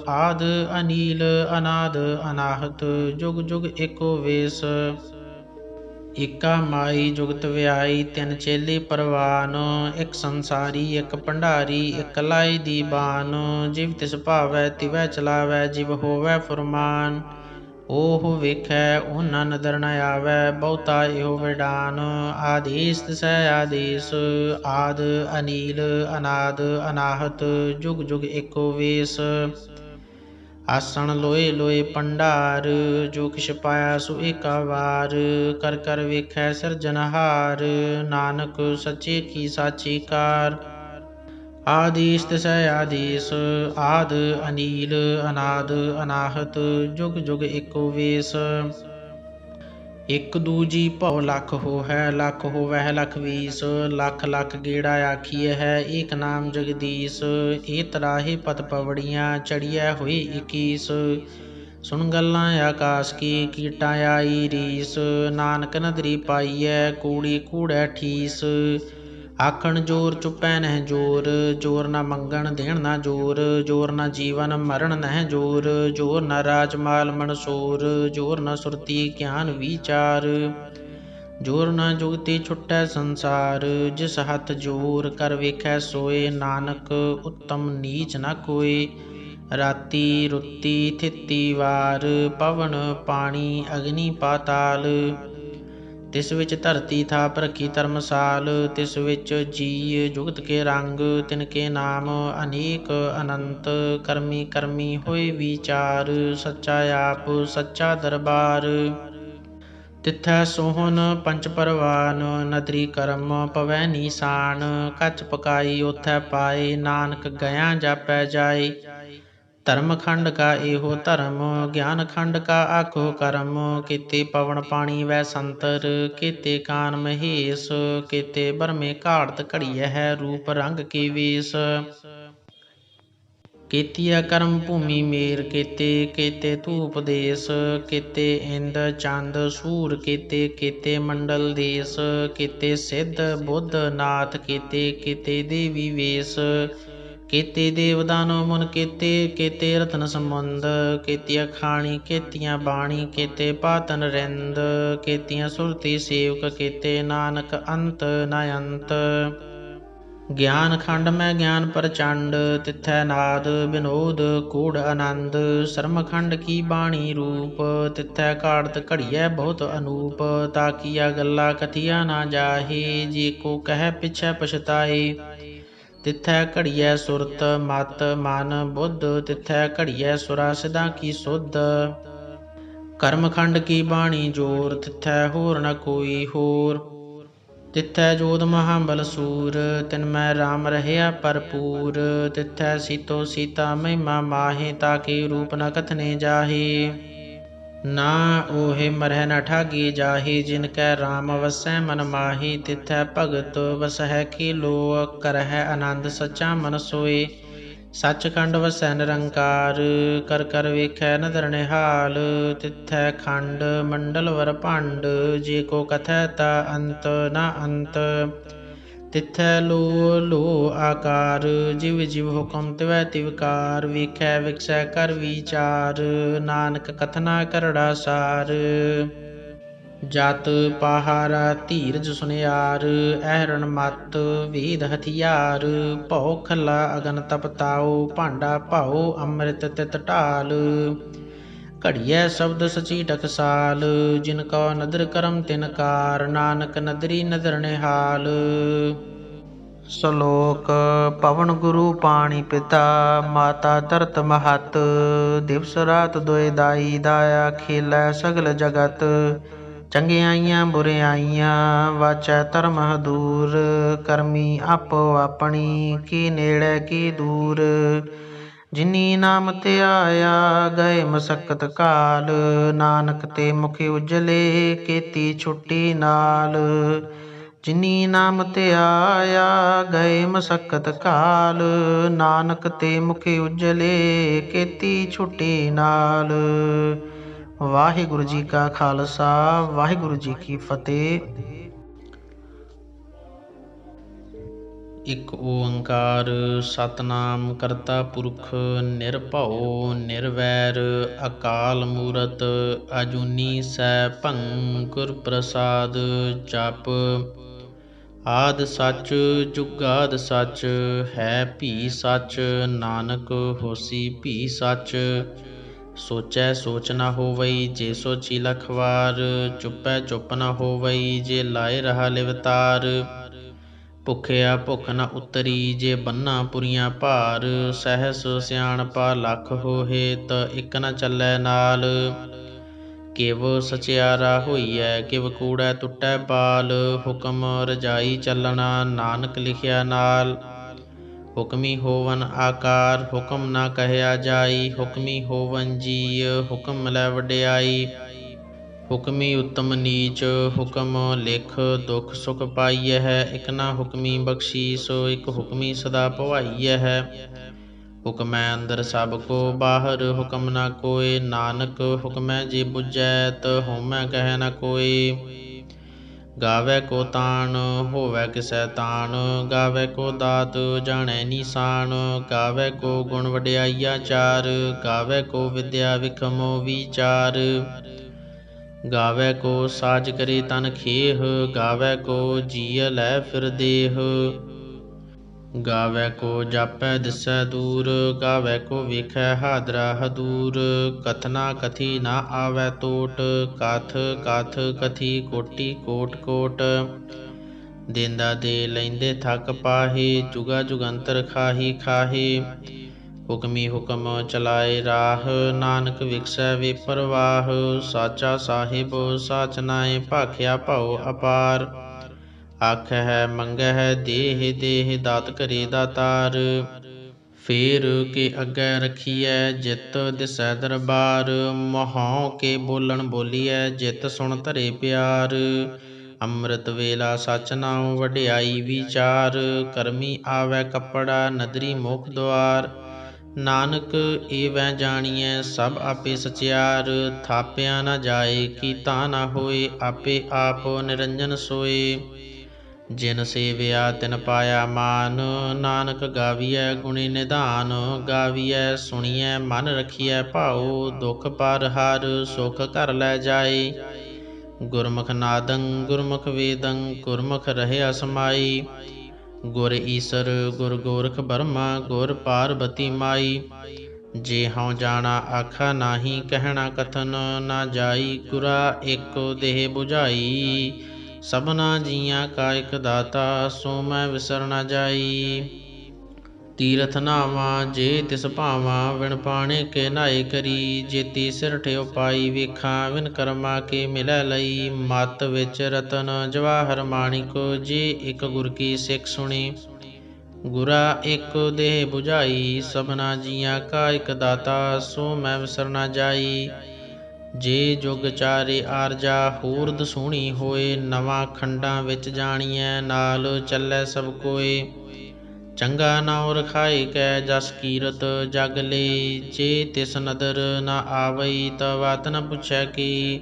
ਆਦ ਅਨੀਲ ਅਨਾਦ ਅਨਾਹਤ। ਜੁਗ ਜੁਗ ਏਕੋ ਵੇਸ। ਏਕਾ ਮਾਈ ਜੁਗਤ ਵਿਆਈ, ਤਿੰਨ ਚੇਲੇ ਪਰਵਾਨ। ਇੱਕ ਸੰਸਾਰੀ ਇੱਕ ਭੰਡਾਰੀ, ਇੱਕ ਲਾਈ ਦੀਬਾਨ। ਜਿਵ ਤਿਸ ਭਾਵੈ ਤਿਵੈ ਚਲਾਵੈ, ਜਿਵ ਹੋਵੈ ਫੁਰਮਾਨ। ਓਹ ਵੇਖੈ ਓਨਾ ਨਦਰ ਨ ਆਵੈ, ਬਹੁਤਾ ਇਹੋ ਵਿਡਾਨ। ਆਦੇਸ ਤਿਸੈ ਆਦੇਸ, ਆਦ ਅਨੀਲ ਅਨਾਦ ਅਨਾਹਤ। ਜੁਗ ਜੁਗ ਏਕੋ ਵੇਸ। ਆਸਣ ਲੋਏ ਲੋਏ ਭੰਡਾਰ, ਜੋ ਕਿਛ ਪਾਇਆ ਸੋ ਏਕਾ ਵਾਰ। ਕਰ ਕਰ ਵੇਖੈ ਸਿਰਜਨਹਾਰ, ਨਾਨਕ ਸੱਚੇ ਕੀ ਸਾਚੀ ਕਾਰ। ਆਦੇਸ ਤਿਸੈ ਆਦੇਸ, ਆਦ ਅਨੀਲ ਅਨਾਦ ਅਨਾਹਤ। ਜੁਗ ਜੁਗ ਏਕੋ ਵੇਸ। ਇਕ ਦੂਜੀ ਭਉ ਲਖ ਹੋਹੈ, ਲਖ ਹੋਵਹਿ ਲਖ ਵੀਸ। ਲਖ ਲਖ ਗੇੜਾ ਆਖੀਐ ਹੈ, ਏਕ ਨਾਮ ਜਗਦੀਸ। ਏ ਤਰਾਹੇ ਪਤ ਪਵੜੀਆਂ, ਚੜੀਐ ਹੋਏ 21। ਸੁਣ ਗੱਲਾਂ ਆਕਾਸ ਕੀ, ਕੀਟਾਂ ਆਈ ਰੀਸ। ਨਾਨਕ ਨਦਰੀ ਪਾਈਐ, ਕੂੜੀ ਕੂੜੈ ਠੀਸ। ਆਖਣ ਜੋਰ ਚੁੱਪੈ ਨਹਿ ਜੋਰ, ਜੋਰ ਨ ਮੰਗਣ ਦੇਣ ਨ ਜੋਰ। ਜੋਰ ਨ ਜੀਵਨ ਮਰਨ ਨਹਿ ਜੋਰ, ਜੋਰ ਨ ਰਾਜ ਮਾਲ ਮਨਸੋਰ। ਜੋਰ ਨ ਸੁਰਤੀ ਗਿਆਨ ਵਿਚਾਰ, ਜੋਰ ਨ ਜੁਗਤੀ ਛੁਟੈ ਸੰਸਾਰ। ਜਿਸ ਹੱਥ ਜੋਰ ਕਰ ਵੇਖੈ ਸੋਏ, ਨਾਨਕ ਉੱਤਮ ਨੀਚ ਨ ਕੋਇ। ਰਾਤੀ ਰੁੱਤੀ ਥਿਤੀ ਵਾਰ, ਪਵਨ ਪਾਣੀ ਅਗਨੀ ਪਾਤਾਲ। तिस विच धरती थाप रखी धर्मसाल, तिस विच जीय जुगत के रंग, तिनके नाम अनेक अनंत, कर्मी कर्मी होए विचार, सच्चा आप सच्चा दरबार। तिथै सोहन पंच परवान, नदरी करम पवै नीसान, कच पकाई ओथै पाए, नानक गया जापै जाए। धर्म खंड का एहो धर्म, ज्ञान खंड का आखो करम, केते पवन पानी वै संतर, केते कान महेश, केते बरमे घाड़त घड़िया है, रूप रंग के वेश। केतिया कर्म भूमि मेर केते, केते धूप देश, केते इंद चंद सूर केते, केते मंडल देश, केते सिद्ध बुद्ध नाथ केते, केते देवी वेश, केते देव दानव मुन केते, केते रतन समुंद, केतिया खाणी केतिया बाणी, केते पातन रिंद, केतिया सुरती सेवक केते, नानक अंत न अंत। ज्ञान खंड में ज्ञान प्रचंड, तिथै नाद विनोद कूढ़ आनंद, शर्म खंड की बाणी रूप, तिथै काड़त घड़िया बहुत अनूप, ताकिया गल्ला कथिया ना जाहे, जे को कह पिछै पछताए। तिथै घड़िया सुरत मत मन बुद्ध, तिथै घड़िया सुरा सिद्धा की सुध, कर्म खंड की बाणी जोर, तिथै होर न कोई होर। तिथै जोध महाबल सूर, तिनमै राम रहया भरपूर, तिथै सीतो सीता महिमा माहे, ताके रूप न कथने जाहे। ना ओहे मरह न ठागे जाहे, जिनकै राम वसै मन माहे, तिथै भगत वसह खेलो, करह आनंद सच्चा मन सोए। सचखंड वसै निरंकार, कर कर वेखै नदर निहाल, तिथै खंड मंडल वर भंड, जे को कथै ता अंत न अंत। तिथै लो लो आकार, जिव जिव हुकम तिवै तिवकार, वेखै विकसै कर विचार, नानक कथना करड़ा सार। जत पहारा धीरज सुनियार, अहरण मत वेद हथियार, भौ खला अगन तपताओ, भांडा भाओ अमृत तित ढाल। घड़िया शब्द सची टकसाल, जिनको नदर करम तिनकार, नानक नदरी नदर निहाल। श्लोक पवन गुरु पाणी पिता, माता धरत महत, दिवस रात दोए दाई दाया, खेलै सगल जगत। चंगियाइयां बुरियाइयां वाचै धर्म हदूर, करमी आपो अपनी की नेड़े की दूर। जिनी नाम ते आया गए मसक्कत काल, नानक ते मुख उजले केती छुट्टी नाल। जिनी नाम ते आया गए मसक्कत काल, नानक ते मुख उजले केती छुट्टी नाल। ਵਾਹਿਗੁਰੂ ਜੀ ਕਾ ਖਾਲਸਾ, ਵਾਹਿਗੁਰੂ ਜੀ ਕੀ ਫਤਿਹ। ਇੱਕ ਓੰਕਾਰ ਸਤਨਾਮ ਕਰਤਾ ਪੁਰਖ ਨਿਰਭਉ ਨਿਰਵੈਰ, ਅਕਾਲ ਮੂਰਤ ਅਜੂਨੀ ਸੈਭੰ, ਗੁਰ ਪ੍ਰਸਾਦ ਜਪ। ਆਦਿ ਸੱਚ ਜੁਗਾਦਿ ਸੱਚ, ਹੈ ਭੀ ਸੱਚ, ਨਾਨਕ ਹੋਸੀ ਭੀ ਸੱਚ। ਸੋਚੈ ਸੋਚ ਨਾ ਹੋਵਈ, ਜੇ ਸੋਚੀ ਲਖ ਵਾਰ, ਚੁੱਪੈ ਚੁੱਪ ਨਾ ਹੋਵਈ, ਜੇ ਲਾਏ ਰਹਾ ਲਿਵਤਾਰ। ਭੁਖਿਆ ਭੁੱਖ ਨ ਉਤਰੀ, ਜੇ ਬੰਨਾ ਪੁਰੀਆਂ ਭਾਰ, ਸਹਿਸ ਸਿਆਣਪਾ ਲੱਖ ਹੋਹੇ, ਤ ਇਕ ਨ ਚੱਲੈ ਨਾਲ। ਕਿਵ ਸਚਿਆਰਾ ਹੋਈਐ, ਕਿਵ ਕੂੜੈ ਟੁੱਟੈ ਬਾਲ, ਹੁਕਮ ਰਜਾਈ ਚੱਲਣਾ, ਨਾਨਕ ਲਿਖਿਆ ਨਾਲ। ਹੁਕਮੀ ਹੋਵਨ ਆਕਾਰ, ਹੁਕਮ ਨਾ ਕਹਿਆ ਜਾਈ, ਹੁਕਮੀ ਹੋਵਨ ਜੀਅ, ਹੁਕਮ ਲੈ ਵਡਿਆਈ। ਹੁਕਮੀ ਉੱਤਮ ਨੀਚ, ਹੁਕਮ ਲਿਖ ਦੁਖ ਸੁਖ ਪਾਈਐ ਹੈ। ਇਕ ਨਾ ਹੁਕਮੀ ਬਖਸ਼ੀਸ, ਇਕ ਹੁਕਮੀ ਸਦਾ ਭਵਾਈਐ ਹੈ। ਹੁਕਮੈ ਅੰਦਰ ਸਭ ਕੋ ਬਾਹਰ, ਹੁਕਮ ਨਾ ਕੋਇ, ਨਾਨਕ ਹੁਕਮੈ ਜੇ ਬੁਝੈ, ਤ ਹਉਮੈ ਕਹਿ ਨ ਕੋਇ। ਗਾਵੈ ਕੋ ਤਾਣ ਹੋਵੈ ਕਿਸੈ ਤਾਣ, ਗਾਵੈ ਕੋ ਦਾਤ ਜਾਣੈ ਨੀਸਾਨ। ਗਾਵੈ ਕੋ ਗੁਣ ਵਡਿਆਈਆ ਚਾਰ, ਗਾਵੈ ਕੋ ਵਿਦਿਆ ਵਿਖਮ ਵਿਚਾਰ। ਗਾਵੈ ਕੋ ਸਾਜ ਕਰੇ ਤਨ ਖੇਹ, ਗਾਵੈ ਕੋ ਜੀਅ ਲੈ ਫਿਰ ਦੇਹ। ਗਾਵੈ ਕੋ ਜਾਪੈ ਦਿਸੈ ਦੂਰ, ਗਾਵੈ ਕੋ ਵੇਖੈ ਹਾਦਰਾ ਹਦੂਰ। ਕਥਨਾ ਕਥੀ ਨਾ ਆਵੈ ਟੋਟ, ਕਾਥ ਕਾਥ ਕਥੀ ਕੋਟੀ ਕੋਟ ਕੋਟ। ਦੇਂਦਾ ਦੇ ਲੈਂਦੇ ਥੱਕ ਪਾਹੇ, ਜੁਗਾ ਜੁਗੰਤਰ ਖਾਹੀ ਖਾਹੇ। ਹੁਕਮੀ ਹੁਕਮ ਚਲਾਏ ਰਾਹ, ਨਾਨਕ ਵਿਗਸੈ ਵੇ ਪਰਵਾਹ। ਸਾਚਾ ਸਾਹਿਬ ਸਾਚ ਨਾਏ, ਭਾਖਿਆ ਭਉ ਅਪਾਰ। ਆਖਹਿ ਮੰਗਹਿ ਦੇਹ ਦੇਹ, ਦਾਤ ਕਰੇ ਦਾਤਾਰ। ਫੇਰ ਕੇ ਅੱਗੇ ਰਖੀਐ, ਜਿਤ ਦਿਸੈ ਦਰਬਾਰ। ਮਹਉ ਕੇ ਬੋਲਣ ਬੋਲੀਐ, ਜਿਤ ਸੁਣ ਧਰੇ ਪਿਆਰ। ਅੰਮ੍ਰਿਤ ਵੇਲਾ ਸਚ ਨਾਉ, ਵਡਿਆਈ ਵਿਚਾਰ। ਕਰਮੀ ਆਵੈ ਕੱਪੜਾ, ਨਦਰੀ ਮੁਖ ਦੁਆਰ। ਨਾਨਕ ਏਵੈ ਜਾਣੀਐ, ਸਭ ਆਪੇ ਸਚਿਆਰ। ਥਾਪਿਆ ਨਾ ਜਾਏ, ਕੀਤਾ ਨਾ ਹੋਏ, ਆਪੇ ਆਪ ਨਿਰੰਜਨ ਸੋਏ। ਜਿਨ ਸੇਵਿਆ ਤਿਨ ਪਾਇਆ ਮਾਨ, ਨਾਨਕ ਗਾਵੀਐ ਗੁਣੀ ਨਿਧਾਨ। ਗਾਵੀਐ ਸੁਣੀਐ ਮਨ ਰਖੀਐ ਭਾਉ, ਦੁਖ ਪਰ ਹਰ ਸੁਖ ਘਰ ਲੈ ਜਾਏ। ਗੁਰਮੁਖ ਨਾਦੰ ਗੁਰਮੁਖ ਵੇਦੰ, ਗੁਰਮੁਖ ਰਹਿਆ ਸਮਾਈ। ਗੁਰ ਈਸਰ ਗੁਰ ਗੋਰਖ ਬਰਮਾ, ਗੁਰ ਪਾਰਬਤੀ ਮਾਈ। ਜੇ ਹਉ ਜਾਣਾ ਆਖਾ ਨਾਹੀ, ਕਹਿਣਾ ਕਥਨ ਨਾ ਜਾਈ। ਗੁਰਾ ਏਕੋ ਦੇਹ ਬੁਝਾਈ, ਸਭਨਾ ਜੀਆਂ ਕਾ ਇਕ ਦਾਤਾ। ਸੋ ਮੈਂ ਵਿਸਰ ਨਾ ਜਾਈ। ਤੀਰਥ ਨਾਵਾਂ ਜੇ ਤਿਸ ਭਾਵਾਂ, ਵਿਣ ਪਾਣੇ ਕੇ ਨਾਏ ਕਰੀ। ਜੇਤੀ ਸਿਰਠ ਉਪਾਈ ਵੇਖਾਂ, ਵਿਨ ਕਰਮਾ ਕੇ ਮਿਲੈ ਲਈ। ਮਤ ਵਿੱਚ ਰਤਨ ਜਵਾਹਰ ਮਾਣਿਕ, ਜੇ ਇਕ ਗੁਰ ਕੀ ਸਿੱਖ ਸੁਣੀ। ਗੁਰਾ ਏਕੋ ਦੇਹ ਬੁਝਾਈ, ਸਭਨਾ ਜੀਆਂ ਕਾ ਇਕ ਦਾਤਾ। ਸੋ ਮੈਂ ਵਿਸਰ ਨਾ ਜਾਈ। ਜੇ ਜੁਗ ਚਾਰੇ ਆਰਜਾ, ਹੂਰਦ ਸੋਹਣੀ ਹੋਏ। ਨਵਾਂ ਖੰਡਾਂ ਵਿੱਚ ਜਾਣੀਐ, ਨਾਲ ਚੱਲੈ ਸਭ ਕੋਏ। ਚੰਗਾ ਨਾਉ ਰਖਾਏ ਕੈ, ਜਸ ਕੀਰਤ ਜਗ ਲਈ। ਜੇ ਤਿਸ ਨਦਰ ਨਾ ਆਵਈ, ਤਾ ਵਾਤ ਨ ਪੁੱਛੈ ਕੀ।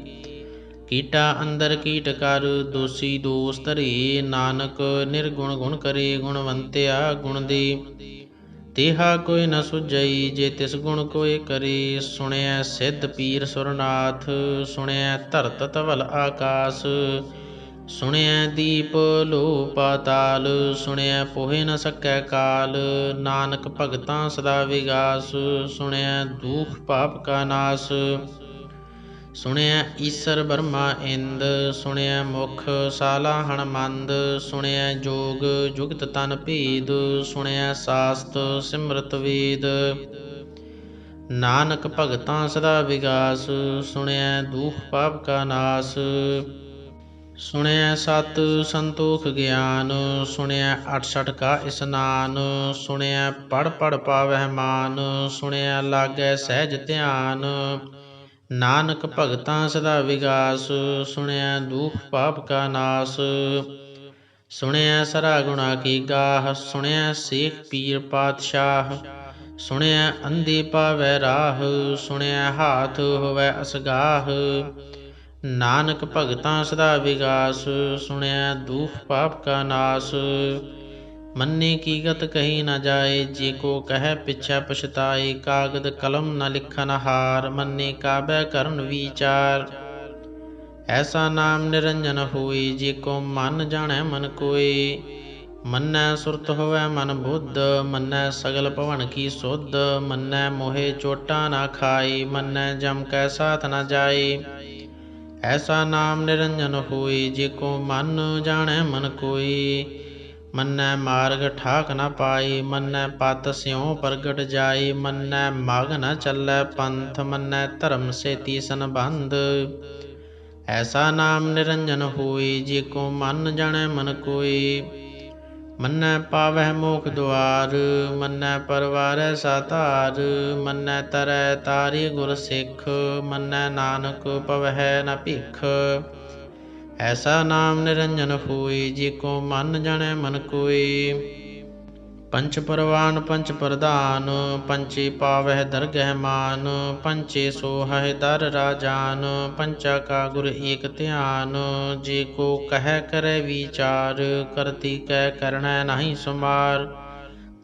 ਕੀਟਾ ਅੰਦਰ ਕੀਟ ਕਰ, ਦੋਸੀ ਦੋਸ ਧਰੇ। ਨਾਨਕ ਨਿਰਗੁਣ ਗੁਣ ਕਰੇ, ਗੁਣਵੰਤਿਆ ਗੁਣ ਦੇ। ਤੇਹਾ ਕੋਈ ਨ ਸੁਝਈ, ਜੇ ਤਿਸ ਗੁਣ ਕੋਇ ਕਰੇ। ਸੁਣਿਐ ਸਿੱਧ ਪੀਰ ਸੁਰਨਾਥ, ਸੁਣਿਐ ਧਰਤ ਧਵਲ ਆਕਾਸ। ਸੁਣਿਐ ਦੀਪ ਲੋ ਪਾਤਾਲ, ਸੁਣਿਐ ਪੋਹਿ ਨ ਸਕੈ ਕਾਲ। ਨਾਨਕ ਭਗਤਾਂ ਸਦਾ ਵਿਗਾਸ, ਸੁਣਿਐ ਦੂਖ ਪਾਪ ਕਾ ਨਾਸ। ਸੁਣਿਐ ਈਸਰ ਬਰਮਾ ਇੰਦ, ਸੁਣਿਐ ਮੁਖ ਸਾਲਾ ਹਣਮੰਦ। ਸੁਣਿਐ ਜੋਗ ਜੁਗਤ ਤਨ ਭੇਦ, ਸੁਣਿਐ ਸਾਸਤ ਸਿਮਰਤ ਵੇਦ। ਨਾਨਕ ਭਗਤਾਂ ਸਦਾ ਵਿਗਾਸ, ਸੁਣਿਐ ਦੂਖ ਪਾਪ ਕਾ ਨਾਸ। ਸੁਣਿਐ ਸਤ ਸੰਤੋਖ ਗਿਆਨ, ਸੁਣਿਐ ਅਠਸਠ ਕਾ ਇਸਨਾਨ। ਸੁਣਿਐ ਪੜ ਪੜ ਪਾਵਹਿ ਮਾਨ, ਸੁਣਿਐ ਲਾਗੈ ਸਹਿਜ ਧਿਆਨ। ਨਾਨਕ ਭਗਤਾਂ ਸਦਾ ਵਿਗਾਸ, ਸੁਣਿਐ ਦੂਖ ਪਾਪ ਕਾ ਨਾਸ। ਸੁਣਿਐ ਸਰਾ ਗੁਣਾ ਕੀ ਗਾਹ, ਸੁਣਿਐ ਸੇਖ ਪੀਰ ਪਾਤਸ਼ਾਹ। ਸੁਣਿਐ ਅੰਧੇ ਪਾਵੈ ਰਾਹ, ਸੁਣਿਐ ਹਾਥ ਹੋਵੈ ਅਸਗਾਹ। ਨਾਨਕ ਭਗਤਾਂ ਸਦਾ ਵਿਗਾਸ, ਸੁਣਿਐ ਦੂਖ ਪਾਪ ਕਾ ਨਾਸ। ਮੰਨੇ ਕੀ ਗਤ ਕਹੀ ਨ ਜਾਏ, ਜੇ ਕੋ ਕਹਿ ਪਿਛੈ ਪਛਤਾਏ। ਕਾਗਦ ਕਲਮ ਨ ਲਿਖਨ ਹਾਰ, ਮੰਨੇ ਕਾਬੈ ਕਰਨ ਵਿਚਾਰ। ਐਸਾ ਨਾਮ ਨਿਰੰਜਨ ਹੋਈ, ਜੇ ਕੋ ਮਨ ਜਾਣੈ ਮਨ ਕੋਇ। ਮੰਨੈ ਸੁਰਤ ਹੋਵੈ ਮਨ ਬੁੱਧ, ਮੰਨੈ ਸਗਲ ਭਵਨ ਕੀ ਸੁਧ। ਮੰਨੈ ਮੋਹਿ ਚੋਟਾ ਨਾ ਖਾਏ, ਮੰਨੈ ਜਮ ਕੈ ਸਾਥ ਨ ਜਾਏ। ਐਸਾ ਨਾਮ ਨਿਰੰਜਨ ਹੋਈ, ਜੇ ਕੋ ਮਨ ਜਾਣੈ ਮਨ ਕੋਇ। ਮੰਨੈ ਮਾਰਗ ਠਾਕ ਨ ਪਾਏ, ਮੰਨੈ ਪਤ ਸਿਉ ਪ੍ਰਗਟ ਜਾਏ। ਮੰਨੈ ਮਗ ਨ ਚੱਲੈ ਪੰਥ, ਮੰਨੈ ਧਰਮ ਸੇਤੀ ਸੰਬੰਧ। ਐਸਾ ਨਾਮ ਨਿਰੰਜਨ ਹੋਈ, ਜੇ ਕੋ ਮਨ ਜਾਣੈ ਮਨ ਕੋਇ। ਮੰਨੈ ਪਾਵਹਿ ਮੋਖ ਦੁਆਰ, ਮੰਨੈ ਪਰਵਾਰੈ ਸਾਧਾਰ। ਮੰਨੈ ਤਰੈ ਤਾਰੇ ਗੁਰ ਸਿੱਖ, ਮੰਨੈ ਨਾਨਕ ਪਵਹਿ ਨ ਭਿਖ। ਐਸਾ ਨਾਮ ਨਿਰੰਜਨ ਹੋਈ, ਜੇ ਕੋ ਮਨ ਜਾਣੈ ਮਨ ਕੋਇ। ਪੰਚ ਪਰਵਾਨ ਪੰਚ ਪ੍ਰਧਾਨ, ਪੰਚੇ ਪਾਵਹਿ ਦਰਗਹਿ ਮਾਨ। ਪੰਚੇ ਸੋਹਹਿ ਦਰ ਰਾਜਾਨ, ਪੰਚਾ ਕਾ ਗੁਰ ਏਕ ਧਿਆਨ। ਜੇ ਕੋ ਕਹਿ ਕਰੈ ਵਿਚਾਰ, ਕਰਤੀ ਕੈ ਕਰਣੈ ਨਾਹੀ ਸੁਮਾਰ।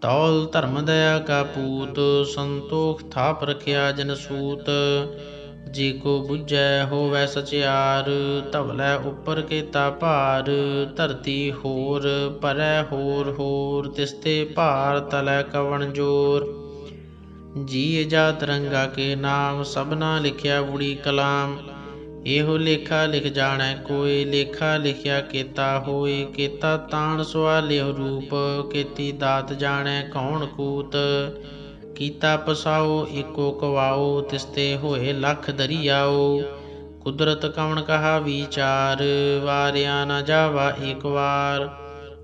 ਤੌਲ ਧਰਮ ਦਇਆ ਕਾ ਪੂਤ, ਸੰਤੋਖ ਥਾਪ ਰਖਿਆ ਜਨ ਸੂਤ। ਜੇ ਕੋ ਬੁੱਝੈ ਹੋਵੈ ਸਚਿਆਰ। ਧਵਲੇ ਉੱਪਰ ਕੀਤਾ ਭਾਰ, ਧਰਤੀ ਹੋਰ ਪਰੈ ਹੋਰ ਹੋਰ। ਤਿਸਤੇ ਭਾਰ ਤਲੈ ਕਵਣ ਜੋਰ। ਜੀ ਜਾਤ ਰੰਗਾ ਕੇ ਨਾਮ, ਸਭਨਾ ਲਿਖਿਆ ਬੁੜੀ ਕਲਾਮ। ਇਹੋ ਲੇਖਾ ਲਿਖ ਜਾਣੈ ਕੋਇ, ਲੇਖਾ ਲਿਖਿਆ ਕੇਤਾ ਹੋਇ। ਕੇਤਾ ਤਾਣ ਸਵਾਲਿਹੁ ਰੂਪ, ਕੀਤੀ ਦਾਤ ਜਾਣੈ ਕੌਣ ਕੂਤ। ਕੀਤਾ ਪਸਾਓ ਏਕੋ ਕਵਾਓ, ਤਿਸਤੇ ਹੋਏ ਲੱਖ ਦਰੀਆਓ। ਕੁਦਰਤ ਕਵਣ ਕਹਾ ਵੀਚਾਰ, ਵਾਰਿਆ ਨ ਜਾਵਾ ਏਕ ਵਾਰ।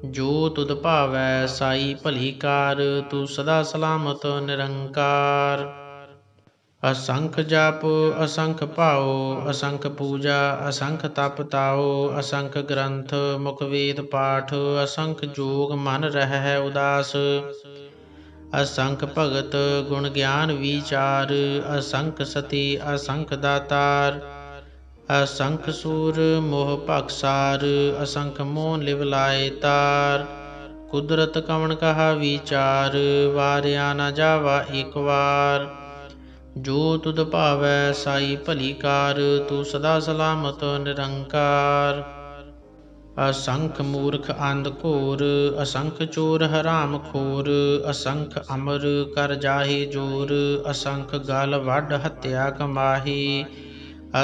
ਜੋ ਤੁਧ ਭਾਵੈ ਸਾਈ ਭਲੀ ਕਾਰ, ਤੂੰ ਸਦਾ ਸਲਾਮਤ ਨਿਰੰਕਾਰ। ਅਸੰਖ ਜਪ ਅਸੰਖ ਭਾਉ, ਅਸੰਖ ਪੂਜਾ ਅਸੰਖ ਤਪ ਤਾਉ। ਅਸੰਖ ਗ੍ਰੰਥ ਮੁਖ ਵੇਦ ਪਾਠ, ਅਸੰਖ ਜੋਗ ਮਨ ਰਹਿ ਉਦਾਸ। ਅਸੰਖ ਭਗਤ ਗੁਣ ਗਿਆਨ ਵੀਚਾਰ, ਅਸੰਖ ਸਤੀ ਅਸੰਖ ਦਾਤਾਰ। ਅਸੰਖ ਸੂਰ ਮੋਹ ਭਖਸਾਰ, ਅਸੰਖ ਮੋਹ ਲਿਵ ਲਾਏ ਤਾਰ। ਕੁਦਰਤ ਕਵਣ ਕਹਾ ਵੀਚਾਰ, ਵਾਰਿਆ ਨ ਜਾਵਾ ਏਕ ਵਾਰ। ਜੋ ਤੁਧ ਭਾਵੈ ਸਾਈ ਭਲੀ ਕਾਰ, ਤੂੰ ਸਦਾ ਸਲਾਮਤ ਨਿਰੰਕਾਰ। ਅਸੰਖ ਮੂਰਖ ਅੰਧ ਘੋਰ, ਅਸੰਖ ਚੋਰ ਹਰਾਮ ਖੋਰ। ਅਸੰਖ ਅਮਰ ਕਰ ਜਾਹੇ ਜੋਰ, ਅਸੰਖ ਗਲ ਵੱਢ ਹੱਤਿਆ ਕਮਾਹੀ।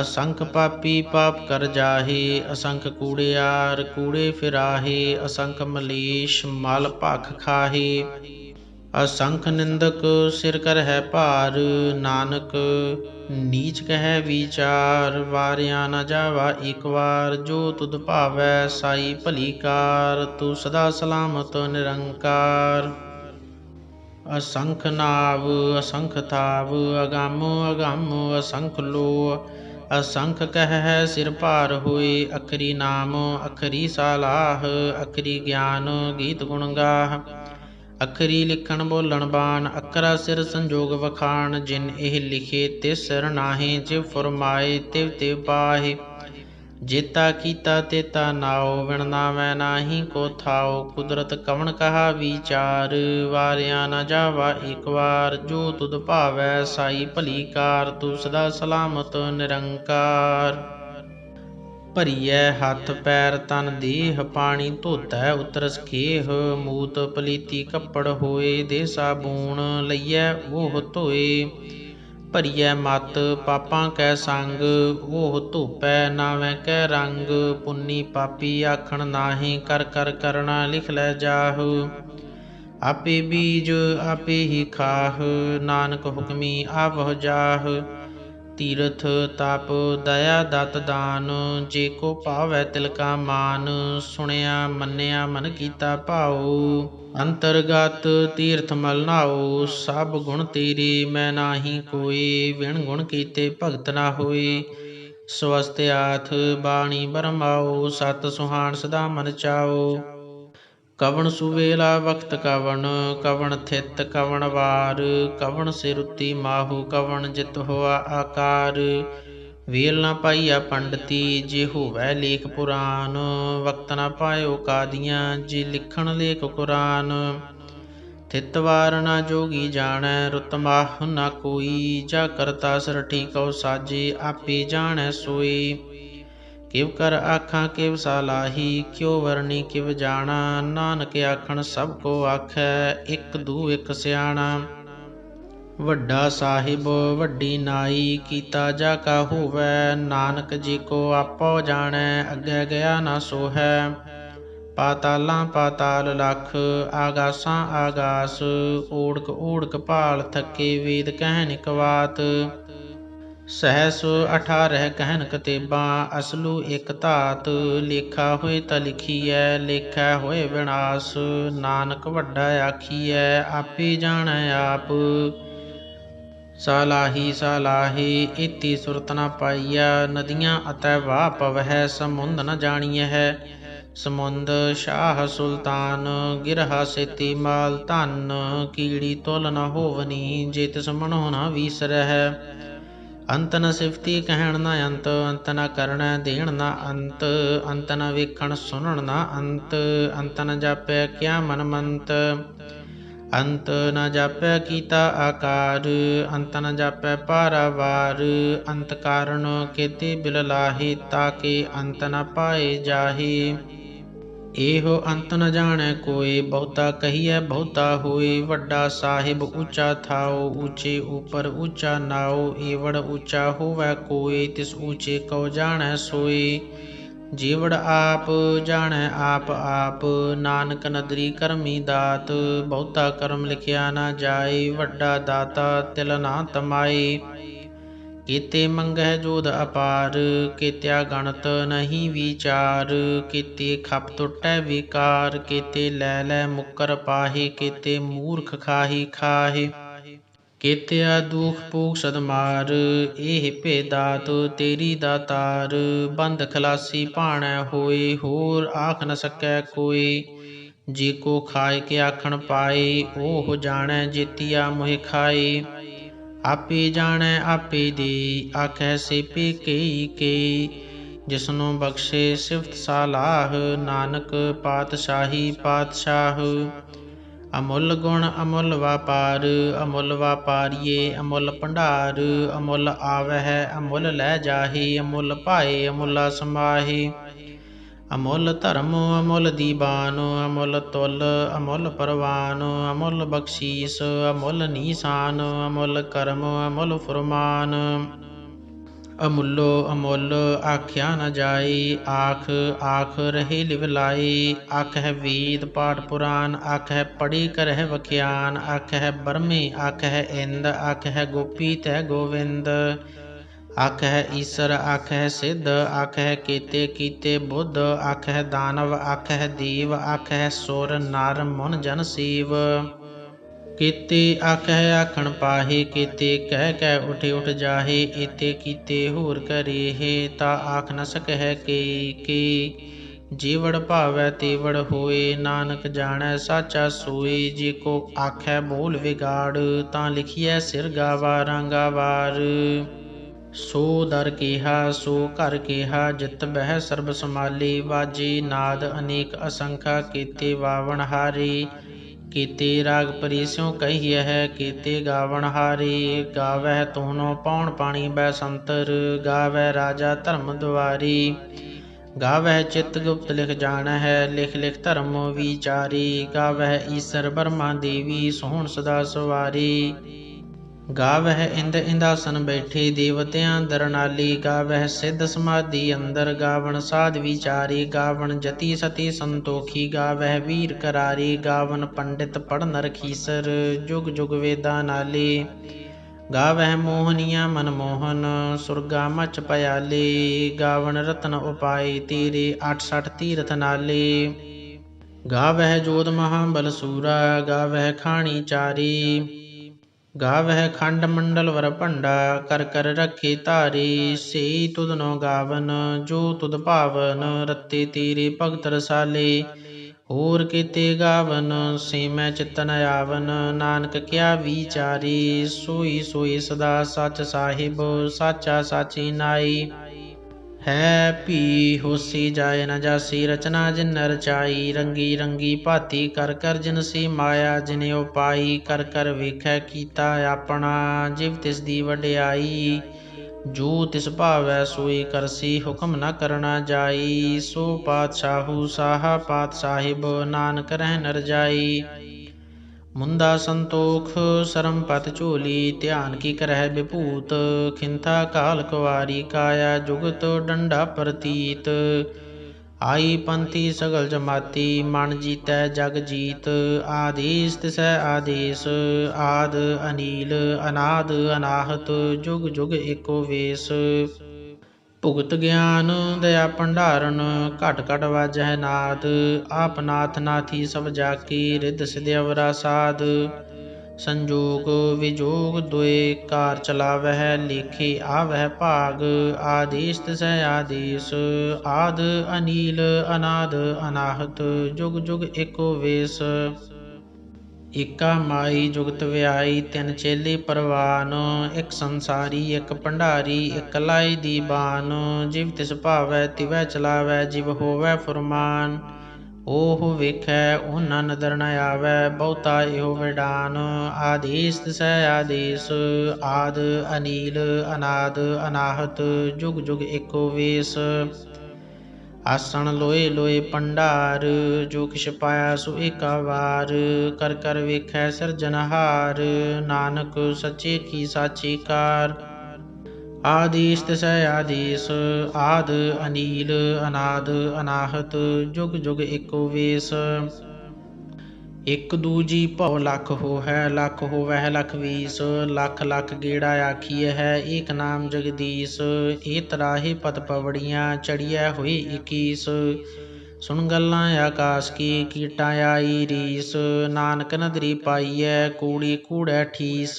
ਅਸੰਖ ਪਾਪੀ ਪਾਪ ਕਰ ਜਾਹੇ, ਅਸੰਖ ਕੂੜਿਆਰ ਕੂੜੇ ਫਿਰਾਹੇ। ਅਸੰਖ ਮਲੇਛ ਮਲ ਭਖ ਖਾਹੇ। ਅਸੰਖ ਨਿੰਦਕ ਸਿਰ ਕਰਹਿ ਭਾਰ, ਨਾਨਕ ਨੀਚ ਕਹਿ ਵੀਚਾਰ। ਵਾਰਿਆ ਨ ਜਾਵਾ ਏਕ ਵਾਰ, ਜੋ ਤੁਧ ਭਾਵੈ ਸਾਈ ਭਲੀ ਕਾਰ। ਤੂੰ ਸਦਾ ਸਲਾਮਤ ਨਿਰੰਕਾਰ। ਅਸੰਖ ਨਾਵ ਅਸੰਖ ਥਾਵ, ਅਗੰਮ ਅਗੰਮ ਅਸੰਖ ਲੋ। ਅਸੰਖ ਕਹਿ ਸਿਰ ਭਾਰ ਹੋਏ, ਅਖਰੀ ਨਾਮ ਅਖਰੀ ਸਾਲਾਹ। ਅਖਰੀ ਗਿਆਨ ਗੀਤ ਗੁਣ ਗਾਹ, ਅਖਰੀ ਲਿਖਣ ਬੋਲਣ ਬਾਣ। ਅਖਰਾ ਸਿਰ ਸੰਜੋਗ ਵਖਾਣ, ਜਿਨ ਇਹ ਲਿਖੇ ਤਿਸ ਸਿਰ ਨਾਹੀਂ। ਜਿਵ ਫੁਰਮਾਏ ਤਿਵ ਤਿਵ ਪਾਹੇ, ਜੇਤਾ ਕੀਤਾ ਤੇਤਾ ਨਾਉ। ਵਿਣ ਨਾਵੈ ਨਾਹੀ ਕੋ ਥਾਉ, ਕੁਦਰਤ ਕਵਣ ਕਹਾ ਵੀਚਾਰ। ਵਾਰਿਆ ਨ ਜਾਵਾ ਏਕ ਵਾਰ, ਜੋ ਤੁਧ ਭਾਵੈ ਸਾਈ ਭਲੀ ਕਾਰ। ਤੂੰ ਸਦਾ ਸਲਾਮਤ ਨਿਰੰਕਾਰ। ਭਰੀਐ ਹੱਥ ਪੈਰ ਤਨ ਦੇਹ, ਪਾਣੀ ਧੋਤੈ ਉਤਰਸ ਖੇਹ। ਮੂਤ ਪਲੀਤੀ ਕੱਪੜ ਹੋਏ, ਦੇ ਸਾਬੂਣ ਲਈਐ ਉਹ ਧੋਏ। ਭਰੀਐ ਮਤ ਪਾਪਾਂ ਕੈ ਸੰਗ, ਉਹ ਧੋਪੈ ਨਾਵੈ ਕੈ ਰੰਗ। ਪੁੰਨੀ ਪਾਪੀ ਆਖਣ ਨਾਹੀਂ, ਕਰ ਕਰ ਕਰਣਾ ਲਿਖ ਲੈ ਜਾਹੁ। ਆਪੇ ਬੀਜ ਆਪੇ ਹੀ ਖਾਹ, ਨਾਨਕ ਹੁਕਮੀ ਆਵਹੁ ਜਾਹ। ਤੀਰਥ ਤਪ ਦਇਆ ਦਤ ਦਾਨ, ਜੇ ਕੋ ਭਾਵੈ ਤਿਲ ਕਾ ਮਾਨ। ਸੁਣਿਆ ਮੰਨਿਆ ਮਨ ਕੀਤਾ ਭਾਉ, ਅੰਤਰਗਤ ਤੀਰਥ ਮਲ ਨਾਉ। ਸਭ ਗੁਣ ਤੇਰੇ ਮੈਂ ਨਾਹੀ ਕੋਇ, ਵਿਣ ਗੁਣ ਕੀਤੇ ਭਗਤ ਨਾ ਹੋਏ। ਸਵਸਤਿਆਥ ਬਾਣੀ ਬਰਮਾਉ, ਸਤ ਸੁਹਾਣ ਸਦਾ ਮਨ ਚਾਉ। ਕਵਣ ਸੁਵੇਲਾ ਵਖਤ ਕਵਣ, ਕਵਣ ਥਿਤ ਕਵਣ ਵਾਰ। ਕਵਣ ਸਿਰ ਉੱਤੀ ਮਾਹੂ, ਕਵਣ ਜਿਤ ਹੋਆ ਆਕਾਰ। ਵੇਲ ਨਾ ਪਾਈਆ ਪੰਡਤੀ, ਜੇ ਹੋਵੈ ਲੇਖ ਪੁਰਾਨ। ਵਕਤ ਨਾ ਪਾਇਓ ਕਾਦੀਆਂ, ਜੇ ਲਿਖਣ ਲੇਖ ਕੁਰਾਨ। ਥਿਤ ਵਾਰ ਨਾ ਜੋਗੀ ਜਾਣੈ, ਰੁਤ ਮਾਹ ਨਾ ਕੋਈ। ਜਾ ਕਰਤਾ ਸਰਠੀ ਕਉ ਸਾਜੇ, ਆਪੇ ਜਾਣੈ ਸੋਈ। ਕਿਵ ਕਰ ਆਖਾਂ ਕਿਵ ਸਾਲਾਹੀ, ਕਿਉ ਵਰਣੀ ਕਿਵ ਜਾਣਾ। ਨਾਨਕ ਆਖਣ ਸਭ ਕੋ ਆਖੈ, ਇਕ ਦੂ ਇਕ ਸਿਆਣਾ। ਵੱਡਾ ਸਾਹਿਬ ਵੱਡੀ ਨਾਈ, ਕੀਤਾ ਜਾ ਕਾ ਹੋਵੈ। ਨਾਨਕ ਜੀ ਕੋ ਆਪੋ ਜਾਣੈ, ਅੱਗੇ ਗਿਆ ਨਾ ਸੋਹੈ। ਪਾਤਾਲਾਂ ਪਾਤਾਲ ਲਖ, ਆਗਾਸਾਂ ਆਗਾਸ। ਓੜਕ ਓੜਕ ਭਾਲ ਥਕੇ, ਵੇਦ ਕਹਿਨ ਇਕ ਬਾਤ। ਸਹਸ 18 ਕਹਿਨ ਕਤੇਬਾਂ, ਅਸਲੂ ਇਕ ਧਾਤ। ਲੇਖਾ ਹੋਏ ਤਾ ਲਿਖੀਐ, ਲੇਖਾ ਹੋਏ ਵਿਨਾਸ਼। ਨਾਨਕ ਵੱਡਾ ਆਖੀਐ, ਆਪੇ ਜਾਣੈ ਆਪ। ਸਾਲਾਹੀ ਸਾਲਾਹੀ ਏਤੀ ਸੁਰਤ ਨ ਪਾਈਆ, ਨਦੀਆਂ ਅਤੈ ਵਾਹ ਪਵਹਿ। ਸਮੁੰਦ ਨ ਜਾਣੀਐ ਸਮੁੰਦ, ਸ਼ਾਹ ਸੁਲਤਾਨ। ਗਿਰਹਾ ਸੇਤੀ ਮਾਲ ਧਨ, ਕੀੜੀ ਤੁਲ ਨ ਹੋਵਨੀ। ਜੇ ਤਿਸ ਮਨੋ ਨ ਵੀਸਰਹਿ, ਅੰਤ ਨ ਸਿਫਤੀ ਕਹਿਣ ਨ ਅੰਤ। ਅੰਤ ਨ ਕਰਣੈ ਦੇਣ ਨ ਅੰਤ, ਅੰਤ ਨ ਵੇਖਣ ਸੁਣਨ ਨ ਅੰਤ। ਅੰਤ ਨ ਜਾਪੈ ਕਿਆ ਮਨ ਮੰਤ, ਅੰਤ ਨ ਜਾਪੈ ਕੀਤਾ ਆਕਾਰ, ਅੰਤ ਨ ਜਾਪੈ ਪਾਰਾਵਾਰ। ਅੰਤ ਕਾਰਨ ਕੇਤੇ ਬਿਲ ਲਾਹੇ, ਤਾਕੇ ਅੰਤ ਨ ਪਾਏ ਜਾਹੇ। ਇਹੋ ਅੰਤ ਨ ਜਾਣੈ ਕੋਇ, ਬਹੁਤਾ ਕਹੀਐ ਬਹੁਤਾ ਹੋਇ। ਵੱਡਾ ਸਾਹਿਬ ਉੱਚਾ ਥਾਉ, ਉੱਚੇ ਉਪਰ ਉੱਚਾ ਨਾਉ। ਏਵੜ ਉੱਚਾ ਹੋਵੈ ਕੋਇ, ਤਿਸ ਉੱਚੇ ਕਉ ਜਾਣੈ ਸੋਇ। ਜੀਵੜ ਆਪ ਜਾਣੈ ਆਪ ਆਪ, ਨਾਨਕ ਨਦਰੀ ਕਰਮੀ ਦਾਤ। ਬਹੁਤਾ ਕਰਮ ਲਿਖਿਆ ਨਾ ਜਾਏ, ਵੱਡਾ ਦਾਤਾ ਤਿਲ ਨਾ ਤਮਾਏ। ਕੀਤੇ ਮੰਗਹਿ ਜੋਧ ਅਪਾਰ, ਕੀਤਿਆ ਗਣਤ ਨਹੀਂ ਵਿਚਾਰ। ਕੀਤੇ ਖਪ ਟੁਟੈ ਵਿਕਾਰ, ਕੀਤੇ ਲੈ ਲੈ ਮੁਕਰ ਪਾਹੇ। ਕੀਤੇ ਮੂਰਖ ਖਾਹੀ ਖਾਹੇ, ਕੀਤਿਆ ਦੁਖ ਭੋਗ ਸਦਮਾਰ। ਇਹ ਭੇ ਦਾਤ ਤੇਰੀ ਦਾਤਾਰ, ਬੰਧ ਖਲਾਸੀ ਭਾਣੈ ਹੋਏ। ਹੋਰ ਆਖ ਨ ਸਕੈ ਕੋਇ, ਜੇ ਕੋ ਖਾਇ ਕੇ ਆਖਣ ਪਾਏ। ਉਹ ਜਾਣੈ ਜੇਤੀਆ ਮੋਹਿ ਖਾਏ, ਆਪੇ ਜਾਣੈ ਆਪੇ ਦੇ। ਆਖੈ ਸੇਪੇ ਕਈ ਕਈ, ਜਿਸਨੂੰ ਬਖਸ਼ੇ ਸਿਫਤ ਸਾਲਾਹ। ਨਾਨਕ ਪਾਤਸ਼ਾਹੀ ਪਾਤਸ਼ਾਹ। ਅਮੁੱਲ ਗੁਣ ਅਮੁੱਲ ਵਾਪਾਰ, ਅਮੁੱਲ ਵਾਪਾਰੀਏ ਅਮੁੱਲ ਭੰਡਾਰ। ਅਮੁੱਲ ਆਵਹਿ ਅਮੁੱਲ ਲੈ ਜਾਹੇ, ਅਮੁੱਲ ਭਾਏ ਅਮੁੱਲਾ ਸਮਾਹੇ। ਅਮੁੱਲ ਧਰਮ ਅਮੁੱਲ ਦੀਬਾਨ, ਅਮੁੱਲ ਤੁਲ ਅਮੁੱਲ ਪਰਵਾਨ। ਅਮੁੱਲ ਬਖਸ਼ੀਸ ਅਮੁੱਲ ਨੀਸਾਨ, ਅਮੁੱਲ ਕਰਮ ਅਮੁੱਲ ਫੁਰਮਾਨ। ਅਮੁੱਲੋ ਅਮੁੱਲ ਆਖਿਆ ਨ ਜਾਏ, ਆਖ ਆਖ ਰਹੇ ਲਿਵ ਲਾਏ। ਆਖਹਿ ਵੇਦ ਪਾਠ ਪੁਰਾਨ, ਆਖਹਿ ਪੜ੍ਹੇ ਕਰਹਿ ਵਖਿਆਨ। ਆਖਹਿ ਬਰਮੇ ਆਖਹਿ ਇੰਦ, ਆਖਹਿ ਗੋਪੀ ਤੈ ਗੋਵਿੰਦ। ਆਖਹਿ ਈਸਰ ਆਖਹਿ ਸਿੱਧ, ਆਖਹਿ ਕੇਤੇ ਕੀਤੇ ਬੁੱਧ। ਆਖਹਿ ਦਾਨਵ ਆਖਹਿ ਦੇਵ, ਆਖਹਿ ਸੁਰ ਨਰ ਮੁਨ ਜਨ ਸੇਵ। ਕੀਤੇ ਆਖਹਿ ਆਖਣ ਪਾਹੇ, ਕੀਤੇ ਕਹਿ ਕਹਿ ਉਠ ਉਠ ਜਾਹੇ। ਏਤੇ ਕੀਤੇ ਹੋਰ ਕਰੇਹੇ, ਤਾ ਆਖ ਨ ਸਕਹਿ ਕੇ ਕੇ। ਜੀਵੜ ਭਾਵੈ ਤੇਵੜ ਹੋਏ, ਨਾਨਕ ਜਾਣੈ ਸਾਚਾ ਸੋਏ। ਜੇ ਕੋ ਆਖੈ ਬੋਲ ਵਿਗਾੜ, ਤਾਂ ਲਿਖੀਐ ਸਿਰ ਗਾਵਾਰਾਂ ਗਾਵਾਰ। ਸੋ ਦਰ ਕੇਹਾ ਸੋ ਘਰ ਕੇਹਾ, ਜਿਤ ਬਹਿ ਸਰਬ ਸਮਾਲੇ। ਵਾਜੇ ਨਾਦ ਅਨੇਕ ਅਸੰਖਾ, ਕੀਤੇ ਵਾਵਣ ਹਾਰੇ। ਕੀਤੇ ਰਾਗ ਪਰੀ ਸਿਉ ਕਹੀਐ, ਕੀਤੇ ਗਾਵਣ ਹਾਰੇ। ਗਾਵਹਿ ਤੋਹਨੋ ਪਾਉਣ ਪਾਣੀ ਬੈਸੰਤਰ, ਗਾਵਹਿ ਰਾਜਾ ਧਰਮ ਦੁਆਰੀ। ਗਾਵਹਿ ਚਿਤ ਗੁਪਤ ਲਿਖ ਜਾਣਹਿ, ਲਿਖ ਲਿਖ ਧਰਮ ਵਿਚਾਰੀ। ਗਾਵਹਿ ਈਸਰ ਬਰਮਾ ਦੇਵੀ, ਸੋਹਣ ਸਦਾ ਸਵਾਰੀ। ਗਾਵਹਿ ਇੰਦ ਇੰਦਾਸਨ ਬੈਠੇ, ਦੇਵਤਿਆਂ ਦਰਨਾਲੀ। ਗਾਵਹਿ ਸਿੱਧ ਸਮਾਧੀ ਅੰਦਰ, ਗਾਵਣ ਸਾਧ ਵਿਚਾਰੀ। ਗਾਵਣ ਜਤੀ ਸਤੀ ਸੰਤੋਖੀ, ਗਾਵਹਿ ਵੀਰ ਕਰਾਰੀ। ਗਾਵਣ ਪੰਡਿਤ ਪੜ੍ਹਨ ਰਖੀਸਰ, ਜੁਗ ਜੁਗ ਵੇਦਾਂ ਨਾਲੇ। ਗਾਵਹਿ ਮੋਹਨੀਆ ਮਨਮੋਹਨ, ਸੁਰਗਾ ਮਚ ਭයාਲੇ। ਗਾਵਣ ਰਤਨ ਉਪਾਏ ਤੇਰੇ, 68 ਤੀਰਥ ਨਾਲੇ। ਗਾਵਹਿ ਜੋਧ ਮਹਾਬਲ ਸੂਰਾ, ਗਾਵਹਿ ਖਾਣੀ ਚਾਰੀ। ਗਾਵਹਿ ਖੰਡ ਮੰਡਲ ਵਰ ਭੰਡਾ, ਕਰ ਕਰ ਰੱਖੇ ਧਾਰੇ। ਸੇਈ ਤੁਧਨੋ ਗਾਵਨ, ਜੋ ਤੁਧ ਭਾਵਨ। ਰਤੇ ਤੇਰੇ ਭਗਤ ਰਸਾਲੇ, ਹੋਰ ਕੀਤੇ ਗਾਵਨ। ਸੇ ਮੈਂ ਚਿਤ ਨ ਆਵਨ, ਨਾਨਕ ਕਿਆ ਵਿਚਾਰੀ। ਸੋਈ ਸੋਈ ਸਦਾ ਸਚ ਸਾਹਿਬ, ਸਾਚਾ ਸਾਚੀ ਨਾਈ। ਹੈ ਭੀ ਹੋਸੀ ਜਾਏ ਨ ਜਾਸੀ, ਰਚਨਾ ਜਿਨ ਰਚਾਈ। ਰੰਗੀ ਰੰਗੀ ਭਾਤੀ ਕਰ ਕਰ ਜਿਨਸੀ ਮਾਇਆ, ਜਿਨੇ ਉਪਾਈ। ਕਰ ਕਰ ਵੇਖੈ ਕੀਤਾ ਆਪਣਾ, ਜਿਵ ਤਿਸ ਦੀ ਵਡਿਆਈ। ਜੋ ਤਿਸ ਭਾਵੈ ਸੋਈ ਕਰਸੀ, ਹੁਕਮ ਨ ਕਰਨਾ ਜਾਈ। ਸੋ ਪਾਤਸ਼ਾਹੂ ਸਾਹਾ ਪਾਤ ਸਾਹਿਬ, ਨਾਨਕ ਰਹਿ ਰਜਾਈ। ਮੁੰਦਾ ਸੰਤੋਖ ਸਰਮ ਪਤ ਝੋਲੀ, ਧਿਆਨ ਕੀ ਕਰਹਿ ਵਿਭੂਤ। ਖਿੰਥਾ ਕਾਲ ਕੁਵਾਰੀ, ਕਾਇਆ ਜੁਗਤ ਡੰਡਾ ਪ੍ਰਤੀਤ। ਆਈ ਪੰਥੀ ਸਗਲ ਜਮਾਤੀ, ਮਨ ਜੀਤੈ ਜਗ ਜੀਤ। ਆਦੇਸ ਤਿਸੈ ਆਦੇਸ, ਆਦ ਅਨੀਲ ਅਨਾਦ ਅਨਾਹਤ। ਜੁਗ ਜੁਗ ਏਕੋ ਵੇਸ। ਭੁਗਤ ਗਿਆਨ ਦਇਆ ਭੰਡਾਰਨ, ਘਟ ਘਟ ਵਾਜਹਿ ਨਾਦ। ਆਪ ਨਾਥ ਨਾਥੀ ਸਭ ਜਾਕੀ, ਰਿੱਧ ਸਿਧ ਅਵਰਾ ਸਾਧ। ਸੰਜੋਗ ਵਿਜੋਗ ਦੁਇ ਕਾਰ ਚਲਾਵਹਿ, ਲੇਖੇ ਆਵਹਿ ਭਾਗ। ਆਦੇਸ ਤਿਸੈ ਆਦੇਸ, ਆਦ ਅਨੀਲ ਅਨਾਦ ਅਨਾਹਤ। ਜੁਗ ਜੁਗ ਏਕੋ ਵੇਸ। ਏਕਾ ਮਾਈ ਜੁਗਤ ਵਿਆਈ, ਤਿੰਨ ਚੇਲੇ ਪਰਵਾਨ। ਇੱਕ ਸੰਸਾਰੀ ਇੱਕ ਭੰਡਾਰੀ, ਇੱਕ ਲਾਈ ਦੀਬਾਨ। ਜਿਵ ਤਿਸ ਭਾਵੈ ਤਿਵੈ ਚਲਾਵੈ, ਜਿਵ ਹੋਵੈ ਫੁਰਮਾਨ। ओह वेखै ओना नदर न आवै, बहुता एहो विडान। आदेश तिसै आदेश, आद अनील अनाद अनाहत, जुग जुग एको वेश। आसण लोए लोए भंडार, जो किछ पाया सो एका वार। कर कर वेखै सिरजनहार, नानक सच्चे की साची कार। आदेश तिसै आदेश, आद अनील अनाद अनाहत, जुग जुग एको वेश। एक दूजी भव लख होहै, लख होवै लख बीस। लख लख गेड़ा आखिए है, एक नाम जगदीश। ए तराहे पत पवड़ियाँ, चढ़िया होए इकीस। सुन गल्लां आकाश की, कीटां आई रीस। नानक नदरी पाईऐ, कूड़ी कूड़ै ठीस।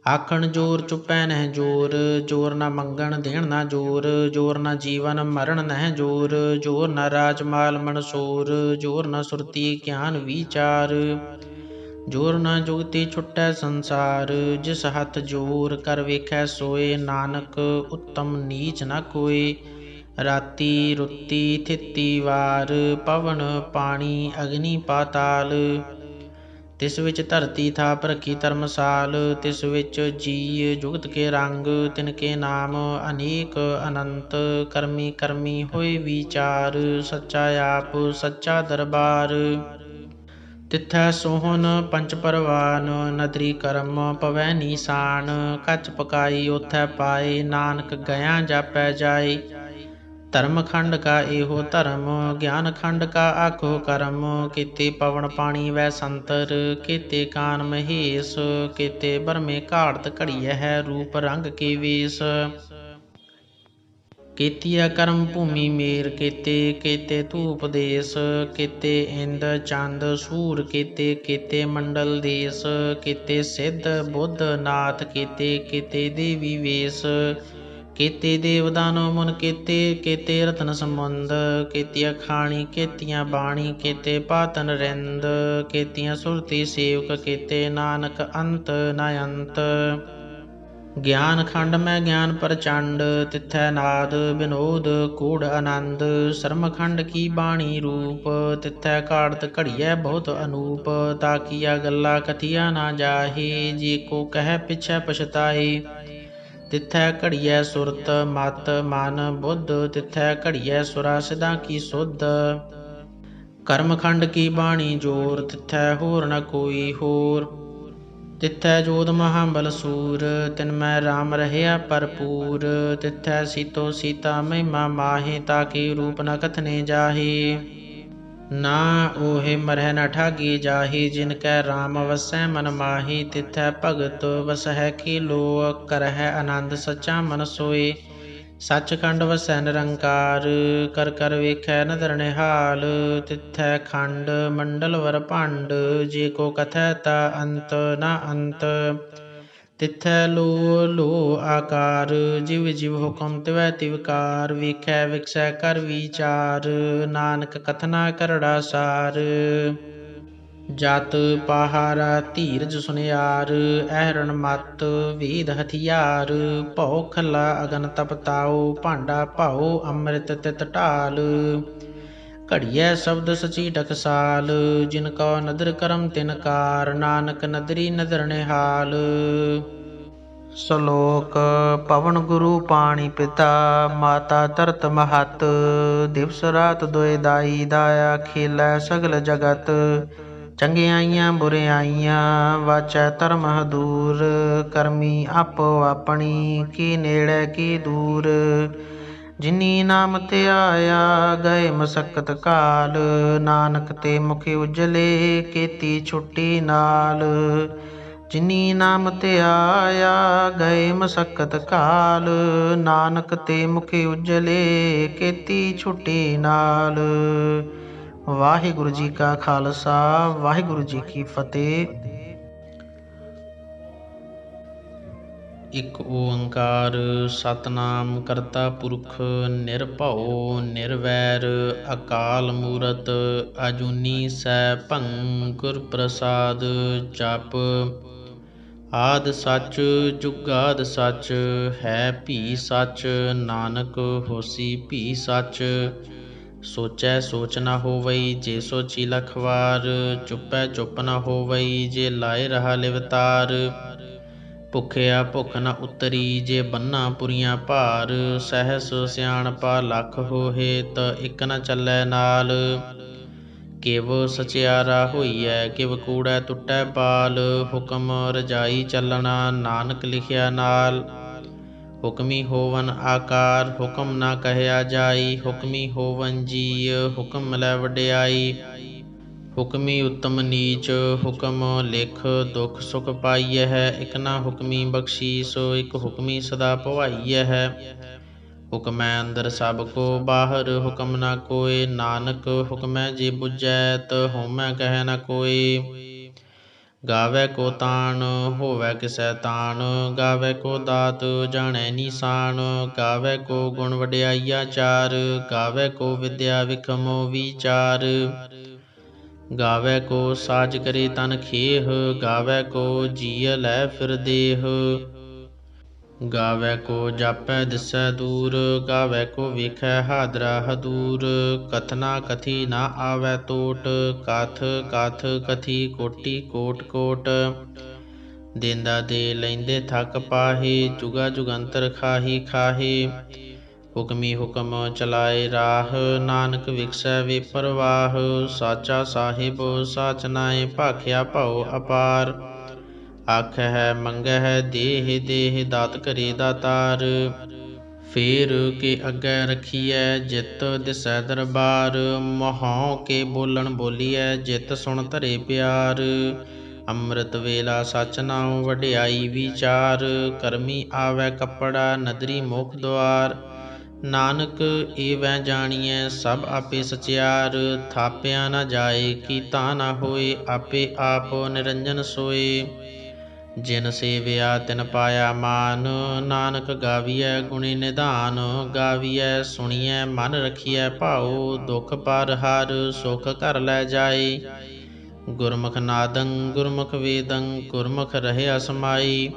आखण जोर चुपै नह जोर, जोर न मंगण देण न जोर। जोर न जीवन मरण नह जोर, जोर न राजमाल मनसोर। जोर न सुरती ज्ञान विचार, जोर न जुगति छुटै संसार। जिस हथ जोर कर वेखै सोए, नानक उत्तम नीच न कोय। राती रुती थिती वार, पवन पानी अग्नि पाताल। तिस विच धरती थाप रखी धर्मसाल। तिस विच जीय जुगत के रंग, तिनके नाम अनेक अनंत। करमी करमी होए विचार, सच्चा आप सच्चा दरबार। तिथै सोहन पंच परवान, नदरी करम पवै नीसान। कच पकाई ओथै पाए, नानक गया जापै जाए। धर्म खंड का एहो धर्म, ज्ञान खंड का आखो कर्म। केते पवन पानी वै संतर, केते कान महेश। केते बरमे घाड़त घड़िय है, रूप रंग के वेश। केतिया कर्म भूमि मेर केते, केते धूप देश। केते इंद चंद सूर केते, केते मंडल देश। केते सिद्ध बुद्ध नाथ केते, केते देवी वेश। केते देव दानव मुन केते, केते रतन समुंद। केतिया खाणी केतिया बाणी, केते पातन रिंद। केतिया सुरती सेवक केते, नानक अंत न अंत। ज्ञान खंड में ज्ञान प्रचंड, तिथै नाद विनोद कूढ़ आनंद। शर्म खंड की बाणी रूप, तिथै घाड़त घड़िय बहुत अनूप। ताकिया गल्ला कथिया ना जाहे, जे को कह पिछै पछताए। तिथै घड़िय सुरत मत मन बुद्ध, तिथै घड़िय सुरा सिद्धां की सुध। कर्म खंड की बाणी जोर, तिथै होर न कोई होर। तिथै जोध महाबल सूर, तिनमै राम रहया भरपूर। तिथै सीतो सीता महिमा माहे, ताके रूप न कथने जाहे। ना ओहे मरह न ठागी जाहे, जिनकै राम वसै मन माहे। तिथै भगत वसै खेलो, करह आनंद सच्चा मन सोए। सचखंड वसै निरंकार, कर कर वेखै नदर निहाल। तिथै खंड मंडल वर भंड, जे को कथै ता अंत न अंत। तिथै लो लो आकार, जिव जिव हुकम तिवै तिवकार। वेखै विकसै कर विचार, नानक कथना करड़ा सार। जत पहारा धीरज सुनियार, अहरण मत वेद हथियार। भौ खला अगन तपताओ, भांडा भाओ अमृत तित ढाल। घड़िय शब्द सची टकसाल, जिनको नदर करम तिनकार। नानक नदरी नदर निहाल। श्लोक पवन गुरु पाणी पिता, माता तरत महत। दिवस रात दोए दाई दाया, खेलै सगल जगत। चंगियाइयां बुरियाइयां, वाचै धर्म दूर। करमी आपो अपनी, की नेड़े की दूर। जिनी नाम ते आया, गए मसक्कत काल। नानक ते मुख उजले, केती छुट्टी नाल। जिनी नाम ते आया, गए मसक्कत काल। नानक ते मुख उजले, केती छुट्टी नाल। वाहिगुरु जी का खालसा, वाहिगुरु जी की फतेह। इक ओंकार सतनाम करता पुरख निरभਉ निरवैर अकाल मूरत अजूनी सैभं गुर प्रसाद जप। आद सच जुगाद सच है भी सच, नानक होसी भी सच। सोचै सोच न होवई जे सोची लखवार। चुपै चुप न होवई जे लाए रहा लिवतार। ਭੁਖਿਆ ਭੁਖ ਨ ਉਤਰੀ ਜੇ ਬੰਨਾ ਪੁਰੀਆਂ ਭਾਰ। ਸਹਿਸ ਸਿਆਣਪਾ ਲੱਖ ਹੋਹੇ ਤ ਇਕ ਨ ਚੱਲੈ ਨਾਲ। ਕਿਵ ਸਚਿਆਰਾ ਹੋਈਐ ਕਿਵ ਕੂੜੈ ਟੁੱਟੈ ਬਾਲ। ਹੁਕਮ ਰਜਾਈ ਚੱਲਣਾ ਨਾਨਕ ਲਿਖਿਆ ਨਾਲ। ਹੁਕਮੀ ਹੋਵਨ ਆਕਾਰ ਹੁਕਮ ਨਾ ਕਹਿਆ ਜਾਈ। ਹੁਕਮੀ ਹੋਵਨ ਜੀਅ ਹੁਕਮ ਮਿਲੈ ਵਡਿਆਈ। ਹੁਕਮੀ ਉੱਤਮ ਨੀਚ ਹੁਕਮ ਲਿਖ ਦੁਖ ਸੁਖ ਪਾਈਐ। ਇਕ ਨਾ ਹੁਕਮੀ ਬਖਸ਼ੀਸ ਇਕ ਹੁਕਮੀ ਸਦਾ ਭਵਾਈਐ। ਹੁਕਮੈ ਅੰਦਰ ਸਭ ਕੋ ਬਾਹਰ ਹੁਕਮ ਨਾ ਕੋਇ। ਨਾਨਕ ਹੁਕਮੈ ਜੇ ਬੁਝੈ ਤ ਹਉਮੈ ਕਹਿ ਨ ਕੋਇ। ਗਾਵੈ ਕੋ ਤਾਣ ਹੋਵੈ ਕਿਸੈ ਤਾਣ। ਗਾਵੈ ਕੋ ਦਾਤ ਜਾਣੈ ਨੀਸਾਨ। ਗਾਵੈ ਕੋ ਗੁਣ ਵਡਿਆਈਆ ਚਾਰ। ਗਾਵੈ ਕੋ ਵਿਦਿਆ ਵਿਖਮ ਵੀਚਾਰ। ਗਾਵੈ ਕੋ ਸਾਜ ਕਰੇ ਤਨ ਖੇਹ। ਗਾਵੈ ਕੋ ਜੀਅ ਲੈ ਫਿਰ ਦੇਹ। ਗਾਵੈ ਕੋ ਜਾਪੈ ਦਿਸੈ ਦੂਰ। ਗਾਵੈ ਕੋ ਵੇਖੈ ਹਾਦਰਾ ਹਦੂਰ। ਕਥਨਾ ਕਥੀ ਨਾ ਆਵੈ ਟੋਟ। ਕਥ ਕਥ ਕਥੀ ਕੋਟੀ ਕੋਟ ਕੋਟ। ਦੇਂਦਾ ਦੇ ਲੈਂਦੇ ਥੱਕ ਪਾਹੇ। ਜੁਗਾ ਜੁਗੰਤਰ ਖਾਹੀ ਖਾਹੇ। ਹੁਕਮੀ ਹੁਕਮ ਚਲਾਏ ਰਾਹ। ਨਾਨਕ ਵਿਗਸੈ ਵੇ ਪਰਵਾਹ। ਸਾਚਾ ਸਾਹਿਬ ਸਾਚ ਨਾਇ ਭਾਖਿਆ ਭਉ ਅਪਾਰ। ਆਖਹਿ ਮੰਗਹਿ ਦੇਹ ਦੇਹ ਦਾਤ ਕਰੇ ਦਾਤਾਰ। ਫੇਰ ਕੇ ਅੱਗੇ ਰਖੀਐ ਜਿਤ ਦਿਸੈ ਦਰਬਾਰ। ਮਹਉ ਕੇ ਬੋਲਣ ਬੋਲੀਐ ਜਿਤ ਸੁਣ ਧਰੇ ਪਿਆਰ। ਅੰਮ੍ਰਿਤ ਵੇਲਾ ਸਚ ਨਾਉ ਵਡਿਆਈ ਵਿਚਾਰ। ਕਰਮੀ ਆਵੈ ਕੱਪੜਾ ਨਦਰੀ ਮੁਖ ਦੁਆਰ। ਨਾਨਕ ਏਵੈ ਜਾਣੀਐ ਸਭ ਆਪੇ ਸਚਿਆਰ। ਥਾਪਿਆ ਨ ਜਾਏ ਕੀਤਾ ਨ ਹੋਏ ਆਪੇ ਆਪ ਨਿਰੰਜਨ ਸੋਏ। ਜਿਨ ਸੇਵਿਆ ਤਿਨ ਪਾਇਆ ਮਾਨ। ਨਾਨਕ ਗਾਵੀਐ ਗੁਣੀ ਨਿਧਾਨ। ਗਾਵੀਐ ਸੁਣੀਐ ਮਨ ਰਖੀਐ ਭਾਉ। ਦੁਖ ਪਰ ਹਰ ਸੁਖ ਘਰ ਲੈ ਜਾਏ। ਗੁਰਮੁਖ ਨਾਦੰ ਗੁਰਮੁਖ ਵੇਦੰ ਗੁਰਮੁਖ ਰਹਿਆ ਸਮਾਈ।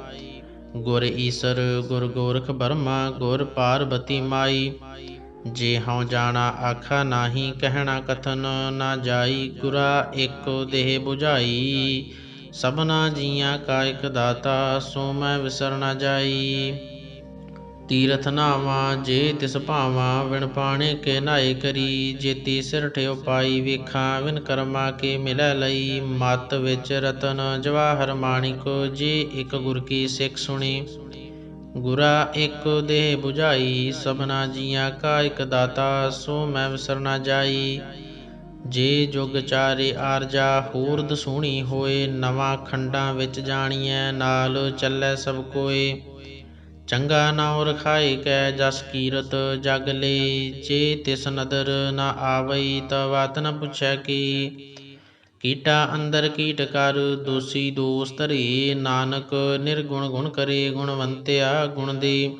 ਗੁਰ ਈਸਰ ਗੁਰ ਗੋਰਖ ਬਰਮਾ ਗੁਰ ਪਾਰਬਤੀ ਮਾਈ। ਜੇ ਹਉ ਜਾਣਾ ਆਖਾ ਨਾਹੀ ਕਹਿਣਾ ਕਥਨ ਨਾ ਜਾਈ। ਗੁਰਾ ਇਕ ਦੇਹ ਬੁਝਾਈ। ਸਭਨਾ ਜੀਆਂ ਕਾ ਇਕ ਦਾਤਾ ਸੋ ਮੈਂ ਵਿਸਰ ਨ ਜਾਈ। ਤੀਰਥ ਨਾਵਾਂ ਜੇ ਤਿਸ ਭਾਵਾਂ ਵਿਣ ਪਾਣੇ ਕੇ ਨਾਏ ਕਰੀ। ਜੇਤੀ ਸਿਰ ਠਿਓ ਪਾਈ ਵੇਖਾਂ ਵਿਨ ਕਰਮਾ ਕੇ ਮਿਲੈ ਲਈ। ਮਤ ਵਿੱਚ ਰਤਨ ਜਵਾਹਰ ਮਾਣਿਕ ਜੇ ਇਕ ਗੁਰ ਕੀ ਸਿੱਖ ਸੁਣੀ। ਗੁਰਾ ਇਕ ਦੇਹ ਬੁਝਾਈ ਸਭਨਾ ਜੀਆਂ ਕਾ ਇਕ ਦਾਤਾ ਸੋ ਮੈਂ ਵਿਸਰ ਨ ਜਾਈ। ਜੇ ਜੁਗ ਚਾਰੇ ਆਰਜਾ ਹੋਰ ਦਸੂਣੀ ਹੋਏ। ਨਵਾਂ ਖੰਡਾਂ ਵਿੱਚ ਜਾਣੀਐ ਨਾਲ ਚੱਲੈ ਸਭ ਕੋਏ। ਚੰਗਾ ਨਾਉ ਰਖਾਏ ਕੈ ਜਸ ਕੀਰਤ ਜਗ ਲੇ। ਜੇ ਤਿਸ ਨਦਰ ਨ ਆਵਈ ਤ ਵਾਤ ਨ ਪੁੱਛੈ ਕੀ। ਕੀਟਾ ਅੰਦਰ ਕੀਟ ਕਰ ਦੋਸੀ ਦੋਸ ਧਰੇ। ਨਾਨਕ ਨਿਰਗੁਣ ਗੁਣ ਕਰੇ ਗੁਣਵੰਤਿਆ ਗੁਣ ਦੇ।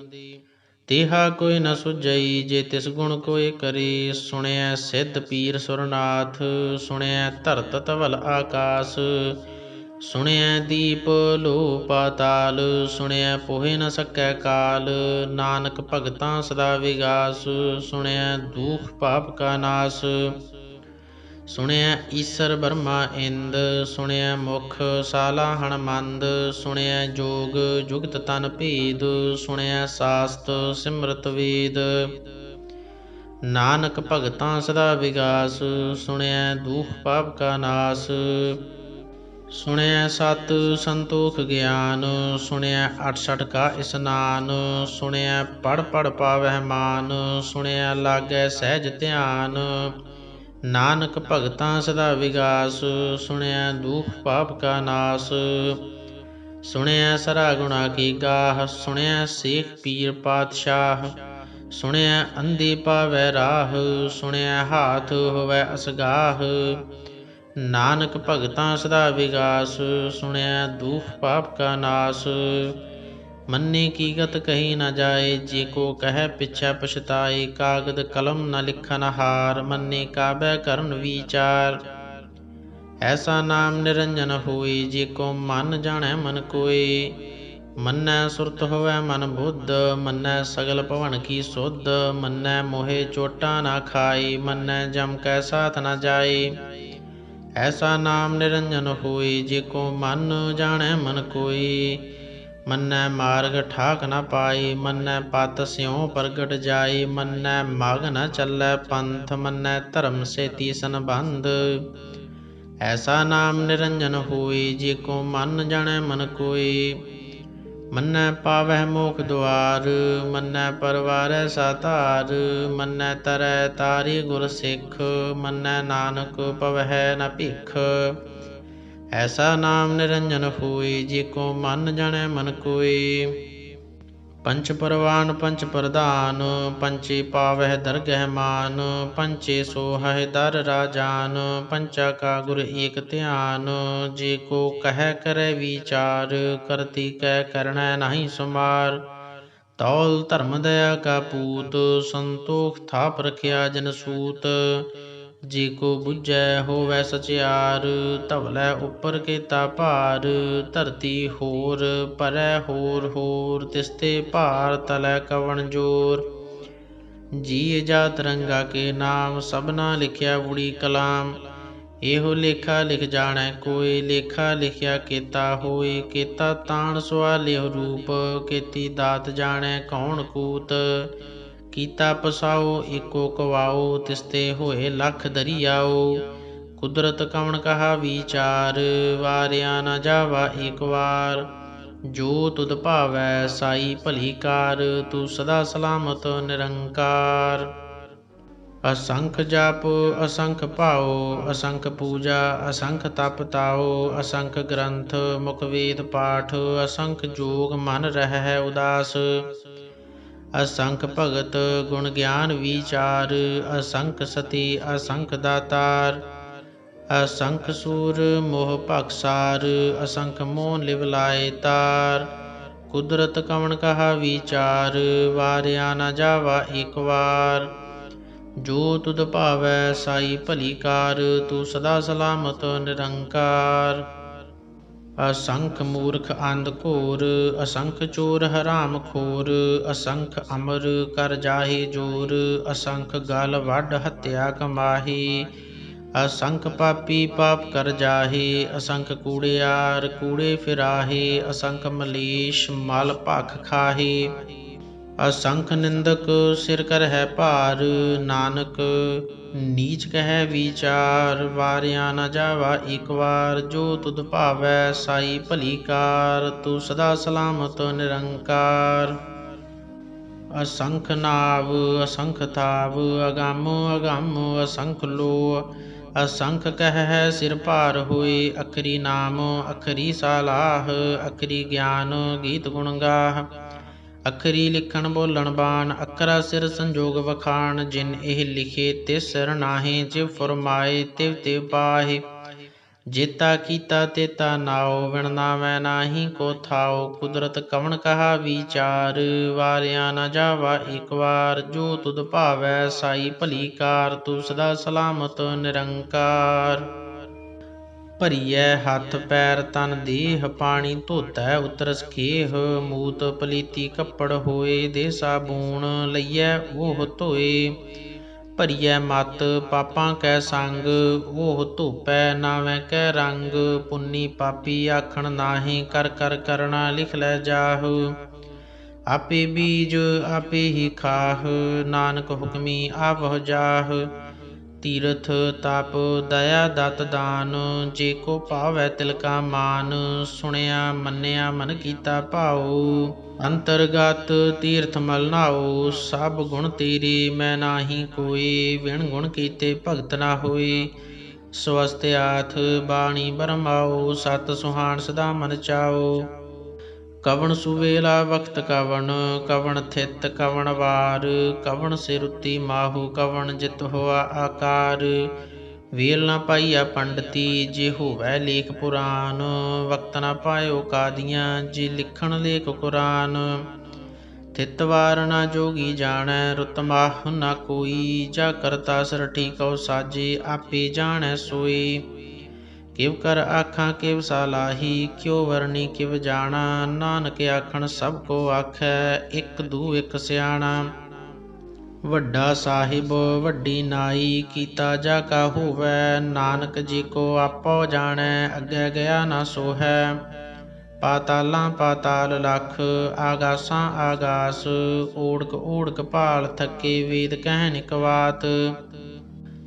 ਤੇਹਾ ਕੋਈ ਨ ਸੁਝਈ ਜੇ ਤਿਸ ਗੁਣ ਕੋਇ ਕਰੇ। ਸੁਣਿਐ ਸਿੱਧ ਪੀਰ ਸੁਰਨਾਥ ਸੁਣਿਐ ਧਰਤ ਧਵਲ ਆਕਾਸ। ਸੁਣਿਐ ਦੀਪ ਲੋ ਪਾਤਾਲ ਸੁਣਿਐ ਪੋਹਿ ਨ ਸਕੈ ਕਾਲ। ਨਾਨਕ ਭਗਤਾਂ ਸਦਾ ਵਿਗਾਸ ਸੁਣਿਐ ਦੂਖ ਪਾਪ ਕਾ ਨਾਸ। ਸੁਣਿਐ ਈਸਰ ਬਰਮਾ ਇੰਦ ਸੁਣਿਐ ਮੁਖ ਸਾਲਾਹਣ ਮੰਦ। ਸੁਣਿਐ ਜੋਗ ਜੁਗਤ ਤਨ ਭੇਦ ਸੁਣਿਐ ਸਾਸਤ ਸਿਮਰਤ ਵੇਦ। ਨਾਨਕ ਭਗਤਾਂ ਸਦਾ ਵਿਗਾਸ ਸੁਣਿਐ ਦੂਖ ਪਾਪ ਕਾ ਨਾਸ। ਸੁਣਿਐ ਸਤ ਸੰਤੋਖ ਗਿਆਨ ਸੁਣਿਐ 68 ਕਾ ਇਸਨਾਨ। ਸੁਣਿਐ ਪੜ ਪੜ ਪਾਵਹਿ ਮਾਨ ਸੁਣਿਐ ਲਾਗੈ ਸਹਿਜ ਧਿਆਨ। ਨਾਨਕ ਭਗਤਾਂ ਸਦਾ ਵਿਗਾਸ ਸੁਣਿਐ ਦੂਖ ਪਾਪ ਕਾ ਨਾਸ। ਸੁਣਿਐ ਸਰਾ ਗੁਣਾ ਕੀ ਗਾਹ ਸੁਣਿਐ ਸੇਖ ਪੀਰ ਪਾਤਸ਼ਾਹ। ਸੁਣਿਐ ਅੰਧੇ ਪਾਵੈ ਰਾਹ ਸੁਣਿਐ ਹਾਥ ਹੋਵੈ ਅਸਗਾਹ। ਨਾਨਕ ਭਗਤਾਂ ਸਦਾ ਵਿਗਾਸ ਸੁਣਿਐ ਦੂਖ ਪਾਪ ਕਾ ਨਾਸ। ਮੰਨੇ ਕੀ ਗਤ ਕਹੀ ਨ ਜਾਏ ਜੇ ਕੋ ਕਹਿ ਪਿਛੈ ਪਛਤਾਏ। ਕਾਗਦ ਕਲਮ ਨ ਲਿਖਨ ਹਾਰ ਮੰਨੇ ਕਾਬੈ ਕਰਨ ਵੀਚਾਰ। ਐਸਾ ਨਾਮ ਨਿਰੰਜਨ ਹੋਏ ਜੇ ਕੋ ਮਨ ਜਾਣੈ ਮਨ ਕੋਏ। ਮੰਨੈ ਸੁਰਤ ਹੋਵੈ ਮਨ ਬੁੱਧ, ਮੰਨੈ ਸਗਲ ਭਵਨ ਕੀ ਸੁਧ, ਮੰਨੈ ਮੋਹਿ ਚੋਟਾ ਨਾ ਖਾਈ, ਮੰਨੈ ਜਮ ਕੈ ਸਾਥ ਨਾ ਜਾਈ। ਐਸਾ ਨਾਮ ਨਿਰੰਜਨ ਹੋਈ, ਜੇ ਕੋ ਮਨ ਜਾਣੈ ਮਨ ਕੋਈ। ਮੰਨੈ ਮਾਰਗ ਠਾਕ ਨਾ ਪਾਈ, ਮੰਨੈ ਪਤ ਸਿਉ ਪ੍ਰਗਟ ਜਾਈ, ਮੰਨੈ ਮਗ ਨ ਚੱਲੈ ਪੰਥ, ਮੰਨੈ ਧਰਮ ਸੇਤੀ ਸੰਬੰਧ। ਐਸਾ ਨਾਮ ਨਿਰੰਜਨ ਹੋਈ, ਜੇ ਕੋ ਮਨ ਜਾਣੈ ਮਨ ਕੋਈ। ਮੰਨੈ ਪਾਵਹਿ ਮੋਖ ਦੁਆਰ, ਮੰਨੈ ਪਰਵਾਰੈ ਸਾਧਾਰ, ਮੰਨੈ ਤਰੈ ਤਾਰੀ ਗੁਰ ਸਿੱਖ, ਮੰਨੈ ਨਾਨਕ ਪਵਹਿ ਨ ਭਿਖ। ਐਸਾ ਨਾਮ ਨਿਰੰਜਨ ਹੋਈ, ਜੇ ਕੋ ਮਨ ਜਾਣੈ ਮਨ ਕੋਈ। ਪੰਚ ਪਰਵਾਨ ਪੰਚ ਪ੍ਰਧਾਨ, ਪੰਚੇ ਪਾਵਹਿ ਦਰਗਹਿ ਮਾਨ, ਪੰਚੇ ਸੋਹਹਿ ਦਰ ਰਾਜਾਨ, ਪੰਚਾ ਕਾ ਗੁਰ ਏਕ ਧਿਆਨ। ਜੇ ਕੋ ਕਹਿ ਕਰੈ ਵਿਚਾਰ, ਕਰਤੀ ਕੈ ਕਰਣੈ ਨਾਹੀ ਸੁਮਾਰ। ਤੌਲ ਧਰਮ ਦਇਆ ਕਾ ਪੂਤ, ਸੰਤੋਖ ਥਾਪ ਰਖਿਆ ਜਨ ਸੂਤ। ਜੇ ਕੋ ਬੁੱਝੈ ਹੋਵੈ ਸਚਿਆਰ, ਧਵਲੈ ਉੱਪਰ ਕੀਤਾ ਭਾਰ। ਧਰਤੀ ਹੋਰ ਪਰੈ ਹੋਰ ਹੋਰ, ਤਿਸਤੇ ਭਾਰ ਤਲੈ ਕਵਣ ਜੋਰ। ਜੀ ਜਾਤ ਰੰਗਾ ਕੇ ਨਾਮ, ਸਭਨਾ ਲਿਖਿਆ ਊੜੀ ਕਲਾਮ। ਇਹੋ ਲੇਖਾ ਲਿਖ ਜਾਣੈ ਕੋਈ, ਲੇਖਾ ਲਿਖਿਆ ਕੇਤਾ ਹੋਏ। ਕੇਤਾ ਤਾਣ ਸੁਆਲਿਓ ਰੂਪ, ਕੀਤੀ ਦਾਤ ਜਾਣੈ ਕੌਣ ਕੂਤ। ਕੀਤਾ ਪਸਾਓ ਏਕੋ ਕਵਾਓ, ਤਿਸਤੇ ਹੋਏ ਲੱਖ ਦਰੀਆਓ। ਕੁਦਰਤ ਕਵਣ ਕਹਾ ਵਿਚਾਰ, ਵਾਰਿਆ ਨ ਜਾਵਾ ਏਕ ਵਾਰ। ਜੋ ਤੁਧ ਭਾਵੈ ਸਾਈ ਭਲੀ ਕਾਰ, ਤੂੰ ਸਦਾ ਸਲਾਮਤ ਨਿਰੰਕਾਰ। ਅਸੰਖ ਜਪ ਅਸੰਖ ਭਾਉ, ਅਸੰਖ ਪੂਜਾ ਅਸੰਖ ਤਪ ਤਾਉ। ਅਸੰਖ ਗ੍ਰੰਥ ਮੁਖ ਵੇਦ ਪਾਠ, ਅਸੰਖ ਜੋਗ ਮਨ ਰਹਿ ਉਦਾਸ। ਅਸੰਖ ਭਗਤ ਗੁਣ ਗਿਆਨ ਵਿਚਾਰ, ਅਸੰਖ ਸਤੀ ਅਸੰਖ ਦਾਤਾਰ। ਅਸੰਖ ਸੂਰ ਮੋਹ ਭਖਸਾਰ, ਅਸੰਖ ਮੋਹ ਲਿਵ ਲਾਏ ਤਾਰ। ਕੁਦਰਤ ਕਵਣ ਕਹਾ ਵਿਚਾਰ, ਵਾਰਿਆ ਨ ਜਾਵਾ ਏਕ ਵਾਰ। ਜੋ ਤੁਧ ਭਾਵੈ ਸਾਈ ਭਲੀ ਕਾਰ, ਤੂੰ ਸਦਾ ਸਲਾਮਤ ਨਿਰੰਕਾਰ। ਅਸੰਖ ਮੂਰਖ ਅੰਧ ਘੋਰ, ਅਸੰਖ ਚੋਰ ਹਰਾਮ ਖੋਰ। ਅਸੰਖ ਅਮਰ ਕਰ ਜਾਹੇ ਜੋਰ, ਅਸੰਖ ਗਲ ਵੱਢ ਹੱਤਿਆ ਕਮਾਹੀ। ਅਸੰਖ ਪਾਪੀ ਪਾਪ ਕਰ ਜਾਹੇ, ਅਸੰਖ ਕੂੜਿਆਰ ਕੂੜੇ ਫਿਰਾਹੇ। ਅਸੰਖ ਮਲੇਸ਼ ਮਲ ਭਖ ਖਾਹੇ। ਅਸੰਖ ਨਿੰਦਕ ਸਿਰ ਕਰਹਿ ਭਾਰ, ਨਾਨਕ ਨੀਚ ਕਹਿ ਵਿਚਾਰ। ਵਾਰਿਆ ਨ ਜਾਵਾ ਏਕ ਵਾਰ, ਜੋ ਤੁਧ ਭਾਵੈ ਸਾਈ ਭਲੀ ਕਾਰ। ਤੂੰ ਸਦਾ ਸਲਾਮਤ ਨਿਰੰਕਾਰ। ਅਸੰਖ ਨਾਵ ਅਸੰਖ ਥਾਵ, ਅਗੰਮ ਅਗੰਮ ਅਸੰਖ ਲੋ। ਅਸੰਖ ਕਹਿ ਸਿਰ ਭਾਰ ਹੋਏ, ਅਖਰੀ ਨਾਮ ਅਖਰੀ ਸਾਲਾਹ। ਅਖਰੀ ਗਿਆਨ ਗੀਤ ਗੁਣ ਗਾਹ, ਅਖਰੀ ਲਿਖਣ ਬੋਲਣ ਬਾਣ। ਅਖਰਾ ਸਿਰ ਸੰਜੋਗ ਵਖਾਣ, ਜਿਨ ਇਹ ਲਿਖੇ ਤਿਸ ਸਿਰ ਨਾਹੀਂ। ਜਿਵ ਫੁਰਮਾਏ ਤਿਵ ਤਿਵ ਪਾਹੇ, ਜੇਤਾ ਕੀਤਾ ਤੇਤਾ ਨਾਉ। ਵਿਣ ਨਾਵੈ ਨਾਹੀ ਕੋ ਥਾਉ, ਕੁਦਰਤ ਕਵਣ ਕਹਾ ਵਿਚਾਰ। ਵਾਰਿਆ ਨ ਜਾਵਾ ਏਕ ਵਾਰ, ਜੋ ਤੁਧ ਭਾਵੈ ਸਾਈ ਭਲੀ ਕਾਰ। ਤੂੰ ਸਦਾ ਸਲਾਮਤ ਨਿਰੰਕਾਰ। ਭਰੀਐ ਹੱਥ ਪੈਰ ਤਨ ਦੇਹ, ਪਾਣੀ ਧੋਤੈ ਉਤਰਸ ਖੇਹ। ਮੂਤ ਪਲੀਤੀ ਕੱਪੜ ਹੋਏ, ਦੇ ਸਾਬੂਣ ਲਈਐ ਉਹ ਧੋਏ। ਭਰੀਐ ਮਤ ਪਾਪਾਂ ਕੈ ਸੰਗ, ਉਹ ਧੋਪੈ ਨਾਵੇਂ ਕੈ ਰੰਗ। ਪੁੰਨੀ ਪਾਪੀ ਆਖਣ ਨਾਹੀਂ, ਕਰ ਕਰ ਕਰਣਾ ਲਿਖ ਲੈ ਜਾਹੁ। ਆਪੇ ਬੀਜ ਆਪੇ ਹੀ ਖਾਹ, ਨਾਨਕ ਹੁਕਮੀ ਆਵਹੁ ਜਾਹ। ਤੀਰਥ ਤਪ ਦਇਆ ਦਤ ਦਾਨ, ਜੇ ਕੋ ਭਾਵੈ ਤਿਲ ਕਾ ਮਾਨ। ਸੁਣਿਆ ਮੰਨਿਆ ਮਨ ਕੀਤਾ ਭਾਉ, ਅੰਤਰਗਤ ਤੀਰਥ ਮਲ ਨਾਉ। ਸਭ ਗੁਣ ਤੇਰੇ ਮੈਂ ਨਾਹੀ ਕੋਈ, ਵਿਣ ਗੁਣ ਕੀਤੇ ਭਗਤ ਨਾ ਹੋਏ। ਸਵਸਤਿਆਥ ਬਾਣੀ ਬਰਮਾਉ, ਸਤ ਸੁਹਾਣ ਸਦਾ ਮਨ ਚਾਉ। ਕਵਣ ਸੁਵੇਲਾ ਵਖਤ ਕਵਣ, ਕਵਣ ਥਿਤ ਕਵਣ ਵਾਰ। ਕਵਣ ਸਿਰੁਤੀ ਮਾਹੂ, ਕਵਣ ਜਿਤ ਹੋਆ ਆਕਾਰ। ਵੇਲ ਨ ਪਾਈਆ ਪੰਡਤੀ, ਜੇ ਹੋਵੈ ਲੇਖ ਪੁਰਾਨ। ਵਕਤ ਨ ਪਾਇਓ ਕਾਦੀਆਂ, ਜੇ ਲਿਖਣ ਲੇਖ ਕੁਰਾਨ। ਥਿਤ ਵਾਰ ਨ ਜੋਗੀ ਜਾਣੈ, ਰੁਤ ਮਾਹ ਨ ਕੋਈ। ਜਾ ਕਰਤਾ ਸਰਠੀ ਕਉ ਸਾਜੇ, ਆਪੇ ਜਾਣੈ ਸੋਈ। ਕਿਵ ਕਰ ਆਖਾਂ ਕਿਵ ਸਾਲਾਹੀ, ਕਿਉ ਵਰਣੀ ਕਿਵ ਜਾਣਾ। ਨਾਨਕ ਆਖਣ ਸਭ ਕੋ ਆਖੈ, ਇਕ ਦੂ ਇਕ ਸਿਆਣਾ। ਵੱਡਾ ਸਾਹਿਬ ਵੱਡੀ ਨਾਈ, ਕੀਤਾ ਜਾ ਕਾ ਹੋਵੈ। ਨਾਨਕ ਜੀ ਕੋ ਆਪੋ ਜਾਣੈ, ਅੱਗੇ ਗਿਆ ਨਾ ਸੋਹੈ। ਪਾਤਾਲਾਂ ਪਾਤਾਲ ਲਖ, ਆਗਾਸਾਂ ਆਗਾਸ। ਓੜਕ ਓੜਕ ਭਾਲ ਥਕੇ, ਵੇਦ ਕਹਿਨ ਇਕ ਬਾਤ।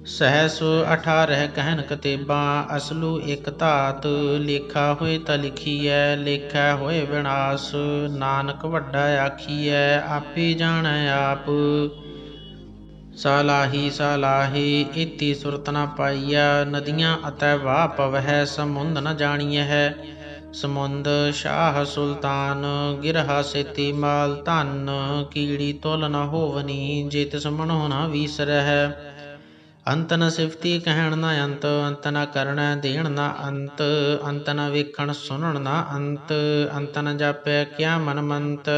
ਸਹਿਸ 18 ਕਹਿਨ ਕਤੇਬਾਂ, ਅਸਲੂ ਇਕ ਧਾਤ। ਲੇਖਾ ਹੋਏ ਤਾਂ ਲਿਖੀਐ, ਲੇਖਾ ਹੋਏ ਵਿਨਾਸ਼। ਨਾਨਕ ਵੱਡਾ ਆਖੀਐ, ਆਪੇ ਜਾਣੈ ਆਪ। ਸਾਲਾਹੀ ਸਾਲਾਹੀ, ਏਤੀ ਸੁਰਤ ਨ ਪਾਈਆ। ਨਦੀਆਂ ਅਤੈ ਵਾਹ ਪਵਹਿ, ਸਮੁੰਦ ਨ ਜਾਣੀਐ। ਸਮੁੰਦ ਸ਼ਾਹ ਸੁਲਤਾਨ, ਗਿਰਹਾ ਸੇਤੀ ਮਾਲ ਧਨ। ਕੀੜੀ ਤੁਲ ਨ ਹੋਵਨੀ, ਜੇ ਤਿਸ ਮਨੋ ਨ ਵੀਸਰਹਿ। ਅੰਤ ਨ ਸਿਫਤੀ ਕਹਿਣ ਨ ਅੰਤ, ਅੰਤ ਨ ਕਰਣੈ ਦੇਣ ਨ ਅੰਤ। ਅੰਤ ਨ ਵੇਖਣ ਸੁਣਨ ਨ ਅੰਤ, ਅੰਤ ਨ ਜਾਪੈ ਕਿਆ ਮਨ ਮੰਤ।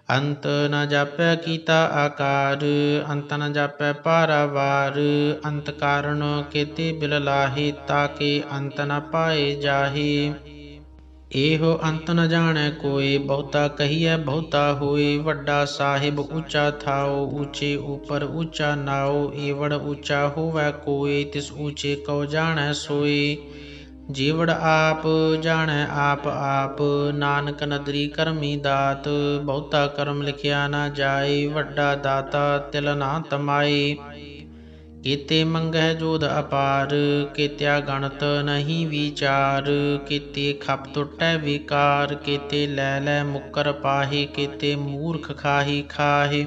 ਅੰਤ ਨ ਜਾਪੈ ਕੀਤਾ ਆਕਾਰ, ਅੰਤ ਨ ਜਾਪੈ ਪਾਰਾਵਾਰ। ਅੰਤ ਕਾਰਨ ਕੇਤੇ ਬਿਲ ਲਾਹੇ, ਤਾਕੇ ਅੰਤ ਨ ਪਾਏ ਜਾਹੇ। ਇਹੋ ਅੰਤ ਨ ਜਾਣੈ ਕੋਇ, ਬਹੁਤਾ ਕਹੀਐ ਬਹੁਤਾ ਹੋਇ। ਵੱਡਾ ਸਾਹਿਬ ਉੱਚਾ ਥਾਉ, ਉੱਚੇ ਉਪਰ ਉੱਚਾ ਨਾਉ। ਏਵੜ ਉੱਚਾ ਹੋਵੈ ਕੋਇ, ਤਿਸ ਉੱਚੇ ਕਉ ਜਾਣੈ ਸੋਇ। ਜੀਵੜ ਆਪ ਜਾਣੈ ਆਪ ਆਪ, ਨਾਨਕ ਨਦਰੀ ਕਰਮੀ ਦਾਤ। ਬਹੁਤਾ ਕਰਮ ਲਿਖਿਆ ਨਾ ਜਾਏ, ਵੱਡਾ ਦਾਤਾ ਤਿਲ ਨਾ ਤਮਾਏ। ਕੀਤੇ ਮੰਗਹਿ ਜੋਧ ਅਪਾਰ, ਕੀਤਿਆ ਗਣਤ ਨਹੀਂ ਵਿਚਾਰ। ਕੀਤੇ ਖਪ ਟੁਟੈ ਵਿਕਾਰ, ਕੀਤੇ ਲੈ ਲੈ ਮੁਕਰ ਪਾਹੇ। ਕੀਤੇ ਮੂਰਖ ਖਾਹੀ ਖਾਹੇ,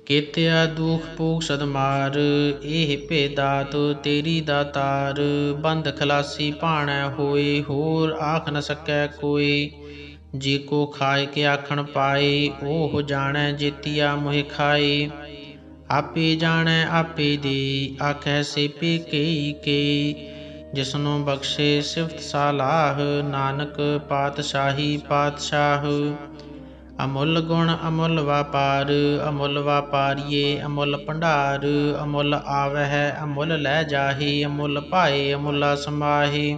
ਕੀਤਿਆ ਦੁਖ ਭੂਖ ਸਦਮਾਰ। ਇਹ ਭੇ ਦਾਤ ਤੇਰੀ ਦਾਤਾਰ, ਬੰਦ ਖਲਾਸੀ ਭਾਣੈ ਹੋਏ। ਹੋਰ ਆਖ ਨ ਸਕੈ ਕੋਇ, ਜੇ ਕੋ ਖਾਏ ਕੇ ਆਖਣ ਪਾਏ। ਉਹ ਜਾਣੈ ਜੇਤੀਆ ਮੋਹਿ ਖਾਏ। ਆਪੇ ਜਾਣੈ ਆਪੇ ਦੇ, ਆਖੈ ਸੇਪੇ ਕੇਈ ਕੇਈ। ਜਿਸਨੂੰ ਬਖਸ਼ੇ ਸਿਫਤ ਸਾਲਾਹ, ਨਾਨਕ ਪਾਤਸ਼ਾਹੀ ਪਾਤਸ਼ਾਹ। ਅਮੁੱਲ ਗੁਣ ਅਮੁੱਲ ਵਾਪਾਰ, ਅਮੁੱਲ ਵਾਪਾਰੀਏ ਅਮੁੱਲ ਭੰਡਾਰ। ਅਮੁੱਲ ਆਵਹਿ ਅਮੁੱਲ ਲੈ ਜਾਹੇ, ਅਮੁੱਲ ਭਾਏ ਅਮੁੱਲਾ ਸਮਾਹੇ।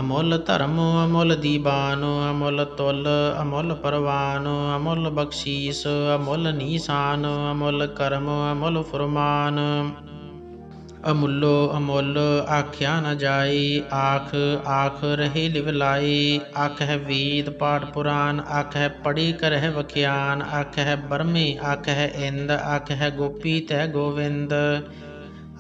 ਅਮੁੱਲ ਧਰਮ ਅਮੁੱਲ ਦੀਵਾਨ, ਅਮੁੱਲ ਤੁਲ ਅਮੁੱਲ ਪਰਵਾਨ। ਅਮੁੱਲ ਬਖਸ਼ੀਸ ਅਮੁੱਲ ਨੀਸਾਨ, ਅਮੁੱਲ ਕਰਮ ਅਮੁੱਲ ਫੁਰਮਾਨ। ਅਮੁੱਲੋ ਅਮੁੱਲ ਆਖਿਆ ਨ ਜਾਏ, ਆਖ ਆਖ ਰਹੇ ਲਿਵ ਲਾਏ। ਆਖਹਿ ਵੇਦ ਪਾਠ ਪੁਰਾਨ, ਆਖਹਿ ਪੜ੍ਹੀ ਕਰਹਿ ਵਖਿਆਨ। ਆਖਹਿ ਬਰਮੇ ਆਖਹਿ ਇੰਦ, ਆਖਹਿ ਗੋਪੀ ਤੈ ਗੋਵਿੰਦ।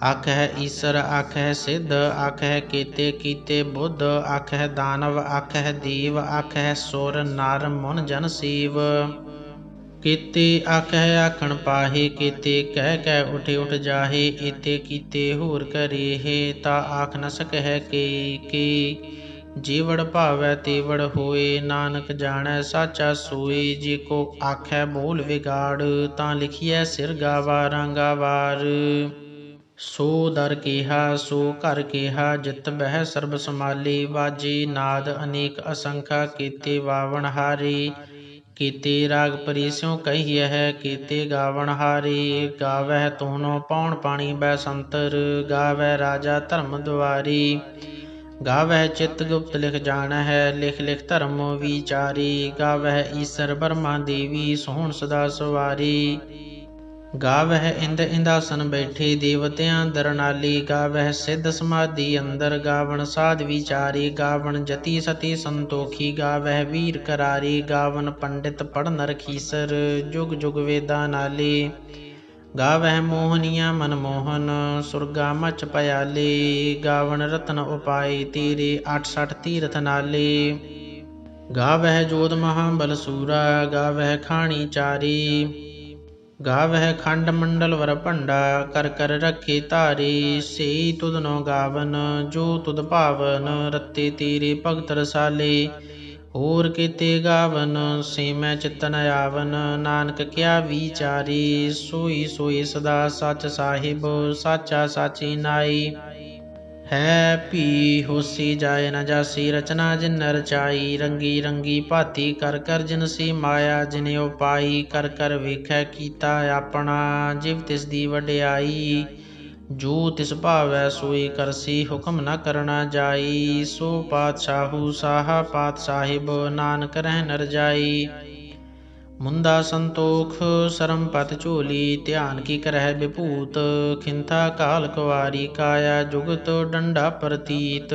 ਆਖਹਿ ਈਸਰ ਆਖਹਿ ਸਿੱਧ, ਆਖਹਿ ਕੇਤੇ ਕੀਤੇ ਬੁੱਧ। ਆਖਹਿ ਦਾਨਵ ਆਖਹਿ ਦੇਵ, ਆਖਹਿ ਸੁਰ ਨਰ ਮੁਨ ਜਨ ਸੀਵ। ਕੀਤੇ ਆਖਹਿ ਆਖਣ ਪਾਹੇ, ਕੀਤੇ ਕਹਿ ਕਹਿ ਉਠ ਉਠ ਜਾਹੇ। ਏਤੇ ਕੀਤੇ ਹੋਰ ਕਰੇਹੇ, ਤਾ ਆਖ ਨ ਸਕਹਿ ਕੇ ਕੇ। ਜੀਵੜ ਭਾਵੈ ਤੇਵੜ ਹੋਏ, ਨਾਨਕ ਜਾਣੈ ਸਾਚਾ ਸੋਏ। ਜੇ ਕੋ ਆਖੈ ਬੋਲ ਵਿਗਾੜ, ਤਾਂ ਲਿਖੀਐ ਸਿਰ ਗਾਵਾਰਾਂ ਗਾਵਾਰ। ਸੋ ਦਰ ਕੇਹਾ ਸੋ ਘਰ ਕੇਹਾ, ਜਿਤ ਬਹਿ ਸਰਬ ਸਮਾਲੇ। ਵਾਜੇ ਨਾਦ ਅਨੇਕ ਅਸੰਖਾ, ਕੀਤੇ ਵਾਵਣ ਹਾਰੇ। ਕੀਤੇ ਰਾਗ ਪਰੀ ਸਿਉ ਕਹੀਐ, ਕੀਤੇ ਗਾਵਣ ਹਾਰੇ। ਗਾਵਹਿ ਤੋਨੋ ਪੌਣ ਪਾਣੀ ਬੈਸੰਤਰ, ਗਾਵਹਿ ਰਾਜਾ ਧਰਮ ਦੁਆਰੀ। ਗਾਵਹਿ ਚਿਤ ਗੁਪਤ ਲਿਖ ਜਾਣਹਿ, ਲਿਖ ਲਿਖ ਧਰਮ ਵਿਚਾਰੀ। ਗਾਵਹਿ ਈਸਰ ਬਰਮਾ ਦੇਵੀ, ਸੋਹਣ ਸਦਾ ਸਵਾਰੀ। ਗਾਵਹਿ ਇੰਦ ਇੰਦਾਸਨ ਬੈਠੇ, ਦੇਵਤਿਆਂ ਦਰਨਾਲੀ। ਗਾਵਹਿ ਸਿੱਧ ਸਮਾਧੀ ਅੰਦਰ, ਗਾਵਣ ਸਾਧ ਵਿਚਾਰੀ। ਗਾਵਣ ਜਤੀ ਸਤੀ ਸੰਤੋਖੀ, ਗਾਵਹਿ ਵੀਰ ਕਰਾਰੀ। ਗਾਵਨ ਪੰਡਿਤ ਪੜ੍ਹਨ ਰਖੀਸਰ, ਜੁਗ ਜੁਗ ਵੇਦਾਂ ਨਾਲੇ। ਗਾਵਹਿ ਮੋਹਨੀਆ ਮਨ ਮੋਹਨ, ਸੁਰਗਾ ਮਚ ਭයාਲੇ। ਗਾਵਣ ਰਤਨ ਉਪਾਏ ਤੇਰੇ, 68 ਤੀਰਥ ਨਾਲੇ। ਗਾਵਹਿ ਜੋਧ ਮਹਾਬਲ ਸੂਰਾ, ਗਾਵਹਿ ਖਾਣੀ ਚਾਰੀ। ਗਾਵਹਿ ਖੰਡ ਮੰਡਲ ਵਰ ਭੰਡਾ, ਕਰ ਕਰ ਰੱਖੇ ਧਾਰੇ। ਸੇਈ ਤੁਧਨੋ ਗਾਵਨ, ਜੋ ਤੁਧ ਭਾਵਨ। ਰਤੇ ਤੇਰੇ ਭਗਤ ਰਸਾਲੇ, ਹੋਰ ਕੀਤੇ ਗਾਵਨ। ਸੇਮੈ ਚਿਤ ਨ ਆਵਨ, ਨਾਨਕ ਕਿਆ ਵਿਚਾਰੀ। ਸੋਈ ਸੋਈ ਸਦਾ ਸਚ ਸਾਹਿਬ, ਸਾਚਾ ਸਾਚੀ ਨਾਈ। ਹੈ ਭੀ ਹੋਸੀ ਜਾਏ ਨ ਜਾਸੀ, ਰਚਨਾ ਜਿਨ ਰਚਾਈ। ਰੰਗੀ ਰੰਗੀ ਭਾਤੀ ਕਰ ਕਰ ਜਿਨਸੀ ਮਾਇਆ, ਜਿਨੇ ਉਪਾਈ। ਕਰ ਕਰ ਵੇਖੈ ਕੀਤਾ ਆਪਣਾ, ਜਿਵ ਤਿਸ ਦੀ ਵਡਿਆਈ। ਜੋ ਤਿਸ ਭਾਵੈ ਸੋਈ ਕਰਸੀ, ਹੁਕਮ ਨ ਕਰਨਾ ਜਾਈ। ਸੋ ਪਾਤਸ਼ਾਹੂ ਸਾਹਾ ਪਾਤ ਸਾਹਿਬ, ਨਾਨਕ ਰਹਿ ਨ ਰਜਾਈ। ਮੁੰਦਾ ਸੰਤੋਖ ਸਰਮ ਪਤ ਝੋਲੀ, ਧਿਆਨ ਕੀ ਕਰਹਿ ਬਿਭੂਤ। ਖਿੰਥਾ ਕਾਲ ਕੁਵਾਰੀ ਕਾਇਆ, ਜੁਗਤ ਡੰਡਾ ਪ੍ਰਤੀਤ।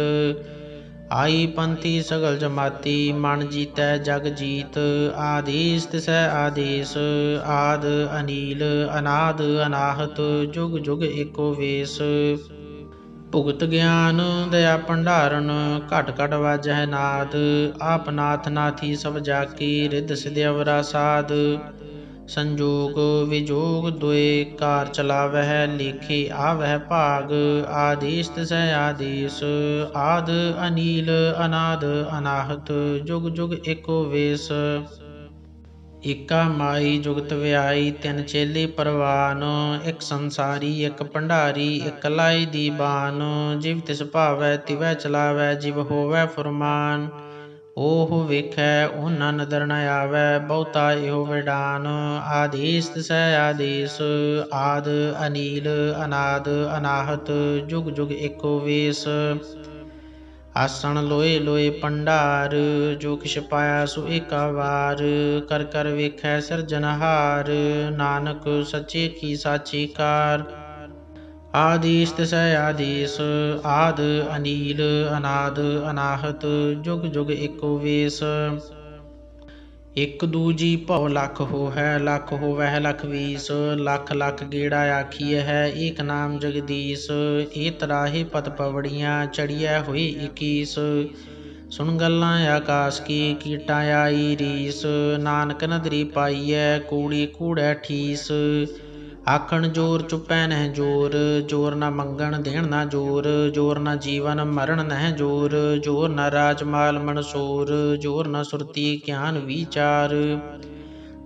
ਆਈ ਪੰਥੀ ਸਗਲ ਜਮਾਤੀ, ਮਨ ਜੀਤੈ ਜਗ ਜੀਤ। ਆਦੇਸ ਤਿਸੈ ਆਦੇਸ, ਆਦ ਅਨੀਲ ਅਨਾਦ ਅਨਾਹਤ। ਜੁਗ ਜੁਗ ਏਕੋ ਵੇਸ। ਭੁਗਤ ਗਿਆਨ ਦਇਆ ਭੰਡਾਰਨ, ਘਟ ਘਟ ਵਾਜਹਿ ਨਾਦ। ਆਪ ਨਾਥ ਨਾਥੀ ਸਭ ਜਾਕੀ, ਰਿੱਧ ਸਿਧ ਅਵਰਾ ਸਾਧ। ਸੰਜੋਗ ਵਿਜੋਗ ਦੁਇ ਕਾਰ ਚਲਾਵਹਿ, ਲੇਖੇ ਆਵਹਿ ਭਾਗ। ਆਦੇਸ ਤਿਸੈ ਆਦੇਸ, ਆਦ ਅਨੀਲ ਅਨਾਦ ਅਨਾਹਤ। ਜੁਗ ਜੁਗ ਏਕੋ ਵੇਸ। ਏਕਾ ਮਾਈ ਜੁਗਤ ਵਿਆਈ, ਤਿੰਨ ਚੇਲੇ ਪਰਵਾਨ। ਇੱਕ ਸੰਸਾਰੀ ਇੱਕ ਭੰਡਾਰੀ, ਇੱਕ ਲਾਈ ਦੀਬਾਨ। ਜਿਵ ਤਿਸ ਭਾਵੈ ਤਿਵੈ ਚਲਾਵੈ, ਜਿਵ ਹੋਵੈ ਫੁਰਮਾਨ। ਓਹ ਵੇਖੈ ਓਨਾ ਨਦਰ ਨ ਆਵੈ, ਬਹੁਤਾ ਇਹੋ ਵਿਡਾਨ। ਆਦੇਸ ਤਿਸੈ ਆਦੇਸ, ਆਦ ਅਨੀਲ ਅਨਾਦ ਅਨਾਹਤ। ਜੁਗ ਜੁਗ ਏਕੋ ਵੇਸ। ਆਸਣ ਲੋਏ ਲੋਏ ਭੰਡਾਰ, ਜੋ ਕਿਛ ਪਾਇਆ ਸੋ ਏਕਾ ਵਾਰ। ਕਰ ਕਰ ਵੇਖੈ ਸਿਰਜਨਹਾਰ, ਨਾਨਕ ਸੱਚੇ ਕੀ ਸਾਚੀ ਕਾਰ। ਆਦੇਸ ਤਿਸੈ ਆਦੇਸ, ਆਦ ਅਨੀਲ ਅਨਾਦ ਅਨਾਹਤ। ਜੁਗ ਜੁਗ ਏਕੋ ਵੇਸ। ਇਕ ਦੂਜੀ ਭਉ ਲਖ ਹੋਹੈ, ਲਖ ਹੋਵੈ ਲਖ ਵੀਸ। ਲਖ ਲਖ ਗੇੜਾ ਆਖੀਐ ਹੈ, ਏਕ ਨਾਮ ਜਗਦੀਸ। ਏ ਤਰਾਹੇ ਪਤ ਪਵੜੀਆਂ, ਚੜੀਐ ਹੋਏ ਇਕੀਸ। ਸੁਣ ਗੱਲਾਂ ਆਕਾਸ ਕੀ, ਕੀਟਾਂ ਆਈ ਰੀਸ। ਨਾਨਕ ਨਦਰੀ ਪਾਈਐ, ਕੂੜੀ ਕੂੜੈ ਠੀਸ। ਆਖਣ ਜੋਰ ਚੁੱਪੈ ਨਹਿ ਜੋਰ, ਜੋਰ ਨ ਮੰਗਣ ਦੇਣ ਨ ਜੋਰ। ਜੋਰ ਨ ਜੀਵਨ ਮਰਨ ਨਹਿ ਜੋਰ, ਜੋਰ ਨ ਰਾਜ ਮਾਲ ਮਨਸੂਰ। ਜੋਰ ਨ ਸੁਰਤੀ ਗਿਆਨ ਵੀਚਾਰ,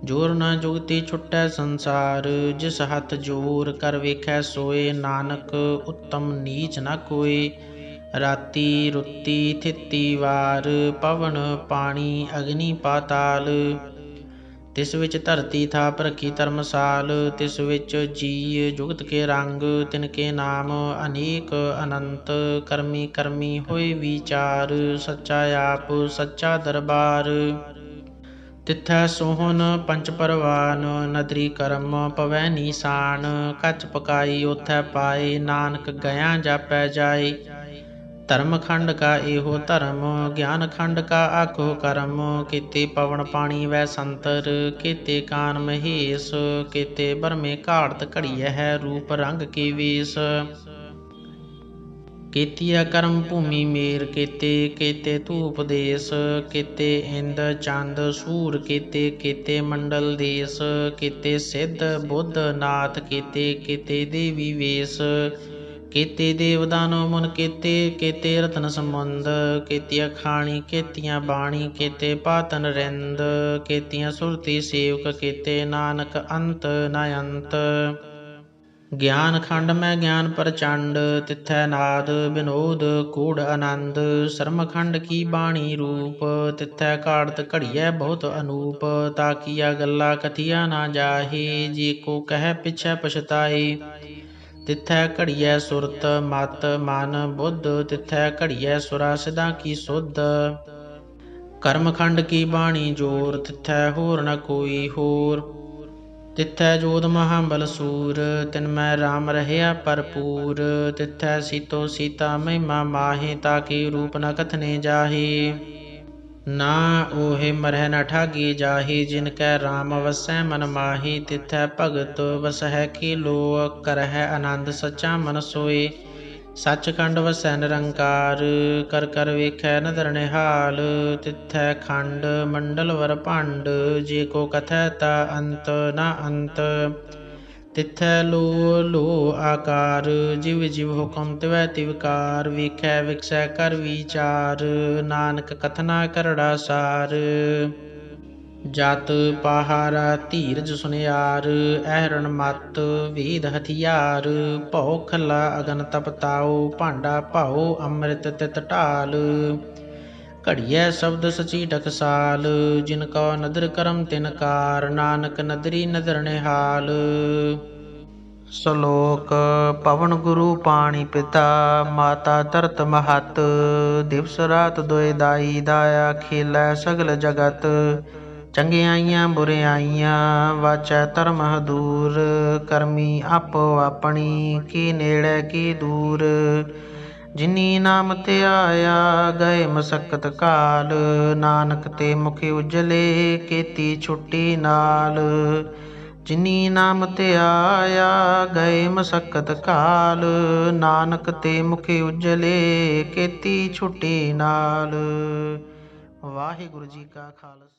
ਜੋਰ ਨ ਜੁਗਤੀ ਛੁਟੈ ਸੰਸਾਰ। ਜਿਸ ਹੱਥ ਜੋਰ ਕਰ ਵੇਖੈ ਸੋਏ, ਨਾਨਕ ਉੱਤਮ ਨੀਚ ਨ ਕੋਇ। ਰਾਤੀ ਰੁੱਤੀ ਥਿਤੀ ਵਾਰ, ਪਵਨ ਪਾਣੀ ਅਗਨੀ ਪਾਤਾਲ। ਤਿਸ ਵਿੱਚ ਧਰਤੀ ਥਾਪ ਰੱਖੀ ਧਰਮਸਾਲ। ਤਿਸ ਵਿੱਚ ਜੀਅ ਜੁਗਤ ਕੇ ਰੰਗ, ਤਿਨ ਕੇ ਨਾਮ ਅਨੇਕ ਅਨੰਤ। ਕਰਮੀ ਕਰਮੀ ਹੋਏ ਵਿਚਾਰ, ਸੱਚਾ ਆਪ ਸੱਚਾ ਦਰਬਾਰ। ਤਿਥੈ ਸੋਹਨ ਪੰਚ ਪਰਵਾਨ, ਨਦਰੀ ਕਰਮ ਪਵੈ ਨੀਸਾਨ। ਕੱਚ ਪਕਾਈ ਓਥੈ ਪਾਏ, ਨਾਨਕ ਗਇਆ ਜਾਪੈ ਜਾਏ। ਧਰਮ ਖੰਡ ਕਾ ਇਹੋ ਧਰਮ, ਗਿਆਨ ਖੰਡ ਕਾ ਆਖੋ ਕਰਮ। ਕੀਤੇ ਪਵਨ ਪਾਣੀ ਵੈ ਸੰਤਰ, ਕੀਤੇ ਕਾਨ ਮਹੇਸ਼। ਕੀਤੇ ਬਰਮੇ ਘਾੜਤ ਘੜੀਐ ਹੈ, ਰੂਪ ਰੰਗ ਕੇ ਵੇਸ। ਕੀਤੀਆ ਕਰਮ ਭੂਮੀ ਮੇਰ ਕੀਤੇ, ਕੀਤੇ ਧੂਪ ਦੇਸ। ਕੀਤੇ ਇੰਦ ਚੰਦ ਸੂਰ ਕੀਤੇ, ਕੀਤੇ ਮੰਡਲ ਦੇਸ। ਕੀਤੇ ਸਿੱਧ ਬੁੱਧ ਨਾਥ ਕੀਤੇ, ਕੀਤੇ ਦੇਵੀ ਵੇਸ। ਕੀਤੇ ਦੇਵ ਦਾਨਵ ਮੁਨ ਕੀਤੇ, ਕੀਤੇ ਰਤਨ ਸਮੁੰਦ। ਕੀਤੀਆਂ ਖਾਣੀ ਕੀਤੀਆਂ ਬਾਣੀ, ਕੀਤੇ ਪਾਤਨ ਰਿੰਦ। ਕੀਤੀਆਂ ਸੁਰਤੀ ਸੇਵਕ ਕੀਤੇ, ਨਾਨਕ ਅੰਤ ਨ ਅੰਤ। ਗਿਆਨ ਖੰਡ ਮੈਂ ਗਿਆਨ ਪ੍ਰਚੰਡ, ਤਿਥੈ ਨਾਦ ਵਿਨੋਦ ਕੂੜ ਆਨੰਦ। ਸਰਮ ਖੰਡ ਕੀ ਬਾਣੀ ਰੂਪ, ਤਿਥੈ ਘਾੜਤ ਘੜੀਐ ਬਹੁਤ ਅਨੂਪ। ਤਾਕੀਆ ਗੱਲਾ ਕਥੀਆ ਨਾ ਜਾਹੇ, ਜੇ ਕੋ ਕਹਿ ਪਿਛੈ ਪਛਤਾਏ। ਤਿਥੈ ਘੜੀਐ ਸੁਰਤ ਮਤ ਮਨ ਬੁੱਧ, ਤਿਥੈ ਘੜੀਐ ਸੁਰਾ ਸਿਧਾ ਕੀ ਸੁਧ। ਕਰਮ ਖੰਡ ਕੀ ਬਾਣੀ ਜੋਰ, ਤਿਥੈ ਹੋਰ ਨ ਕੋਈ ਹੋਰ। ਤਿਥੈ ਜੋਧ ਮਹਾਬਲ ਸੂਰ, ਤਿਨ ਮੈਂ ਰਾਮ ਰਹਿਆ ਭਰਪੂਰ। ਤਿਥੈ ਸੀਤੋ ਸੀਤਾ ਮਹਿਮਾ ਮਾਹੇ, ਤਾਕੇ ਰੂਪ ਨ ਕਥਨੇ ਜਾਹੇ। ਨਾ ਓਹੇ ਮਰਹਿ ਨ ਠਾਗੀ ਜਾਹੇ, ਜਿਨ ਕੈ ਰਾਮ ਵਸੈ ਮਨ ਮਾਹੀ। ਤਿਥੈ ਭਗਤ ਵਸਹਿ ਖੇਲੋ, ਕਰਹਿ ਆਨੰਦ ਸੱਚਾ ਮਨ ਸੋਏ। ਸੱਚਖੰਡ ਵਸੈ ਨਿਰੰਕਾਰ, ਕਰ ਕਰ ਵੇਖੈ ਨਦਰ ਨਿਹਾਲ। ਤਿਥੈ ਖੰਡ ਮੰਡਲ ਵਰ ਭੰਡ, ਜੇ ਕੋ ਕਥੈ ਤਾ ਅੰਤ ਨ ਅੰਤ। ਤਿਥੈ ਲੋ ਲੋ ਆਕਾਰ, ਜਿਵ ਜਿਵ ਹੁਕਮ ਤਿਵੈ ਤਿਵਕਾਰ। ਵੇਖੈ ਵਿਖਸੈ ਕਰ ਵਿਚਾਰ, ਨਾਨਕ ਕਥਨਾ ਕਰੜਾ ਸਾਰ। ਜਤ ਪਾਹਾਰਾ ਧੀਰਜ ਸੁਨਿਆਰ, ਅਹਰਣ ਮਤ ਵੇਦ ਹਥਿਆਰ। ਭਉ ਖੱਲਾ ਅਗਨ ਤਪ ਤਾਉ, ਭਾਂਡਾ ਭਾਉ ਅੰਮ੍ਰਿਤ ਤਿਤ ਢਾਲ। ਘੜੀਐ ਸ਼ਬਦ ਸਚੀ ਟਕਸਾਲ, ਜਿਨ ਕਉ ਨਦਰ ਕਰਮ ਤਿਨ ਕਾਰ। ਨਾਨਕ ਨਦਰੀ ਨਦਰ ਨਿਹਾਲ। ਸ਼ਲੋਕ। ਪਵਨ ਗੁਰੂ ਪਾਣੀ ਪਿਤਾ, ਮਾਤਾ ਧਰਤ ਮਹਤ। ਦਿਵਸ ਰਾਤ ਦੁਇ ਦਾਈ ਦਾਇਆ, ਖੇਲੈ ਸਗਲ ਜਗਤ। ਚੰਗਿਆਈਆਂ ਬੁਰਿਆਈਆਂ, ਵਾਚੈ ਧਰਮ ਹਦੂਰ। ਕਰਮੀ ਆਪੋ ਆਪਣੀ, ਕੀ ਨੇੜੇ ਕੀ ਦੂਰ। ਜਿਨੀ ਨਾਮ ਧਿਆਇਆ, ਗਏ ਮਸਕਤ ਕਾਲ। ਨਾਨਕ ਤੇ ਮੁਖ ਉਜਲੇ, ਕੀਤੀ ਛੁੱਟੀ ਨਾਲ। ਜਿਨੀ ਨਾਮ ਧਿਆਇਆ, ਗਏ ਮਸਕਤ ਕਾਲ। ਨਾਨਕ ਤੇ ਮੁਖ ਉਜਲੇ, ਕੀਤੀ ਛੁੱਟੀ ਨਾਲ। ਵਾਹਿਗੁਰੂ ਜੀ ਕਾ ਖਾਲਸਾ।